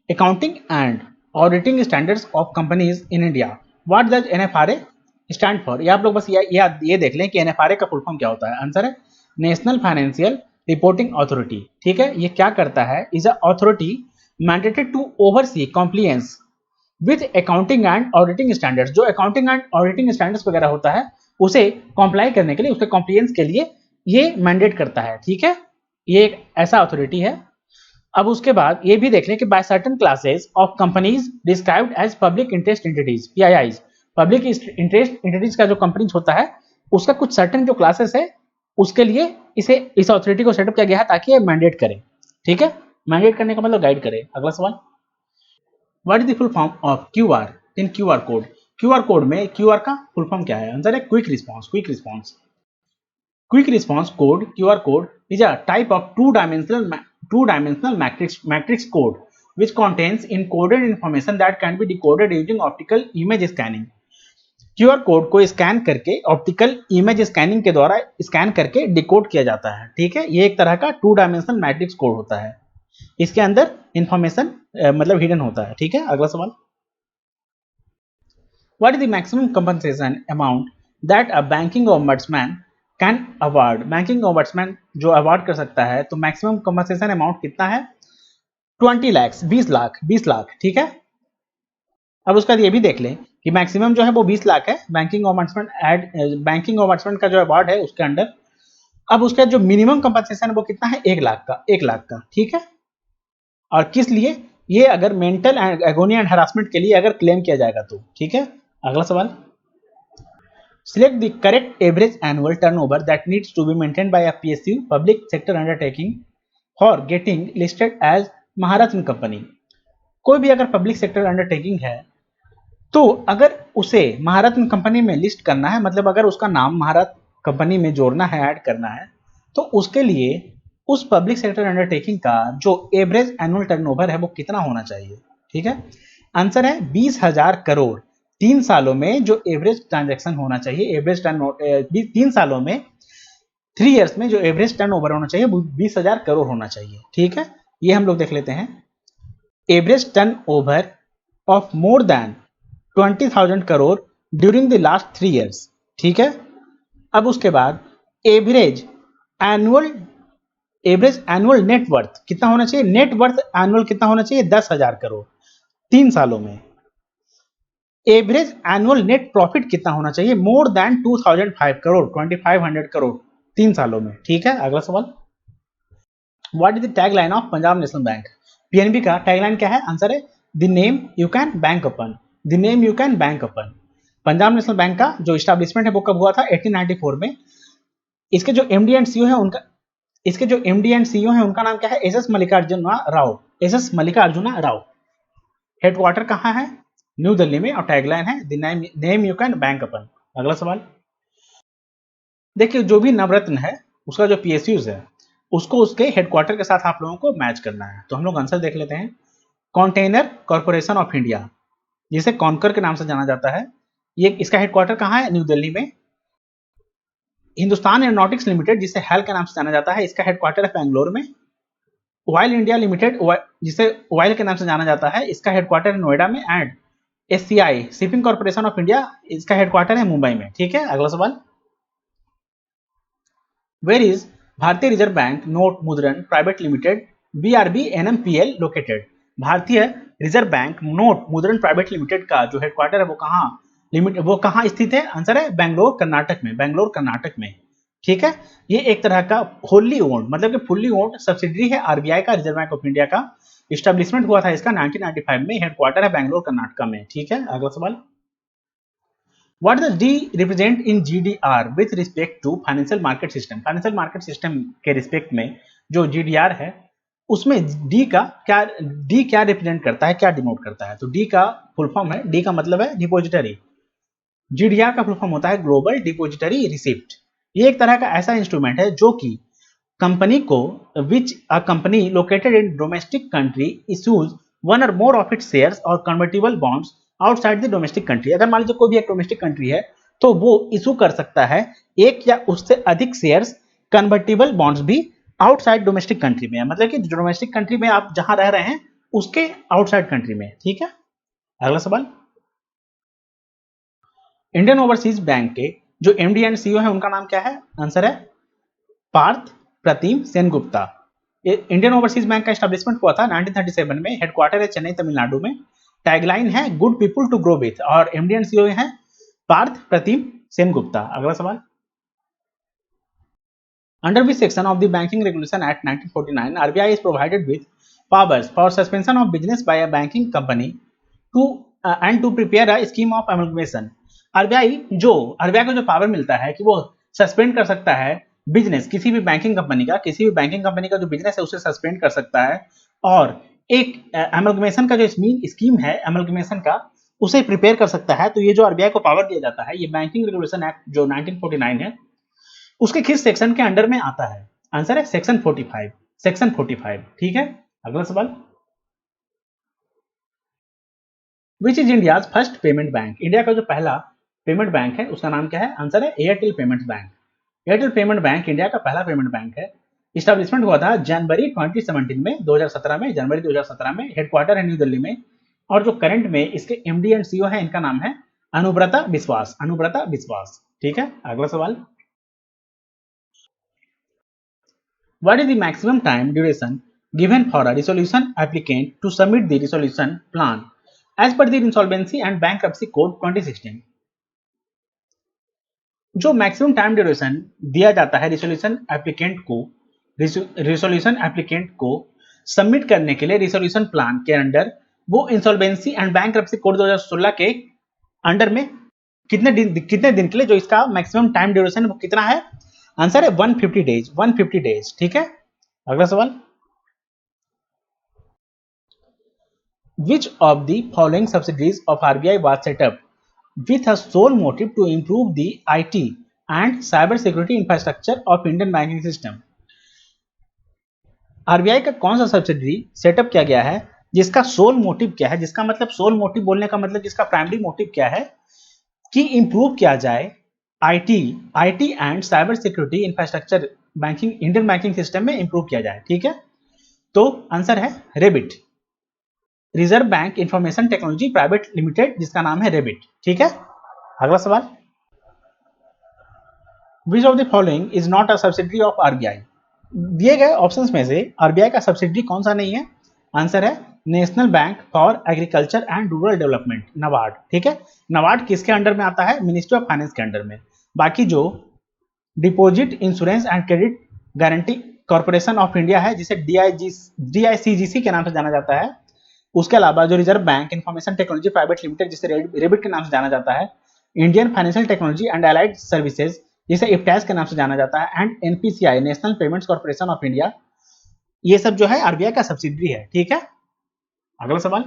accounting and auditing standards of companies in India. What does NFRA stand for? ये आप लोग बस ये देख लें कि NFRA का फुल फॉर्म क्या होता है, आंसर है नेशनल फाइनेंशियल रिपोर्टिंग अथॉरिटी, ठीक है। ये क्या करता है, is a authority mandated to oversee compliance with accounting and auditing standards. जो अकाउंटिंग एंड ऑडिटिंग स्टैंडर्ड्स वगैरह होता है उसे कॉम्प्लाई करने के लिए, उसके कॉम्प्लियंस के लिए ये मैंडेट करता है, ठीक है। ये एक ऐसा अथॉरिटी है। अब उसके बाद ये भी देख लें कि by certain classes of companies described as public interest entities, PIIs, public interest entities का जो कंपनीज होता है उसका कुछ सर्टेन जो क्लासेस है उसके लिए इस अथॉरिटी को सेटअप किया गया है ताकि ये मैंडेट करे, ठीक है। मैंडेट करने का मतलब गाइड करे। अगला सवाल, what is the full form of QR in QR code. QR code में QR का फुल फॉर्म क्या है, आंसर है quick response. Quick response code (QR code) is a type of two-dimensional matrix code which contains encoded information that can be decoded using optical image scanning. QR code को scan करके optical image scanning के द्वारा scan करके decode किया जाता है, ठीक है। ये एक तरह का 2 डायमेंशनल मैट्रिक्स कोड होता है, इसके अंदर इंफॉर्मेशन मतलब हिडन होता है, ठीक है। अगला सवाल, what is the maximum compensation amount that a banking ombudsman can award. Banking ombudsman जो अवार्ड कर सकता है तो मैक्सिमम कंपनसेशन अमाउंट कितना है, 20 लाख, 20 लाख, ठीक है। अब उसका ये भी देख लें कि मैक्सिमम जो है वो 20 लाख है बैंकिंग ऑम्बड्समैन का जो अवार्ड है उसके अंडर। अब उसका जो मिनिमम कंपनसेशन है वो कितना है, 1 लाख का, ठीक है। और किस लिए, ये अगर मेंटल एगोनी एंड हरासमेंट के लिए अगर क्लेम किया जाएगा तो, ठीक है। अगला सवाल, Select the correct average annual turnover that needs to be maintained by a PSU public sector undertaking for getting listed as Maharatna company. कोई भी अगर पब्लिक सेक्टर अंडरटेकिंग है तो अगर उसे महारत्न कंपनी में लिस्ट करना है, मतलब अगर उसका नाम महारत्न कंपनी में जोड़ना है, ऐड करना है, तो उसके लिए उस पब्लिक सेक्टर अंडरटेकिंग का जो एवरेज एनुअल टर्नओवर है वो कितना होना चाहिए। ठीक है, आंसर है 20,000 करोड़। 3 सालों में जो एवरेज ट्रांजैक्शन होना चाहिए, एवरेज टर्न 3 सालों में 3 इयर्स में जो एवरेज टर्नओवर होना चाहिए वो 20,000 करोड़ होना चाहिए। ठीक है, ये हम लोग देख लेते हैं। Average turnover of more than 20,000 crore during the last 3 years. ठीक है, अब उसके बाद एवरेज एनुअल नेट वर्थ कितना होना चाहिए, नेट वर्थ एनुअल कितना होना चाहिए, 10,000 करोड़ 3 सालों में। एवरेज एनुअल नेट प्रॉफिट कितना होना चाहिए, मोर देन 2,005 करोड़ 2,500 करोड़ 3 सालों में। ठीक है, अगला सवाल, what is the tagline of Punjab national bank. PNB का टैगलाइन क्या है, आंसर है the name you can bank upon, the name you can bank upon. Punjab national bank का जो इस्टेब्लिशमेंट है वो कब हुआ था, 1894 में। इसके जो एमडी एंड सीईओ है उनका नाम क्या है, S S Mallikarjuna Rao, S S Mallikarjuna Rao. Headquarter कहाँ है, न्यू दिल्ली में, और टैगलाइन है the name you can bank upon. अगला सवाल, देखिए जो भी नवरत्न है उसका जो पीएसयूज है उसको उसके हेडक्वार्टर के साथ आप लोगों को मैच करना है। तो हम लोग आंसर देख लेते हैं। कंटेनर कॉर्पोरेशन ऑफ इंडिया, जिसे कॉन्कर के नाम से जाना जाता है, ये इसका हेडक्वार्टर कहाँ है, न्यू दिल्ली में। हिंदुस्तान एरोनॉटिक्स लिमिटेड, जिसे हेल के नाम से जाना जाता है, इसका हेडक्वार्टर है बेंगलोर में। ऑयल इंडिया लिमिटेड, जिसे ऑयल के नाम से जाना जाता है, इसका हेडक्वार्टर है नोएडा में। And SCI shipping corporation of India, इसका हेडक्वार्टर है मुंबई में। ठीक है, अगला सवाल, वेयर इज भारतीय रिजर्व बैंक नोट मुद्रण private limited BRB NMPL located. भारतीय रिजर्व बैंक नोट मुद्रण प्राइवेट लिमिटेड का जो हेडक्वार्टर है वो कहाँ स्थित है, आंसर है बेंगलोर कर्नाटक में, बेंगलोर कर्नाटक में। ठीक है, ये एक तरह का होली ओन्ड, मतलब कि फुल्ली ओन्ड सब्सिडरी है आरबीआई का, रिजर्व बैंक ऑफ इंडिया का। इस्टेब्लिशमेंट हुआ था इसका 1995 में, हेडक्वार्टर है बेंगलोर कर्नाटक में। ठीक है, अगला सवाल, what does D represent in GDR with respect to financial market system. Financial market system के रिस्पेक्ट में जो जीडीआर है उसमें डी क्या रिप्रेजेंट करता है, क्या डिनोट करता है। तो डी का फुल फॉर्म है, डी का मतलब है डिपोजिटरी, जीडीआर का फुल फॉर्म होता है ग्लोबल डिपोजिटरी रिसिप्ट। ये एक तरह का ऐसा इंस्ट्रूमेंट है जो कि कंपनी को which a company located in domestic country issues one or more of its shares or convertible bonds outside the domestic country. अगर मान लीजिए कोई भी एक डोमेस्टिक कंट्री है तो वो इशू कर सकता है एक या उससे अधिक शेयर्स, कन्वर्टिबल बॉन्ड्स भी आउटसाइड डोमेस्टिक कंट्री में, मतलब कि डोमेस्टिक कंट्री में आप जहां रह रहे हैं उसके आउटसाइड कंट्री में। ठीक है, अगला सवाल, इंडियन ओवरसीज बैंक के जो एमडी एंड सीईओ है उनका नाम क्या है, आंसर है Partha Pratim Sengupta. Indian overseas bank का एस्टेब्लिशमेंट हुआ था 1937 में, हेडक्वार्टर है चेन्नई तमिलनाडु में। टैगलाइन है good people to grow with, और एमडी एंड सीईओ है पार्थ प्रतिम सेनगुप्ता। अगला सवाल, under which section of the banking regulation act 1949 RBI is provided with powers for suspension of business by a banking company to and to prepare a scheme of amalgamation. RBI को जो power मिलता है कि वो suspend कर सकता है business, किसी भी बैंकिंग कंपनी का जो बिजनेस है उसे सस्पेंड कर सकता है, और एक एमलगमेशन का जो स्कीम है एमलगमेशन का उसे प्रिपेयर कर सकता है। तो ये जो आरबीआई को पावर दिया जाता है, ये बैंकिंग रेगुलेशन एक्ट जो 1949 है उसके किस सेक्शन के अंडर में आता है, आंसर है सेक्शन 45, सेक्शन 45। ठीक है, अगला सवाल, which is India's first payment bank. India का जो पहला पेमेंट बैंक है उसका नाम क्या है, आंसर है Airtel payments bank. Airtel payment bank India का पहला पेमेंट बैंक है। इस्टेब्लिशमेंट हुआ था जनवरी 2017 में, 2017 में, जनवरी 2017 में। हेडक्वार्टर है न्यू दिल्ली में, और जो करंट में इसके एमडी एंड सीईओ है इनका नाम है अनुव्रता विश्वास, अनुव्रता विश्वास। ठीक है, अगला सवाल, what is the maximum time duration given for a resolution applicant to submit the resolution plan as per the insolvency and bankruptcy code 2016। जो मैक्सिमम टाइम ड्यूरेशन दिया जाता है रिसोल्यूशन एप्लीकेंट को सबमिट करने के लिए रिसोल्यूशन प्लान के under, वो इंसॉल्वेंसी एंड बैंक्रप्सी कोड 2016 के अंडर में कितने दिन के लिए, जो इसका मैक्सिमम टाइम ड्यूरेशन है वो कितना है? आंसर है 150 डेज, 150 डेज। ठीक है, अगला सवाल, which of the following subsidies of RBI was set up with a sole motive to improve the IT and cyber security infrastructure of Indian banking system? RBI का कौन सा सब्सिडरी सेटअप किया गया है जिसका सोल मोटिव क्या है, जिसका मतलब सोल मोटिव बोलने का मतलब जिसका प्राइमरी मोटिव क्या है कि इंप्रूव किया जाए IT IT and cyber security infrastructure banking, Indian banking system में इंप्रूव किया जाए। ठीक है, तो आंसर है rebate, reserve Bank Information Technology Private limited, जिसका नाम है रेबिट। ठीक है, अगला सवाल, which of the following is not a subsidiary of RBI? दिए गए ऑप्शंस में से आरबीआई का सब्सिडरी कौन सा नहीं है? आंसर है national bank for agriculture and rural development, NABARD. ठीक है, नबार्ड किसके अंडर में आता है? मिनिस्ट्री ऑफ फाइनेंस के अंडर में। बाकी जो deposit insurance and credit guarantee corporation of India है, जिसे डीआईसीजीसी के नाम से जाना जाता है, उसके अलावा जो reserve Bank Information Technology Private Limited, जिसे रेबिट के नाम से जाना जाता है, Indian financial technology and allied services, जिसे इफ्टैस के नाम से जाना जाता है, and NPCI national payments corporation of India, ये सब जो है आरबीआई का सब्सिडरी है। ठीक है, अगला सवाल,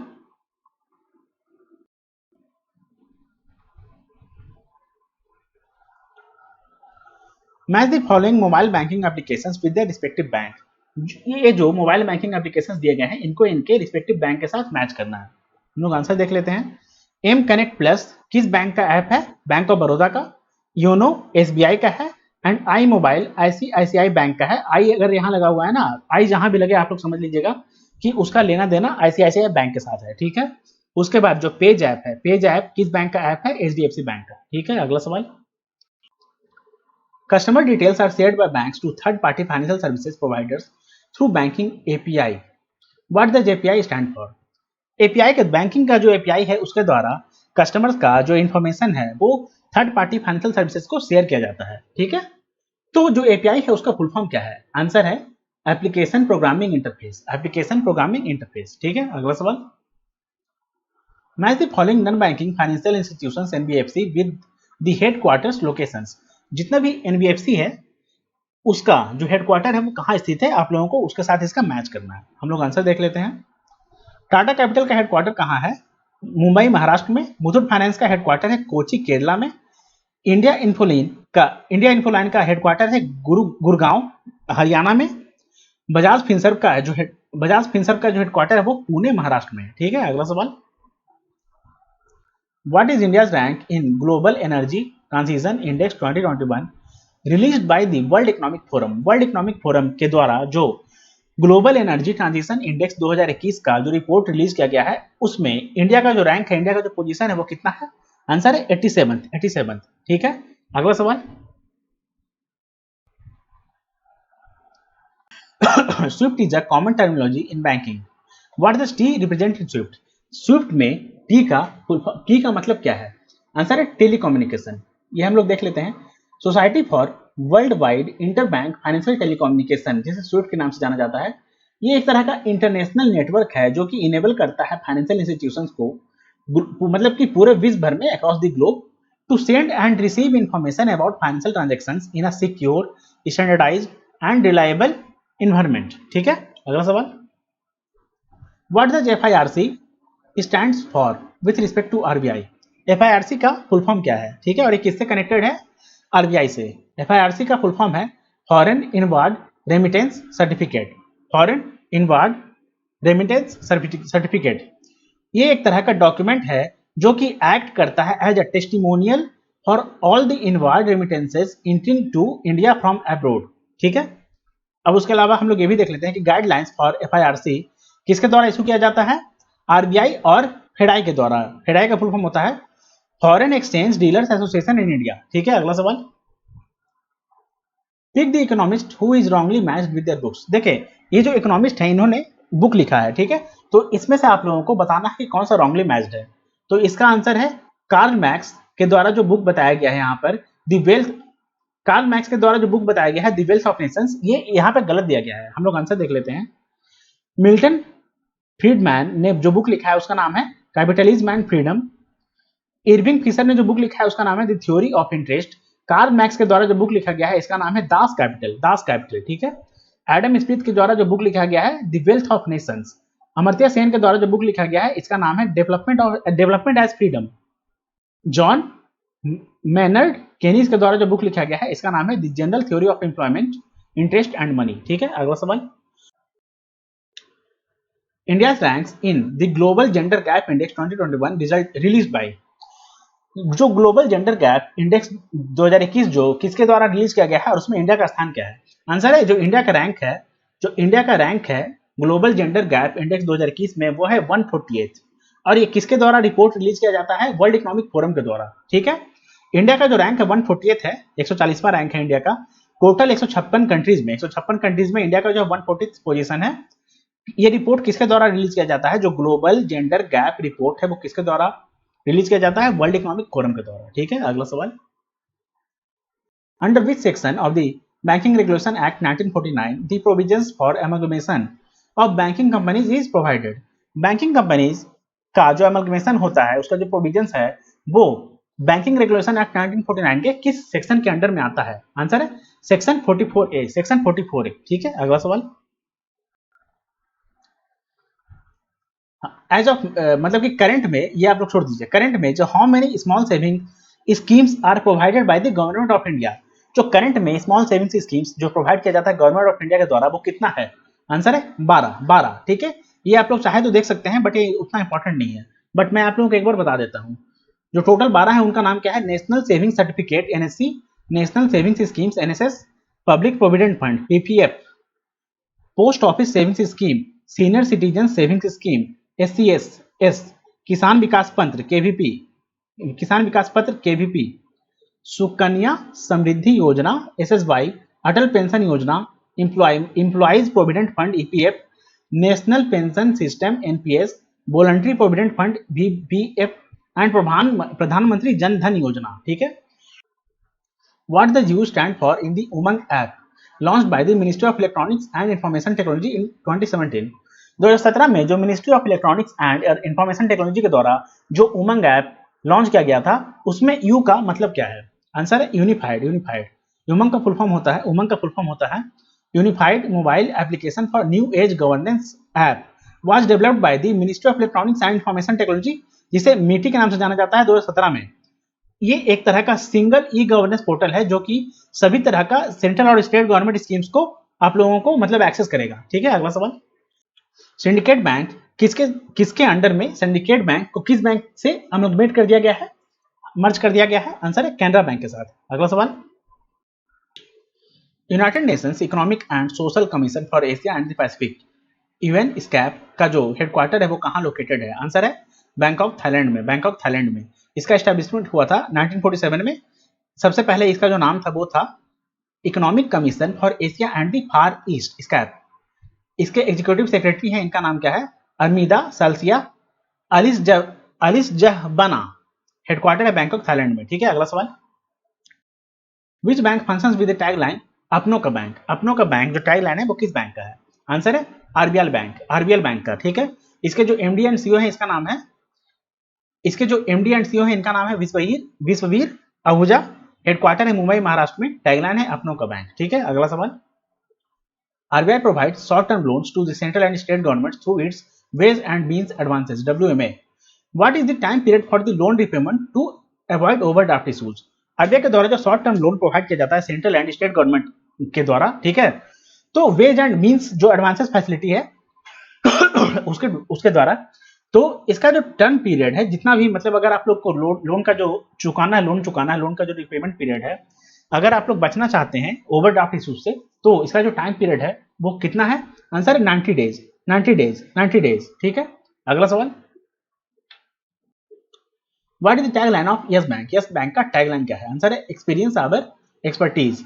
match the following mobile banking applications with their respective bank. ये जो मोबाइल बैंकिंग एप्लीकेशंस दिए गए हैं, इनको इनके रिस्पेक्टिव बैंक के साथ मैच करना है। हम लोग आंसर देख लेते हैं। एम कनेक्ट प्लस किस बैंक का ऐप है? बैंक ऑफ बड़ौदा का। योनो एसबीआई का है। And I mobile ICICI bank का है। आई अगर यहाँ लगा हुआ है ना, आई जहां भी लगे आप लोग समझ लीजिएगा कि उसका लेना देना आईसीआईसीआई बैंक के साथ है। ठीक है, उसके बाद जो पेज ऐप है, पेज ऐप किस बैंक का ऐप है? एचडीएफसी बैंक का। ठीक है, अगला सवाल, customer details are shared by banks to third party financial services providers through banking API. What does API stand for? API के बैंकिंग का जो API है उसके द्वारा कस्टमर्स का जो इन्फॉर्मेशन है वो थर्ड पार्टी फाइनेंशियल सर्विसेज को शेयर किया जाता है। ठीक है, तो जो API है उसका फुल फॉर्म क्या है? आंसर है application programming interface, application programming interface. ठीक है, अगला सवाल, match the following non banking financial institutions NBFC with the headquarters locations. जितना भी एनबीएफसी है उसका जो हेडक्वार्टर है वो कहाँ स्थित है, आप लोगों को उसके साथ इसका मैच करना है। हम लोग आंसर देख लेते हैं। टाटा कैपिटल का हेडक्वार्टर कहाँ है? मुंबई महाराष्ट्र में। मुथूट फाइनेंस का हेडक्वार्टर है कोची केरला में। इंडिया इन्फोलाइन का हेडक्वार्टर है गुड़गांव हरियाणा में। बजाज फिनसर्व का जो हेडक्वार्टर है वो पुणे महाराष्ट्र में। ठीक है, अगला सवाल, what is India's rank in global energy transition index 2021 released by the world economic forum? World economic forum के द्वारा जो ग्लोबल एनर्जी ट्रांजिशन इंडेक्स 2021 का जो रिपोर्ट रिलीज किया गया है, उसमें इंडिया का जो रैंक है, इंडिया का जो पोजीशन है वो कितना है? आंसर है 87th। ठीक है, अगला सवाल, Swift is a common terminology in banking. What does T represent in Swift? Swift में टी का मतलब क्या है? आंसर है टेलीकम्युनिकेशन। ये हम लोग देख लेते हैं। Society for world wide inter bank financial telecommunication, जिसे स्विफ्ट के नाम से जाना जाता है, ये एक तरह का इंटरनेशनल नेटवर्क है जो कि इनेबल करता है फाइनेंशियल इंस्टीट्यूशंस को, मतलब कि पूरे विश्व भर में across the globe, to send and receive information about financial transactions in a secure, standardised and reliable environment. ठीक है, अगला सवाल, what does FIRC stands for with respect to RBI? FIRC का फुल फॉर्म क्या है? ठीक है, और ये किससे कनेक्टेड है? आरबीआई से। एफआईआरसी का फुल फॉर्म है foreign inward remittance certificate. Foreign inward remittance certificate, ये एक तरह का डॉक्यूमेंट है जो कि एक्ट करता है as a testimonial for all the inward remittances intending to India from abroad. ठीक है, अब उसके अलावा हम लोग ये भी देख लेते हैं कि गाइडलाइंस फॉर एफआईआरसी किसके द्वारा इशू किया जाता है? आरबीआई और फेडाई के द्वारा। फेडाई का फुल फॉर्म होता है foreign exchange dealers association in India. ठीक है, अगला सवाल, pick the economist who is wrongly matched with their books. देखिए, ये जो इकोनॉमिस्ट है इन्होंने बुक लिखा है। ठीक है, तो इसमें से आप लोगों को बताना है कि कौन सा रॉन्गली मैच्ड है। तो इसका आंसर है कार्ल मैक्स के द्वारा जो बुक बताया गया है यहाँ पर, द वेल्थ, कार्ल मैक्स के द्वारा जो बुक बताया गया है द वेल्थ ऑफ नेशंस, ये यहाँ पर गलत दिया गया है। हम लोग आंसर देख लेते हैं। मिल्टन फ्रीडमैन ने जो बुक लिखा है उसका नाम है capitalism and freedom. Irving Fisher ने जो बुक लिखा है उसका नाम है the theory of interest. Karl Marx के द्वारा जो बुक लिखा गया है इसका नाम है दास कैपिटल, ठीक है। एडम स्मिथ के द्वारा जो बुक लिखा गया है the wealth of Nations. Amartya Sen के द्वारा जो बुक लिखा गया है इसका नाम है development as freedom. John Maynard Keynes के द्वारा जो बुक लिखा गया है इसका नाम है the general theory of employment, interest and money, ठीक है। अगला सवाल, India ranks in the global gender gap index 2021 result release by. जो ग्लोबल जेंडर गैप इंडेक्स 2021 जो किसके द्वारा रिलीज किया गया है और उसमें इंडिया का स्थान क्या है? आंसर है जो इंडिया का रैंक है ग्लोबल जेंडर गैप इंडेक्स 2021 में वो है 148। और ये किसके द्वारा रिपोर्ट रिलीज किया जाता है? वर्ल्ड इकोनॉमिक फोरम के द्वारा, ठीक है। इंडिया का जो रैंक है 148 है, 140वां रैंक है इंडिया का। टोटल 156 कंट्रीज में इंडिया का जो 140 पोजीशन है। ये रिपोर्ट किसके द्वारा रिलीज किया जाता है? जो ग्लोबल जेंडर गैप रिपोर्ट है वो किसके द्वारा रिलीज किया जाता है? वर्ल्ड इकोनॉमिक फोरम के द्वारा, ठीक है। अगला सवाल, under which section of the banking regulation act 1949 the provisions for amalgamation of banking companies is provided. Banking companies का जो एमलगमेशन होता है उसका जो प्रोविजंस है वो बैंकिंग रेगुलेशन एक्ट 1949 के किस सेक्शन के अंडर में आता है? आंसर है सेक्शन 44A, सेक्शन 44A, ठीक है। अगला सवाल, एज ऑफ मतलब कि करंट में, ये आप लोग छोड़ दीजिए, करंट में जो how many small saving schemes are provided by the government of India. जो करंट में स्मॉल सेविंग्स स्कीम्स जो प्रोवाइड किया जाता है गवर्नमेंट ऑफ इंडिया के द्वारा वो कितना है? आंसर है 12, ठीक है। ये आप लोग चाहे तो देख सकते हैं बट ये उतना इंपॉर्टेंट नहीं है, बट मैं आप लोगों को एक बार बता देता हूँ। जो टोटल 12 है उनका नाम क्या है? National saving certificate NSC, national savings schemes NSS, public provident fund PPF, post office savings scheme, senior citizen savings scheme SCS, किसान विकास पत्र KVP, सुकन्या समृद्धि योजना SSY, अटल पेंशन योजना, employees provident fund EPF, national pension system NPS, voluntary provident fund VPF and प्रधानमंत्री जन धन योजना, ठीक है। What does U stand for in the Umang app launched by the Ministry of Electronics and Information Technology in 2017? 2017 में जो ministry of electronics and information technology के द्वारा जो उमंग app launch किया गया था उसमें यू का मतलब क्या है? आंसर है यूनिफाइड। उमंग का फुल फॉर्म होता है unified mobile application for new age governance app was developed by the ministry of electronics and information technology, जिसे मीटी के नाम से जाना जाता है 2017 में। ये एक तरह का सिंगल ई गवर्नेंस पोर्टल है जो कि सभी तरह का सेंट्रल और स्टेट गवर्नमेंट स्कीम्स को आप लोगों को मतलब एक्सेस करेगा, ठीक है। अगला सवाल, सिंडिकेट बैंक किसके अंडर में, सिंडिकेट बैंक को किस बैंक से अमलगमेट कर दिया गया है, मर्ज कर दिया गया है? आंसर है कैनरा बैंक के साथ। अगला सवाल, United Nations economic and social commission for Asia and the Pacific UN ESCAP का जो हेडक्वार्टर है वो कहाँ लोकेटेड है? आंसर है बैंकॉक थाईलैंड में। इसका एस्टैब्लिशमेंट हुआ था 1947 में। सबसे पहले इसका जो नाम था वो था economic commission for Asia and the Far East ESCAP. इसके एग्जीक्यूटिव सेक्रेटरी हैं, इनका नाम क्या है? Armida Salsiah Alisjahbana. हेडक्वार्टर है बैंकॉक थाईलैंड में, ठीक है। अगला सवाल, which bank functions with the tagline अपनों का बैंक जो टैगलाइन है वो किस बैंक का है? आंसर है आरबीएल बैंक का, ठीक है। इसके जो एमडी एंड सीईओ है इनका नाम है विश्ववीर आहूजा। हेडक्वार्टर है मुंबई महाराष्ट्र में। टैगलाइन है अपनों का बैंक, ठीक है। अगला सवाल, RBI provides short-term loans to the central and state governments through its Wage and Means Advances (WMA). What is the time period for the loan repayment to avoid overdraft issues? RBI के द्वारा जो short term loan provide किया जाता है central and state government के द्वारा, ठीक है, तो वेज एंड मींस जो एडवांसेस फैसिलिटी है उसके द्वारा, तो इसका जो टर्म पीरियड है जितना भी मतलब अगर आप लोग को लोन का जो चुकाना है लोन का जो रिपेमेंट पीरियड है, अगर आप लोग बचना चाहते हैं ओवरड्राफ्ट इशू से तो इसका जो टाइम पीरियड है वो कितना है? आंसर है 90 डेज, ठीक है। अगला सवाल, what is the tagline of Yes Bank? Yes Bank का टैगलाइन क्या है? आंसर है experience our expertise.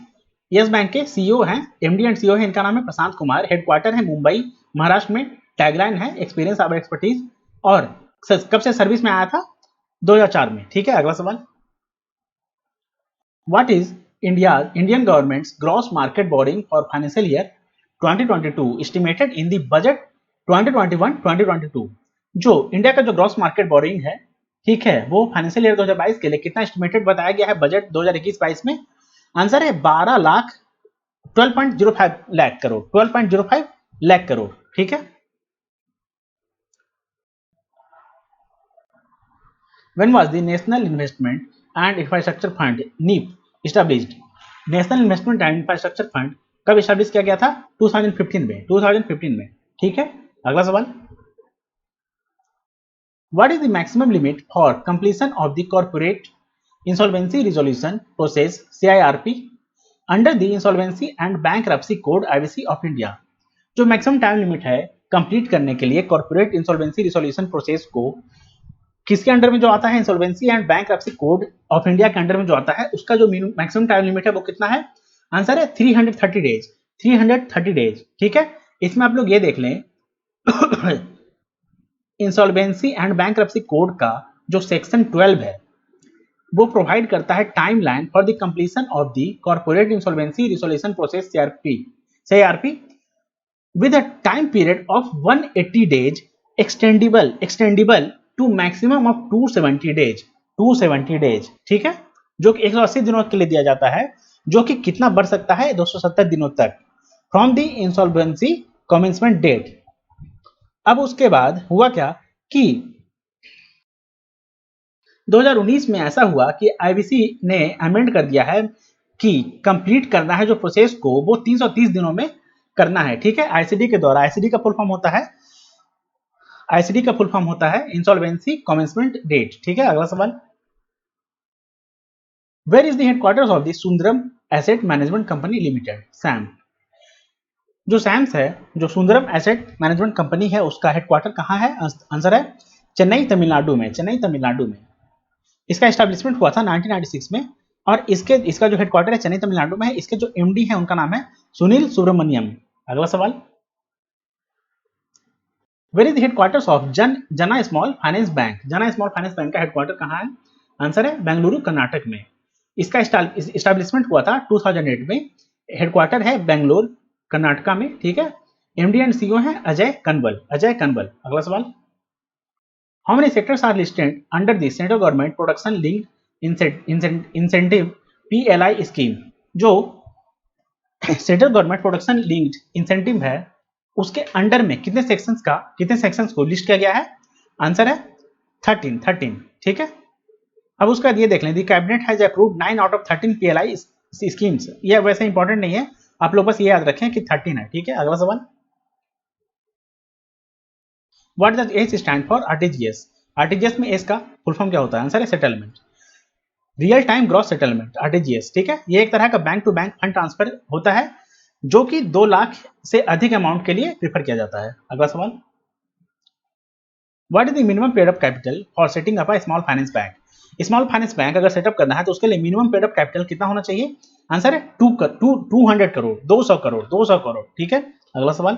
Yes Bank के सीईओ हैं, एमडी एंड सीईओ है, इनका नाम है प्रशांत कुमार। हेडक्वार्टर है मुंबई महाराष्ट्र में। टैगलाइन है एक्सपीरियंस आवर एक्सपर्टीज और कब से सर्विस में आया था? 2004 में, ठीक है। अगला सवाल, what is Indian government's gross market borrowing for financial year 2022 estimated in the budget 2021-2022? जो इंडिया का जो ग्रॉस मार्केट बोरिंग है ठीक है, वो फाइनेंशियल ईयर 2022 के लिए कितना एस्टिमेटेड बताया गया है बजट 2021-22 में? आंसर है 12 लाख 12.05 लाख करोड़, 12.05 लाख करोड़। ठीक है, when was the national investment and infrastructure fund NIIF established? National investment and infrastructure fund कब एस्टैब्लिश किया गया था? 2015 में, 2015 में। ठीक है, अगला सवाल, what is the maximum limit for completion of the corporate insolvency resolution process CIRP under the insolvency and bankruptcy code IBC of India? जो मैक्सिमम टाइम लिमिट है कंप्लीट करने के लिए कॉर्पोरेट इंसॉल्वेंसी रिजोल्यूशन प्रोसेस को, किसके under में जो आता है? Insolvency and bankruptcy code of India के अंडर में जो आता है, उसका जो मैक्सिमम टाइम लिमिट है वो कितना है? आंसर है 330 डेज, 330 डेज। ठीक है, इसमें आप लोग ये देख लें इंसॉल्वेंसी एंड बैंकरप्सी कोड का जो सेक्शन 12 है वो प्रोवाइड करता है timeline for the completion of the corporate insolvency resolution process CIRP with a time period of 180 days extendable to maximum of 270 days, 270 days। ठीक है, जो कि 180 दिनों के लिए दिया जाता है, जो कि कितना बढ़ सकता है? 270 दिनों तक from the insolvency commencement date. अब उसके बाद हुआ क्या कि 2019 में ऐसा हुआ कि IBC ने अमेंड कर दिया है कि कंप्लीट करना है जो प्रोसेस को वो 330 दिनों में करना है। ठीक है, ICD के द्वारा। ICD का फुल फॉर्म होता है इंसॉल्वेंसी कमेंसमेंट डेट। ठीक है, अगला सवाल, where is the headquarters of the Sundaram asset management company limited? SAM. जो सैम्स है, जो सुंदरम एसेट मैनेजमेंट कंपनी है, उसका हेडक्वार्टर कहाँ है? आंसर है चेन्नई, तमिलनाडु में, चेन्नई, तमिलनाडु में। इसका एस्टैब्लिशमेंट हुआ था 1996 में, और इसका जो हेडक्वार्टर है चेन्नई, तमिलनाडु में है। इसके जो MD है उनका नाम है सुनील सुब्रमण्यम। अगला सवाल, where is the headquarters of Jana small finance bank? Jana small finance bank का हेडक्वार्टर कहाँ है? आंसर है बेंगलुरु, कर्नाटक में। इसका एस्टैब्लिशमेंट हुआ था 2008 में। हेडक्वार्टर है बेंगलुरु, कर्नाटका में। ठीक है, MD एंड CEO है अजय कनबल, अजय कनबल। अगला सवाल, how many sectors are listed under the central government production linked incentive PLI scheme? जो central government production linked incentive है उसके अंडर में कितने सेक्शंस को लिस्ट किया गया है? आंसर है 13। ठीक है, अब उसका ये देख लें, the cabinet has approved 9 out of 13 PLI schemes. ये वैसे इंपॉर्टेंट नहीं है, आप लोग बस ये याद रखें कि 13 है। ठीक है, अगला सवाल, what does S stand for? RTGS। RTGS में एस का फुल फॉर्म क्या होता है? आंसर है settlement, real time gross settlement, RTGS। ठीक है, ये एक तरह का bank to bank fund transfer होता है जो कि 2 लाख से अधिक अमाउंट के लिए प्रीफर किया जाता है। अगला सवाल, what is the minimum paid up capital for setting up a small finance bank? Small finance bank अगर सेटअप करना है तो उसके लिए मिनिमम पेड अप कैपिटल कितना होना चाहिए? आंसर है 200 करोड़, 200 करोड़, 200 करोड़। ठीक है, अगला सवाल,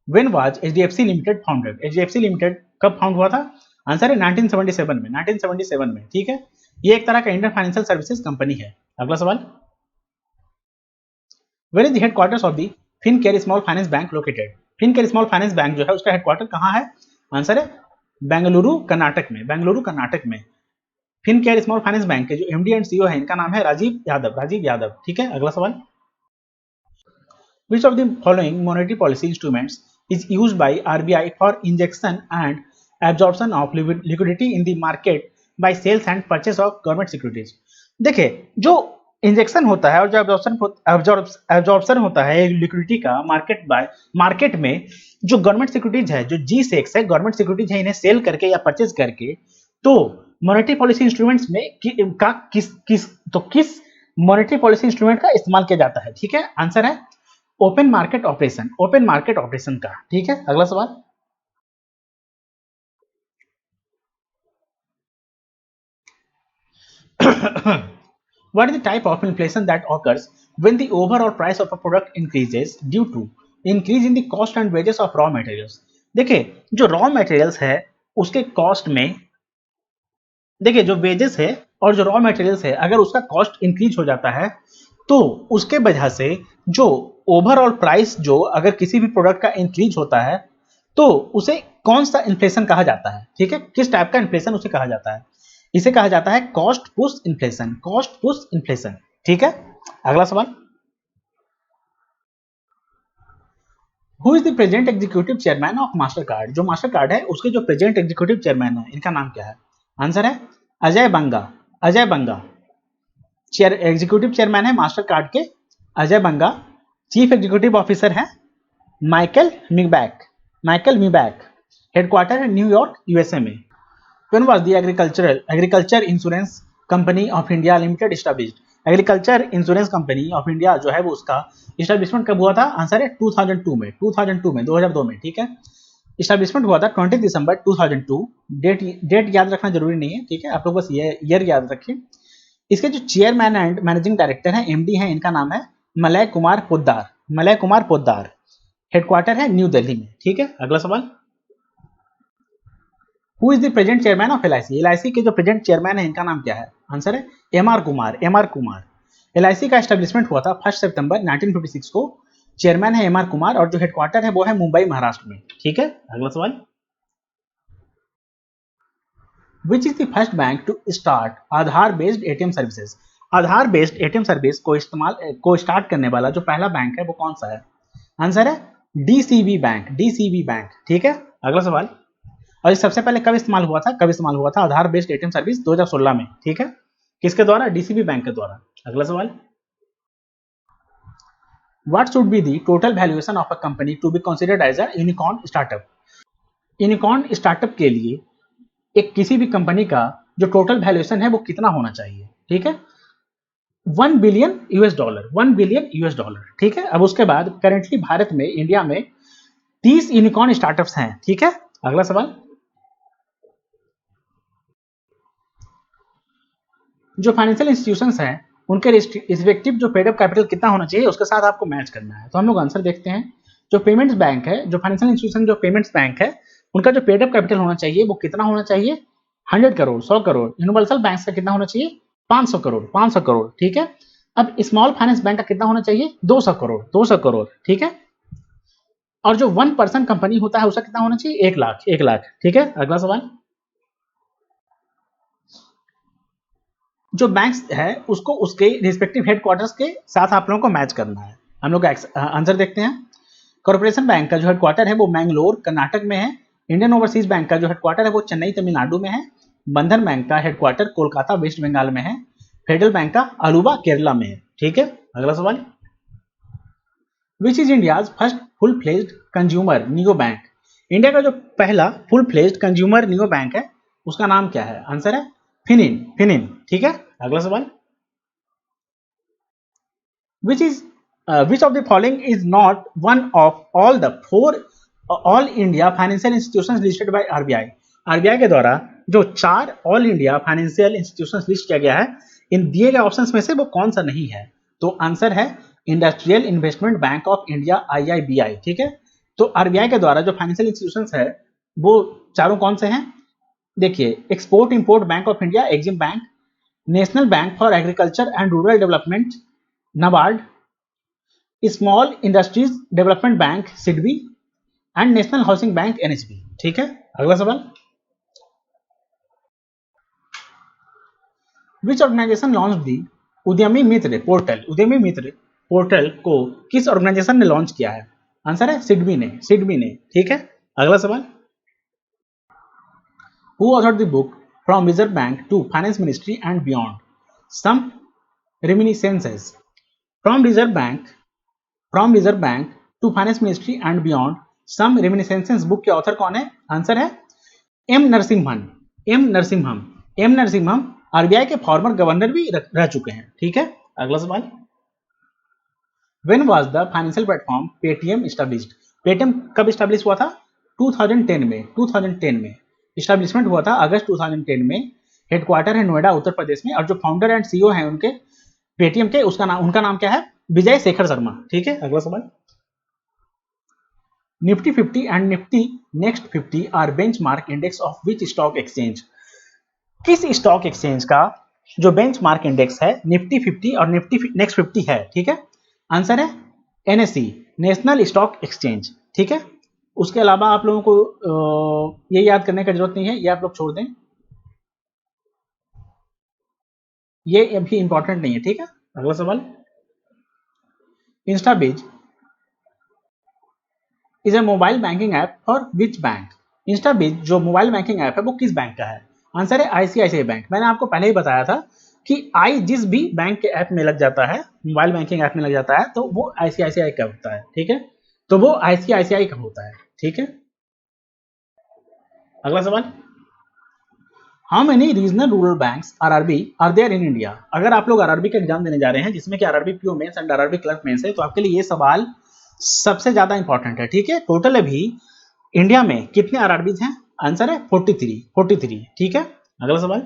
when was HDFC limited founded? HDFC limited कब फाउंड हुआ था? आंसर है 1977 में, 1977 में। ठीक है, ये एक तरह का इंडियन फाइनेंशियल सर्विसेज कंपनी है। अगला सवाल, where is the headquarters of the Fincare small finance bank located? Fincare small finance bank जो है उसका हेडक्वार्टर कहाँ है? आंसर है बेंगलुरु, कर्नाटक में, बेंगलुरु, कर्नाटक में। फिनकेयर स्मॉल फाइनेंस बैंक के जो MD एंड CEO है इनका नाम है राजीव यादव, राजीव यादव। ठीक है, अगला सवाल, which of the following monetary policy instruments is used by RBI for injection and absorption of liquidity in the market by sales and purchase of government securities? देखिए, जो इंजेक्शन होता है और जो एब्जॉर्प्शन होता है लिक्विडिटी का मार्केट में, जो गवर्नमेंट सिक्योरिटीज है, जो G-SECs है, गवर्नमेंट सिक्योरिटीज है, इन्हें सेल करके या परचेज करके, तो मॉनेटरी पॉलिसी इंस्ट्रूमेंट्स में किस मॉनेटरी पॉलिसी इंस्ट्रूमेंट का इस्तेमाल किया जाता है? ठीक है, आंसर है ओपन मार्केट ऑपरेशन का। ठीक है, अगला सवाल, what is the type of inflation that occurs when the overall price of a product increases due to increase in the cost and wages of raw materials? देखिए, जो raw materials है उसके cost में, देखिए जो वेजेस है और जो रॉ मटेरियल्स है, अगर उसका कॉस्ट इंक्रीज हो जाता है तो उसके वजह से जो ओवरऑल प्राइस, जो अगर किसी भी प्रोडक्ट का इंक्रीज होता है तो उसे कौन सा इन्फ्लेशन कहा जाता है, ठीक है, किस टाइप का इन्फ्लेशन उसे कहा जाता है, इसे कहा जाता है cost push inflation, cost push inflation, ठीक है। अगला सवाल, who is the present executive chairman of master card, जो मास्टर कार्ड है उसके जो प्रेजेंट एग्जीक्यूटिव चेयरमैन है इनका नाम क्या है, आंसर है अजय बंगा, अजय बंगा चेयर एग्जीक्यूटिव चेयरमैन है मास्टर कार्ड के अजय बंगा। चीफ एग्जीक्यूटिव ऑफिसर है माइकल मिबैक, माइकल मिबैक, हेडक्वार्टर है न्यूयॉर्क यूएसए में। When was the agriculture insurance company of India limited established? Agriculture insurance company of India जो है वो उसका इस्टेब्लिशमेंट कब हुआ था, आंसर है 2002 में, 2002 में, 2002 में, ठीक है। इस्टेब्लिशमेंट हुआ था 20 दिसंबर 2002। डेट याद रखना जरूरी नहीं है, ठीक है, आप लोग बस ये ईयर याद रखिए। इसके जो चेयरमैन एंड मैनेजिंग डायरेक्टर हैं, एमडी हैं, इनका नाम है Malay Kumar Poddar, Malay Kumar Poddar. Headquarter है न्यू दिल्ली में, ठीक है। अगला सवाल, who is the present chairman of LIC, LIC के जो प्रेजेंट चेयरमैन है इनका नाम क्या है, आंसर है MR Kumar, MR Kumar. LIC का एस्टेब्लिशमेंट हुआ था 1 सितंबर 1956 को। चेयरमैन है एमआर कुमार और जो हेडक्वार्टर है वो है मुंबई महाराष्ट्र में, ठीक है। अगला सवाल, which is the first bank to start Aadhaar based ATM services, Aadhaar based ATM service को स्टार्ट करने वाला जो पहला बैंक है वो कौन सा है, आंसर है डीसीबी बैंक, डीसीबी बैंक, ठीक है। अगला सवाल, और सबसे पहले कब इस्तेमाल हुआ था, कब इस्तेमाल हुआ था आधार बेस्ड एटीएम सर्विस 2016 में, ठीक है, किसके द्वारा, डीसीबी बैंक के द्वारा। अगला सवाल, what should be the total valuation of a company to be considered as a unicorn startup, unicorn startup के लिए एक किसी भी कंपनी का जो टोटल वैल्यूएशन है वो कितना होना चाहिए, ठीक है, 1 billion US dollar, 1 billion US dollar, ठीक है। अब उसके बाद करेंटली भारत में, इंडिया में 30 यूनिकॉर्न स्टार्टअप्स हैं, ठीक है। अगला सवाल, जो फाइनेंशियल इंस्टीट्यूशंस हैं उनके रिस्पेक्टिव जो पेड अप कैपिटल कितना होना चाहिए उसके साथ आपको मैच करना है। तो हम लोग आंसर देखते हैं, जो पेमेंट्स बैंक है, जो फाइनेंशियल इंस्टीट्यूशन जो पेमेंट्स बैंक है उनका जो पेड अप कैपिटल होना चाहिए वो कितना होना चाहिए, 100 करोड़, 100 करोड़। यूनिवर्सल बैंक का कितना होना चाहिए, 500 करोड़, 500 करोड़, ठीक है। अब स्मॉल फाइनेंस बैंक का कितना होना चाहिए, 200 करोड़, 200 करोड़, ठीक है। और जो 1 पर्सन कंपनी होता है उसका कितना होना चाहिए, 1 लाख, 1 लाख, ठीक है। अगला सवाल, जो बैंक्स है उसको उसके रिस्पेक्टिव हेडक्वार्टर्स के साथ आप लोगों को मैच करना है। हम लोग आंसर देखते हैं, कॉर्पोरेशन बैंक का जो हेडक्वार्टर है वो मैंगलोर कर्नाटक में है। इंडियन ओवरसीज बैंक का जो हेडक्वार्टर है वो चेन्नई तमिलनाडु में है। बंधन बैंक का हेडक्वार्टर कोलकाता वेस्ट बंगाल में है। फेडरल बैंक का अलुवा केरला में है, ठीक है। अगला सवाल, which is India's first full fledged consumer neo bank, India का जो पहला full fledged consumer neo bank है उसका नाम क्या है, आंसर है फिनिन, फिनिन, ठीक है। अगला सवाल, which is which of the following is not one of all the four all India financial institutions listed by RBI, RBI के द्वारा जो 4 all India financial institutions list किया गया है, इन दिए गए ऑप्शंस में से वो कौन सा नहीं है, तो आंसर है industrial investment bank of India, IIBI, ठीक है। तो आरबीआई के द्वारा जो फाइनेंशियल इंस्टीट्यूशंस है वो चारों कौन से हैं, देखिए, export import bank of India EXIM bank, national bank for agriculture and rural development NABARD, small industries development bank SIDBI and national housing bank NHB, ठीक है। अगला सवाल, विच ऑर्गेनाइजेशन लॉन्च दी उद्यमी मित्र पोर्टल, उद्यमी मित्र पोर्टल को किस ऑर्गेनाइजेशन ने लॉन्च किया है, आंसर है सिडबी ने, सिडबी ने, ठीक है। अगला सवाल, who authored the book from reserve bank to finance ministry and beyond some reminiscences, from reserve bank to finance ministry and beyond some reminiscences book के ऑथर कौन है, आंसर है M Narasimham, M Narasimham, M Narasimham RBI के former governor भी रह चुके हैं, ठीक है। अगला सवाल, when was the financial platform Paytm established, Paytm कब एस्टैब्लिश हुआ था, 2010 में, 2010 में एस्टैब्लिशमेंट हुआ था अगस्त 2010 में। हेडक्वार्टर है नोएडा उत्तर प्रदेश में और जो फाउंडर एंड सीईओ हैं उनके पेटीएम के, उनका नाम क्या है, विजय शेखर शर्मा, ठीक है। अगला सवाल, Nifty 50 and Nifty next 50 are benchmark index of which stock exchange, किस स्टॉक एक्सचेंज का जो बेंचमार्क इंडेक्स है निफ्टी 50 और निफ्टी नेक्स्ट 50 है, ठीक है। आंसर है NSE, नेशनल स्टॉक एक्सचेंज, ठीक है। उसके अलावा आप लोगों को ये याद करने की जरूरत नहीं है, ये आप लोग छोड़ दें, ये अभी इंपॉर्टेंट नहीं है, ठीक है। अगला सवाल, InstaBIZ is a mobile banking app for which bank? InstaBIZ जो मोबाइल बैंकिंग ऐप है वो किस बैंक का है? आंसर है आईसीआईसीआई बैंक। मैंने आपको पहले ही बताया था कि आई जिस भी बैंक के ऐप में लग जाता है, मोबाइल बैंकिंग ऐप में लग जाता है, तो वो आईसीआईसीआई का होता है, ठीक है। तो वो आईसीआईसीआई का होता है, ठीक है। अगला सवाल, how many regional rural banks RRB are there in India? अगर आप लोग आरआरबी का एग्जाम देने जा रहे हैं जिसमें कि RRB PO mains and RRB clerk mains है, तो आपके लिए ये सवाल सबसे ज्यादा इंपॉर्टेंट है, ठीक है। टोटल अभी इंडिया में कितने आरआरबीज हैं? आंसर है 43, ठीक है। अगला सवाल,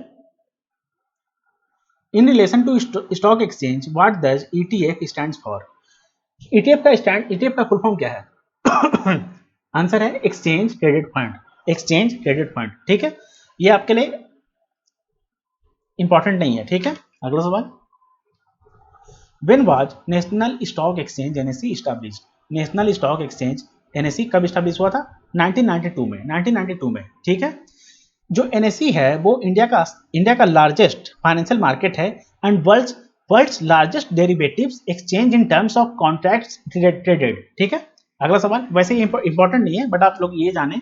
in relation to stock exchange what does ETF stands for? ईटीएफ का फुल फॉर्म क्या है? आंसर है exchange traded fund, exchange traded fund, ठीक है। ये आपके लिए इंपॉर्टेंट नहीं है, ठीक है। अगला सवाल, when was national stock exchange NSC established? National stock exchange NSC कब एस्टैब्लिश हुआ था? 1992 में, 1992 में, ठीक है। जो एनएससी है वो इंडिया का लार्जेस्ट फाइनेंशियल मार्केट है and world's largest derivatives exchange in terms of contracts traded, ठीक है। अगला सवाल वैसे इंपॉर्टेंट नहीं है, बट आप लोग ये जाने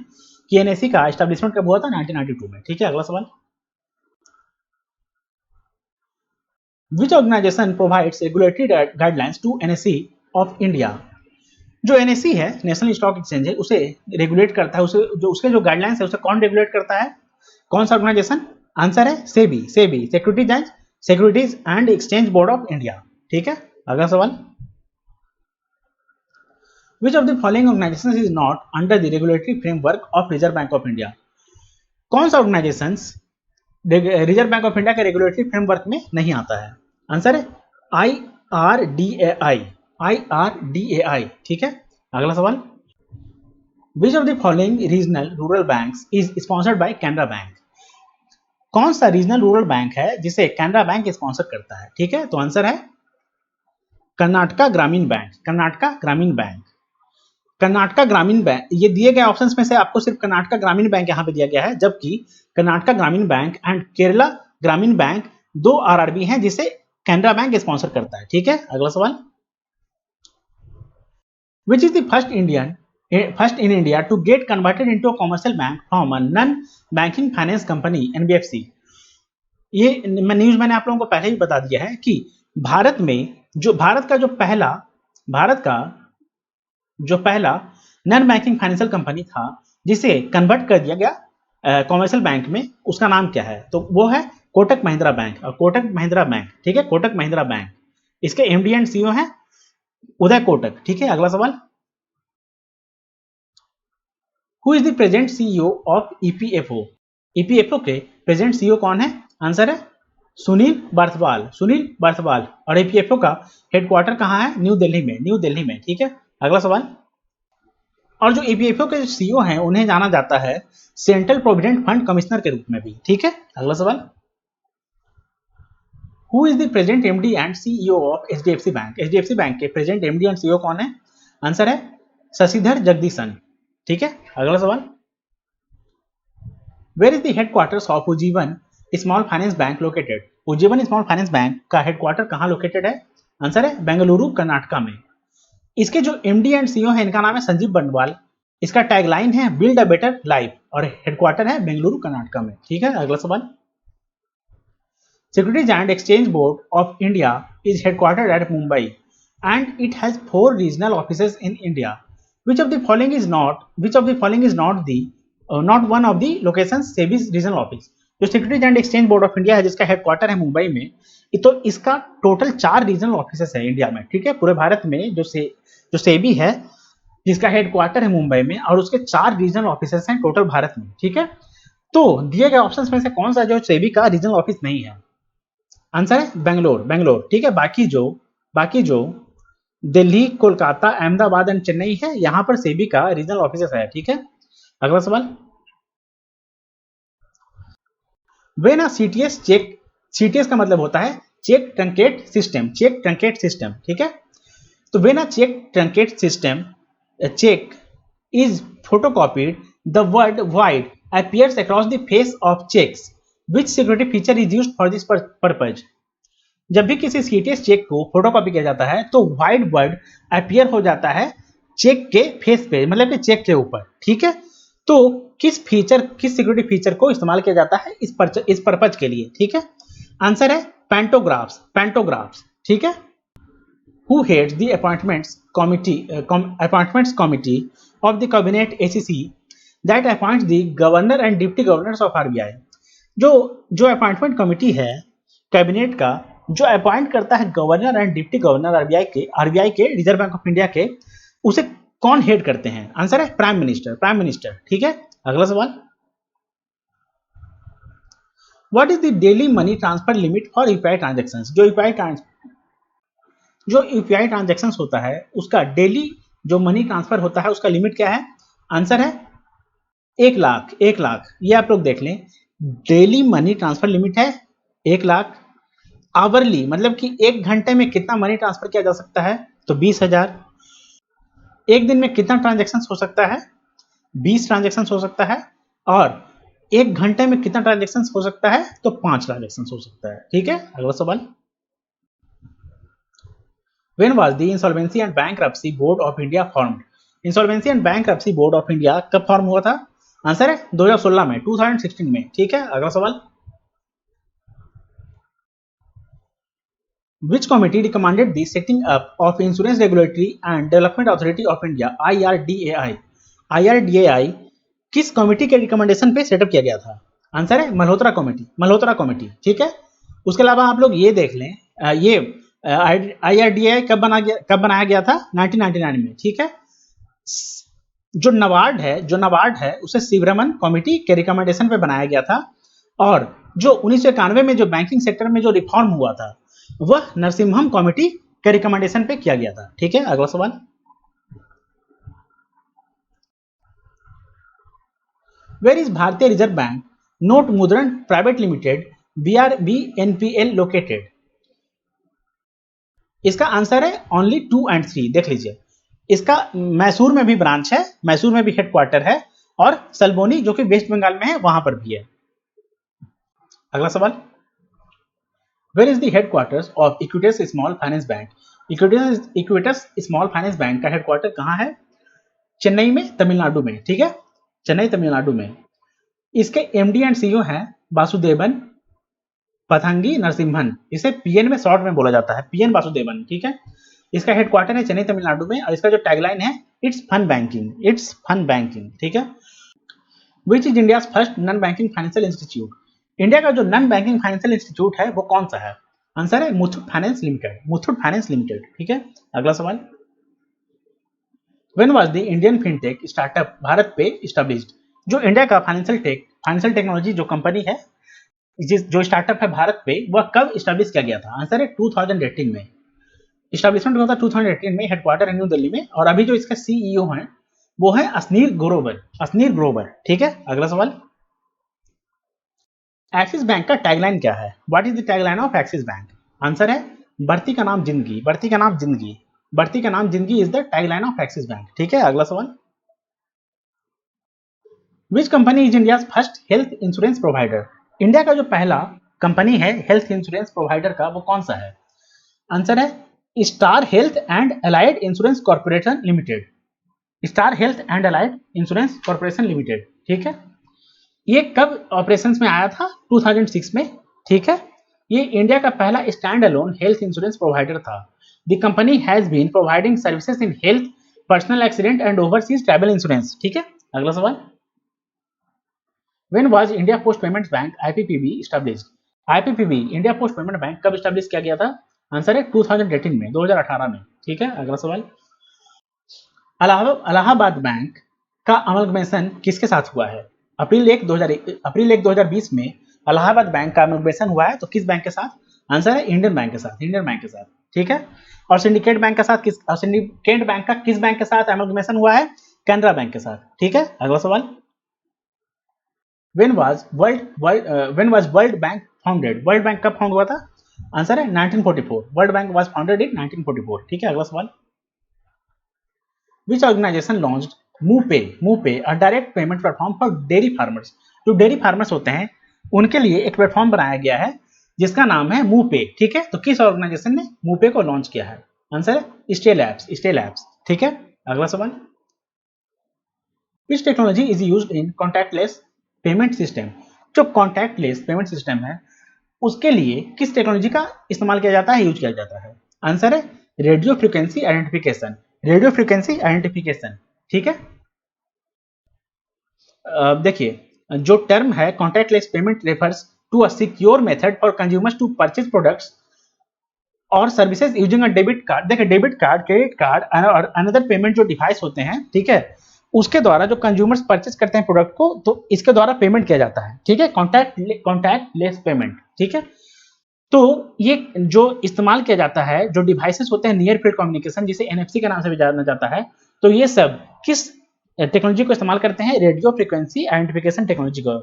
कि एनएससी का एस्टैब्लिशमेंट कब हुआ था? 1992 में, ठीक है। अगला सवाल, which organization provides regulatory guidelines to NSE of India? जो NSE है, नेशनल स्टॉक एक्सचेंज है, उसे रेगुलेट करता है, उसके जो गाइडलाइंस है उसे कौन रेगुलेट करता है? कौन सा ऑर्गेनाइजेशन? आंसर है SEBI, securities and exchange board of India, ठीक है। अगला सवाल, which of the following organizations is not under the regulatory framework of Reserve Bank of India? कौन सा organization reserve bank of India के रेगुलेटरी फ्रेमवर्क में नहीं आता है? आंसर है आई आर डी ए आई, ठीक है। अगला सवाल, which of the following regional rural banks is sponsored bye Canara bank? कौन सा रीजनल रूरल बैंक है जिसे कैनरा बैंक स्पॉन्सर करता है, ठीक है। तो आंसर है कर्नाटका ग्रामीण बैंक, कर्नाटका ग्रामीण बैंक, कर्नाटका ग्रामीण बैंक। ये दिए गए ऑप्शंस में से आपको सिर्फ कर्नाटका ग्रामीण बैंक यहां पे दिया गया है, जबकि कर्नाटका ग्रामीण बैंक एंड केरला ग्रामीण बैंक दो आरआरबी हैं जिसे कैनरा बैंक स्पॉन्सर करता है, ठीक है। अगला सवाल, which is the first in India to get converted into a commercial bank from a non banking finance company NBFC? ये न्यूज मैंने आप लोगों को पहले ही बता दिया है कि भारत में भारत का जो पहला नॉन बैंकिंग फाइनेंशियल कंपनी था जिसे कन्वर्ट कर दिया गया कॉमर्शियल बैंक में, उसका नाम क्या है? तो वो है कोटक महिंद्रा बैंक, और कोटक महिंद्रा बैंक, ठीक है, कोटक महिंद्रा बैंक। इसके एमडी एंड सीईओ हैं उदय कोटक, ठीक है। अगला सवाल, who is the present CEO of EPFO? EPFO के प्रेजेंट सीईओ कौन है? आंसर है सुनील बर्थवाल, और ईपीएफओ का हेडक्वार्टर कहाँ है? न्यू दिल्ली में, ठीक है। अगला सवाल, और जो ईपीएफओ के सीईओ हैं उन्हें जाना जाता है सेंट्रल प्रोविडेंट फंड कमिश्नर के रूप में भी, ठीक है। अगला सवाल, who is the present MD and CEO of HDFC bank? HDFC bank के प्रेजेंट एमडी एंड सीईओ कौन है? आंसर है शशिधर जगदीशन, ठीक है। अगला सवाल, where is the headquarters of Ujjivan small finance bank located? Ujjivan small finance bank का हेडक्वार्टर कहाँ लोकेटेड है? आंसर है बेंगलुरु कर्नाटका में। इसके जो एमडी एंड सीईओ है इनका नाम है संजीव बंडवाल, इसका टैगलाइन है बिल्ड अ बेटर लाइफ, और हेडक्वार्टर है बेंगलुरु कर्नाटका में, ठीक है। अगला सवाल, securities and exchange board of India is headquartered at Mumbai and it has 4 regional offices in India. Which of the following is not one of the locations SEBI's regional office? जो securities and exchange board of India है जिसका headquarter है मुंबई में, तो इसका total 4 regional offices है India में, ठीक है। पूरे भारत में जो सेबी है जिसका हेडक्वार्टर है मुंबई में और उसके 4 रीजनल ऑफिसेस हैं टोटल भारत में, ठीक है। तो दिए गए ऑप्शंस में से कौन सा जो सेबी का रीजनल ऑफिस नहीं है? आंसर है बेंगलोर, ठीक है। बाकी जो दिल्ली, कोलकाता, अहमदाबाद एंड चेन्नई है, यहां पर सेबी का रीजनल ऑफिसेस है, ठीक है। अगला सवाल, व्हेन अ सीटीएस का मतलब होता है चेक ट्रंकेट सिस्टम, ठीक है। तो when a cheque truncate system cheque is photocopied, the word void appears across the face of checks. Which security feature is used for this purpose? जब भी किसी सीटीएस चेक को फोटोकॉपी किया जाता है तो वाइड वर्ड अपीयर हो जाता है चेक के फेस पे, मतलब कि चेक के ऊपर, ठीक है। तो किस सिक्योरिटी फीचर को इस्तेमाल किया जाता है इस पर्पज के लिए, ठीक है। आंसर है पेंटोग्राफ्स, ठीक है। Who heads the appointments committee of the cabinet ACC that appoints the governor and deputy governors of RBI? जो अपॉइंटमेंट कमिटी है कैबिनेट का, जो अपॉइंट करता है governor and deputy governor RBI के रिजर्व बैंक ऑफ इंडिया के, उसे कौन हेड करते हैं? आंसर है प्राइम मिनिस्टर, ठीक है। अगला सवाल, what is the daily money transfer limit for UPI transactions? जो यूपीआई ट्रांजेक्शंस होता है उसका डेली जो मनी ट्रांसफर होता है उसका लिमिट क्या है? आंसर है 1 लाख। ये आप लोग देख लें, डेली मनी ट्रांसफर लिमिट है 1 लाख। आवरली मतलब कि 1 घंटे में कितना मनी ट्रांसफर किया जा सकता है? तो 20,000। एक दिन में कितना ट्रांजेक्शन हो सकता है? 20 ट्रांजेक्शन हो सकता है। और 1 घंटे में कितना ट्रांजेक्शन हो सकता है? तो 5 ट्रांजेक्शन हो सकता है, ठीक है। अगला सवाल, When was the Insolvency and Bankruptcy Board of India formed? Insolvency and Bankruptcy Board of India कब फॉर्म हुआ था? आंसर है 2016 में, 2016 में, ठीक है। अगला सवाल, Which committee recommended the setting up of Insurance Regulatory and Development Authority of India IRDAI? IRDAI किस कमिटी के रिकमेंडेशन पे सेटअप किया गया था? आंसर है मल्होत्रा कमेटी, ठीक है। उसके अलावा आप लोग ये देख लें, ये IRDAI कब बनाया गया था? 1999 में, ठीक है। जो नबार्ड है उसे शिवरमन कमेटी के रिकमेंडेशन पे बनाया गया था। और जो 1991 में जो बैंकिंग सेक्टर में जो रिफॉर्म हुआ था वह नरसिम्हम कमेटी के रिकमेंडेशन पे किया गया था, ठीक है। अगला सवाल, वेयर इज भारतीय रिजर्व बैंक नोट मुद्रण प्राइवेट लिमिटेड BRBNPL लोकेटेड? इसका आंसर है ओनली 2 and 3। देख लीजिए, इसका मैसूर में भी ब्रांच है, मैसूर में भी हेडक्वार्टर है, और सलबोनी जो कि वेस्ट बंगाल में है वहां पर भी है। अगला सवाल, where is the headquarters of Equitas small finance bank? Equitas small finance bank का हेडक्वार्टर कहाँ है? चेन्नई में, तमिलनाडु में, ठीक है। चेन्नई तमिलनाडु में। इसके एमडी एंड सीईओ हैं वासुदेवन पथंगी नरसिम्हन। इसे पीएन में शॉर्ट में बोला जाता है, पीएन वासुदेवन, ठीक है। इसका हेडक्वार्टर है चेन्नई तमिलनाडु में, और इसका जो टैगलाइन है इट्स फन बैंकिंग, ठीक है। Which is India first non banking financial institute? India का जो नॉन बैंकिंग फाइनेंशियल इंस्टीट्यूट है वो कौन सा है? आंसर है मुथूट फाइनेंस लिमिटेड, ठीक है। अगला सवाल, when was the Indian fintech startup Bharat पे एस्टैब्लिश्ड? जो इंडिया का फाइनेंशियल टेक्नोलॉजी जो कंपनी है, जो स्टार्टअप है भारत पे, वह कब स्टैब्लिश किया गया था? आंसर है 2018 में। स्टैब्लिशमेंट हुआ था 2018 में, हेडक्वार्टर है न्यू दिल्ली में, और अभी जो इसका सीईओ है वो है अश्नीर ग्रोवर, ठीक है। अगला सवाल, एक्सिस बैंक का टैगलाइन क्या है? What is the tagline of axis bank? Answer है बढ़ती का नाम जिंदगी is the tagline of axis bank, ठीक है। अगला सवाल, which company is India first health insurance provider? India का जो पहला कंपनी है हेल्थ इंश्योरेंस प्रोवाइडर का, वो कौन सा है? आंसर है star health and allied insurance corporation limited, ठीक है। ये कब ऑपरेशंस में आया था? 2006 में, ठीक है। ये इंडिया का पहला stand alone health insurance provider था। The company has been providing services in health, personal accident and overseas travel insurance, ठीक है। अगला सवाल, when was India post payments bank IPPB established? IPPB India post payment bank कब establish किया गया था? Answer है 2018 में, 2018 में, ठीक है। अगला सवाल, इलाहाबाद बैंक का अमलगमेशन किसके साथ हुआ है? अप्रैल 1 2020 में इलाहाबाद बैंक का अमलगमेशन हुआ है, तो किस बैंक के साथ? आंसर है इंडियन बैंक के साथ, ठीक है। और सिंडिकेट बैंक का किस बैंक के साथ अमलगमेशन हुआ है? कैनरा बैंक के साथ, ठीक है। अगला सवाल, when was world bank founded? World bank कब फाउंड हुआ था? आंसर है 1944। World bank was founded in 1944, ठीक है। अगला सवाल, which organization launched MooPay a direct payment platform for dairy farmers. जो डेयरी फार्मर्स होते हैं उनके लिए एक प्लेटफॉर्म बनाया गया है जिसका नाम है मूपे। ठीक है, तो किस ऑर्गेनाइजेशन ने मूपे को लॉन्च किया है? आंसर है स्टे लैब्स। ठीक है, अगला सवाल, विच technology is used in contactless payment system? जो कॉन्टैक्टलेस पेमेंट सिस्टम है उसके लिए किस टेक्नोलॉजी का इस्तेमाल किया जाता है, यूज किया जाता है? आंसर है radio frequency identification. Radio frequency identification. ठीक है, देखिए जो टर्म है contactless payment refers to a secure method for consumers to purchase products और services using a debit card. देखिए डेबिट कार्ड, क्रेडिट कार्ड और अनदर पेमेंट जो डिवाइस होते हैं, ठीक है, उसके द्वारा जो कंज्यूमर्स परचेज करते हैं प्रोडक्ट को, तो इसके द्वारा पेमेंट किया जाता है। ठीक है, कॉन्टैक्टलेस पेमेंट। ठीक है, तो ये जो इस्तेमाल किया जाता है, जो डिवाइसेस होते हैं नियर फील्ड कम्युनिकेशन, जिसे एनएफसी के नाम से भी जाना जाता है, तो ये सब किस टेक्नोलॉजी को इस्तेमाल करते हैं? रेडियो फ्रीक्वेंसी आइडेंटिफिकेशन टेक्नोलॉजी को,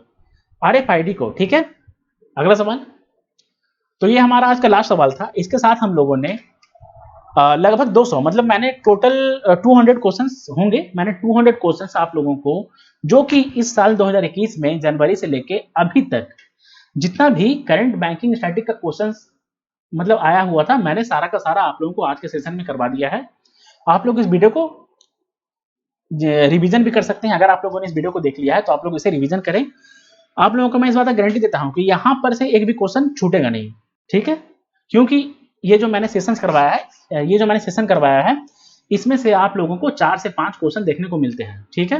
आरएफआईडी को। ठीक है, अगला सवाल, तो ये हमारा आज का लास्ट सवाल था। इसके साथ हम लोगों ने लगभग 200, मतलब मैंने टोटल 200 क्वेश्चंस होंगे, मैंने 200 क्वेश्चंस आप लोगों को, जो कि इस साल 2021 में जनवरी से लेके अभी तक जितना भी करंट बैंकिंग स्टैटिक का क्वेश्चंस मतलब आया हुआ था, मैंने सारा का सारा आप लोगों को आज के सेशन में करवा दिया है। आप लोग इस वीडियो को रिवीजन भी कर सकते हैं। अगर आप लोगों ने इस वीडियो को देख लिया है तो आप लोग इसे रिवीजन करें। आप लोगों को मैं इस बात का गारंटी देता हूं कि यहां पर से एक भी क्वेश्चन छूटेगा नहीं। ठीक है, क्योंकि ये जो मैंने सेशन करवाया है, इसमें से आप लोगों को 4 से 5 क्वेश्चन देखने को मिलते हैं। ठीक है,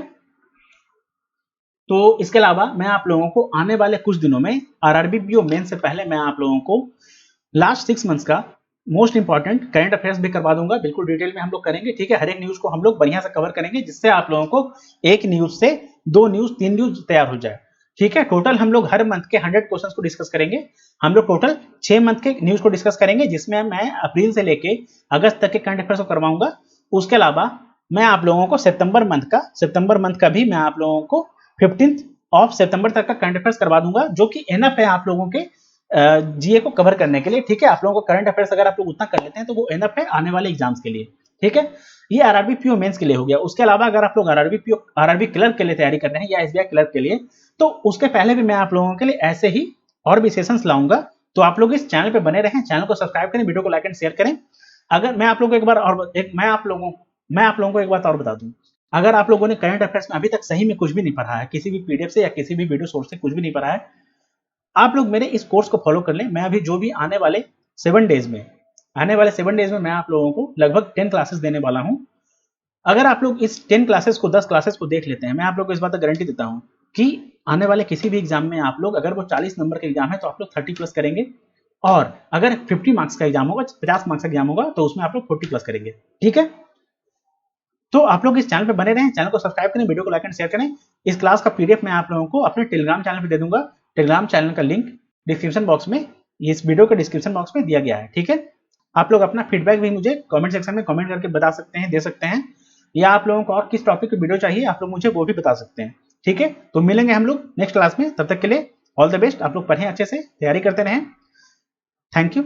तो इसके अलावा मैं आप लोगों को आने वाले कुछ दिनों में आरआरबी पीओ मेन से पहले मैं आप लोगों को लास्ट 6 मंथ्स का मोस्ट इंपॉर्टेंट करंट अफेयर्स भी करवा दूंगा। बिल्कुल डिटेल में हम लोग करेंगे। ठीक है, हर एक न्यूज को हम लोग बढ़िया से कवर करेंगे, जिससे आप लोगों को एक न्यूज से 2 न्यूज 3 न्यूज तैयार हो जाए। ठीक है, टोटल हम लोग हर मंथ के 100 क्वेश्चंस को डिस्कस करेंगे। हम लोग टोटल 6 मंथ के न्यूज को डिस्कस करेंगे, जिसमें मैं अप्रैल से लेके अगस्त तक के करंट अफेयर्स को करवाऊंगा। उसके अलावा मैं आप लोगों को सितंबर मंथ का भी मैं आप लोगों को 15 ऑफ सितंबर तक का करंट अफेयर्स करवा दूंगा, जो कि एनफ है आप लोगों के जीए को कवर करने के लिए। ठीक है, आप लोगों को करंट अफेयर्स अगर आप लोग उतना कर लेते हैं तो वो एनफ है आने वाले एग्जाम्स के लिए। ठीक है, ये आरआरबी पीओ मेंस के लिए हो गया। उसके अलावा अगर आप लोग आरआरबी क्लर्क के लिए तैयारी कर रहे हैं या एसबीआई क्लर्क के लिए, तो उसके पहले भी मैं आप लोगों के लिए ऐसे ही और भी सेशंस लाऊंगा। तो आप लोग इस चैनल पे बने रहें, चैनल को सब्सक्राइब करें, वीडियो को लाइक एंड शेयर करें। अगर मैं आप लोगों को मैं आप लोगों को एक बात और बता दूं, अगर आप लोगों ने करंट अफेयर्स में अभी तक सही में कुछ भी नहीं पढ़ा है, किसी भी पीडीएफ से या किसी भी वीडियो सोर्स से कुछ भी नहीं पढ़ा है, आप लोग मेरे इस कोर्स को फॉलो कर लें। मैं अभी जो भी आने वाले 7 डेज में मैं आप लोगों को लगभग 10 क्लासेस देने वाला हूं। अगर आप लोग इस 10 क्लासेस को 10 क्लासेस को देख लेते हैं, मैं आप लोग को इस बात का गारंटी देता हूं कि आने वाले किसी भी एग्जाम में आप लोग, अगर वो 40 नंबर का एग्जाम है तो आप लोग 30 प्लस करेंगे, और अगर 50 मार्क्स का एग्जाम होगा, 50 मार्क्स का एग्जाम होगा, तो उसमें आप लोग 40 प्लस करेंगे। ठीक है, तो आप लोग इस चैनल पे बने रहें, चैनल को सब्सक्राइब करें, वीडियो को लाइक एंड शेयर करें। इस क्लास का पीडीएफ मैं आप लोगों को अपने टेलीग्राम चैनल पे दे दूंगा। टेलीग्राम चैनल का लिंक डिस्क्रिप्शन बॉक्स में, इस वीडियो के डिस्क्रिप्शन बॉक्स में दिया गया है। ठीक है, आप लोग अपना फीडबैक भी मुझे कमेंट सेक्शन में कमेंट करके बता सकते हैं, दे सकते हैं, या आप लोगों को और किस टॉपिक की वीडियो चाहिए आप लोग मुझे वो भी बता सकते हैं। ठीक है, तो मिलेंगे हम लोग नेक्स्ट क्लास में। तब तक के लिए ऑल द बेस्ट। आप लोग पढ़ें, अच्छे से तैयारी करते रहें। Thank you.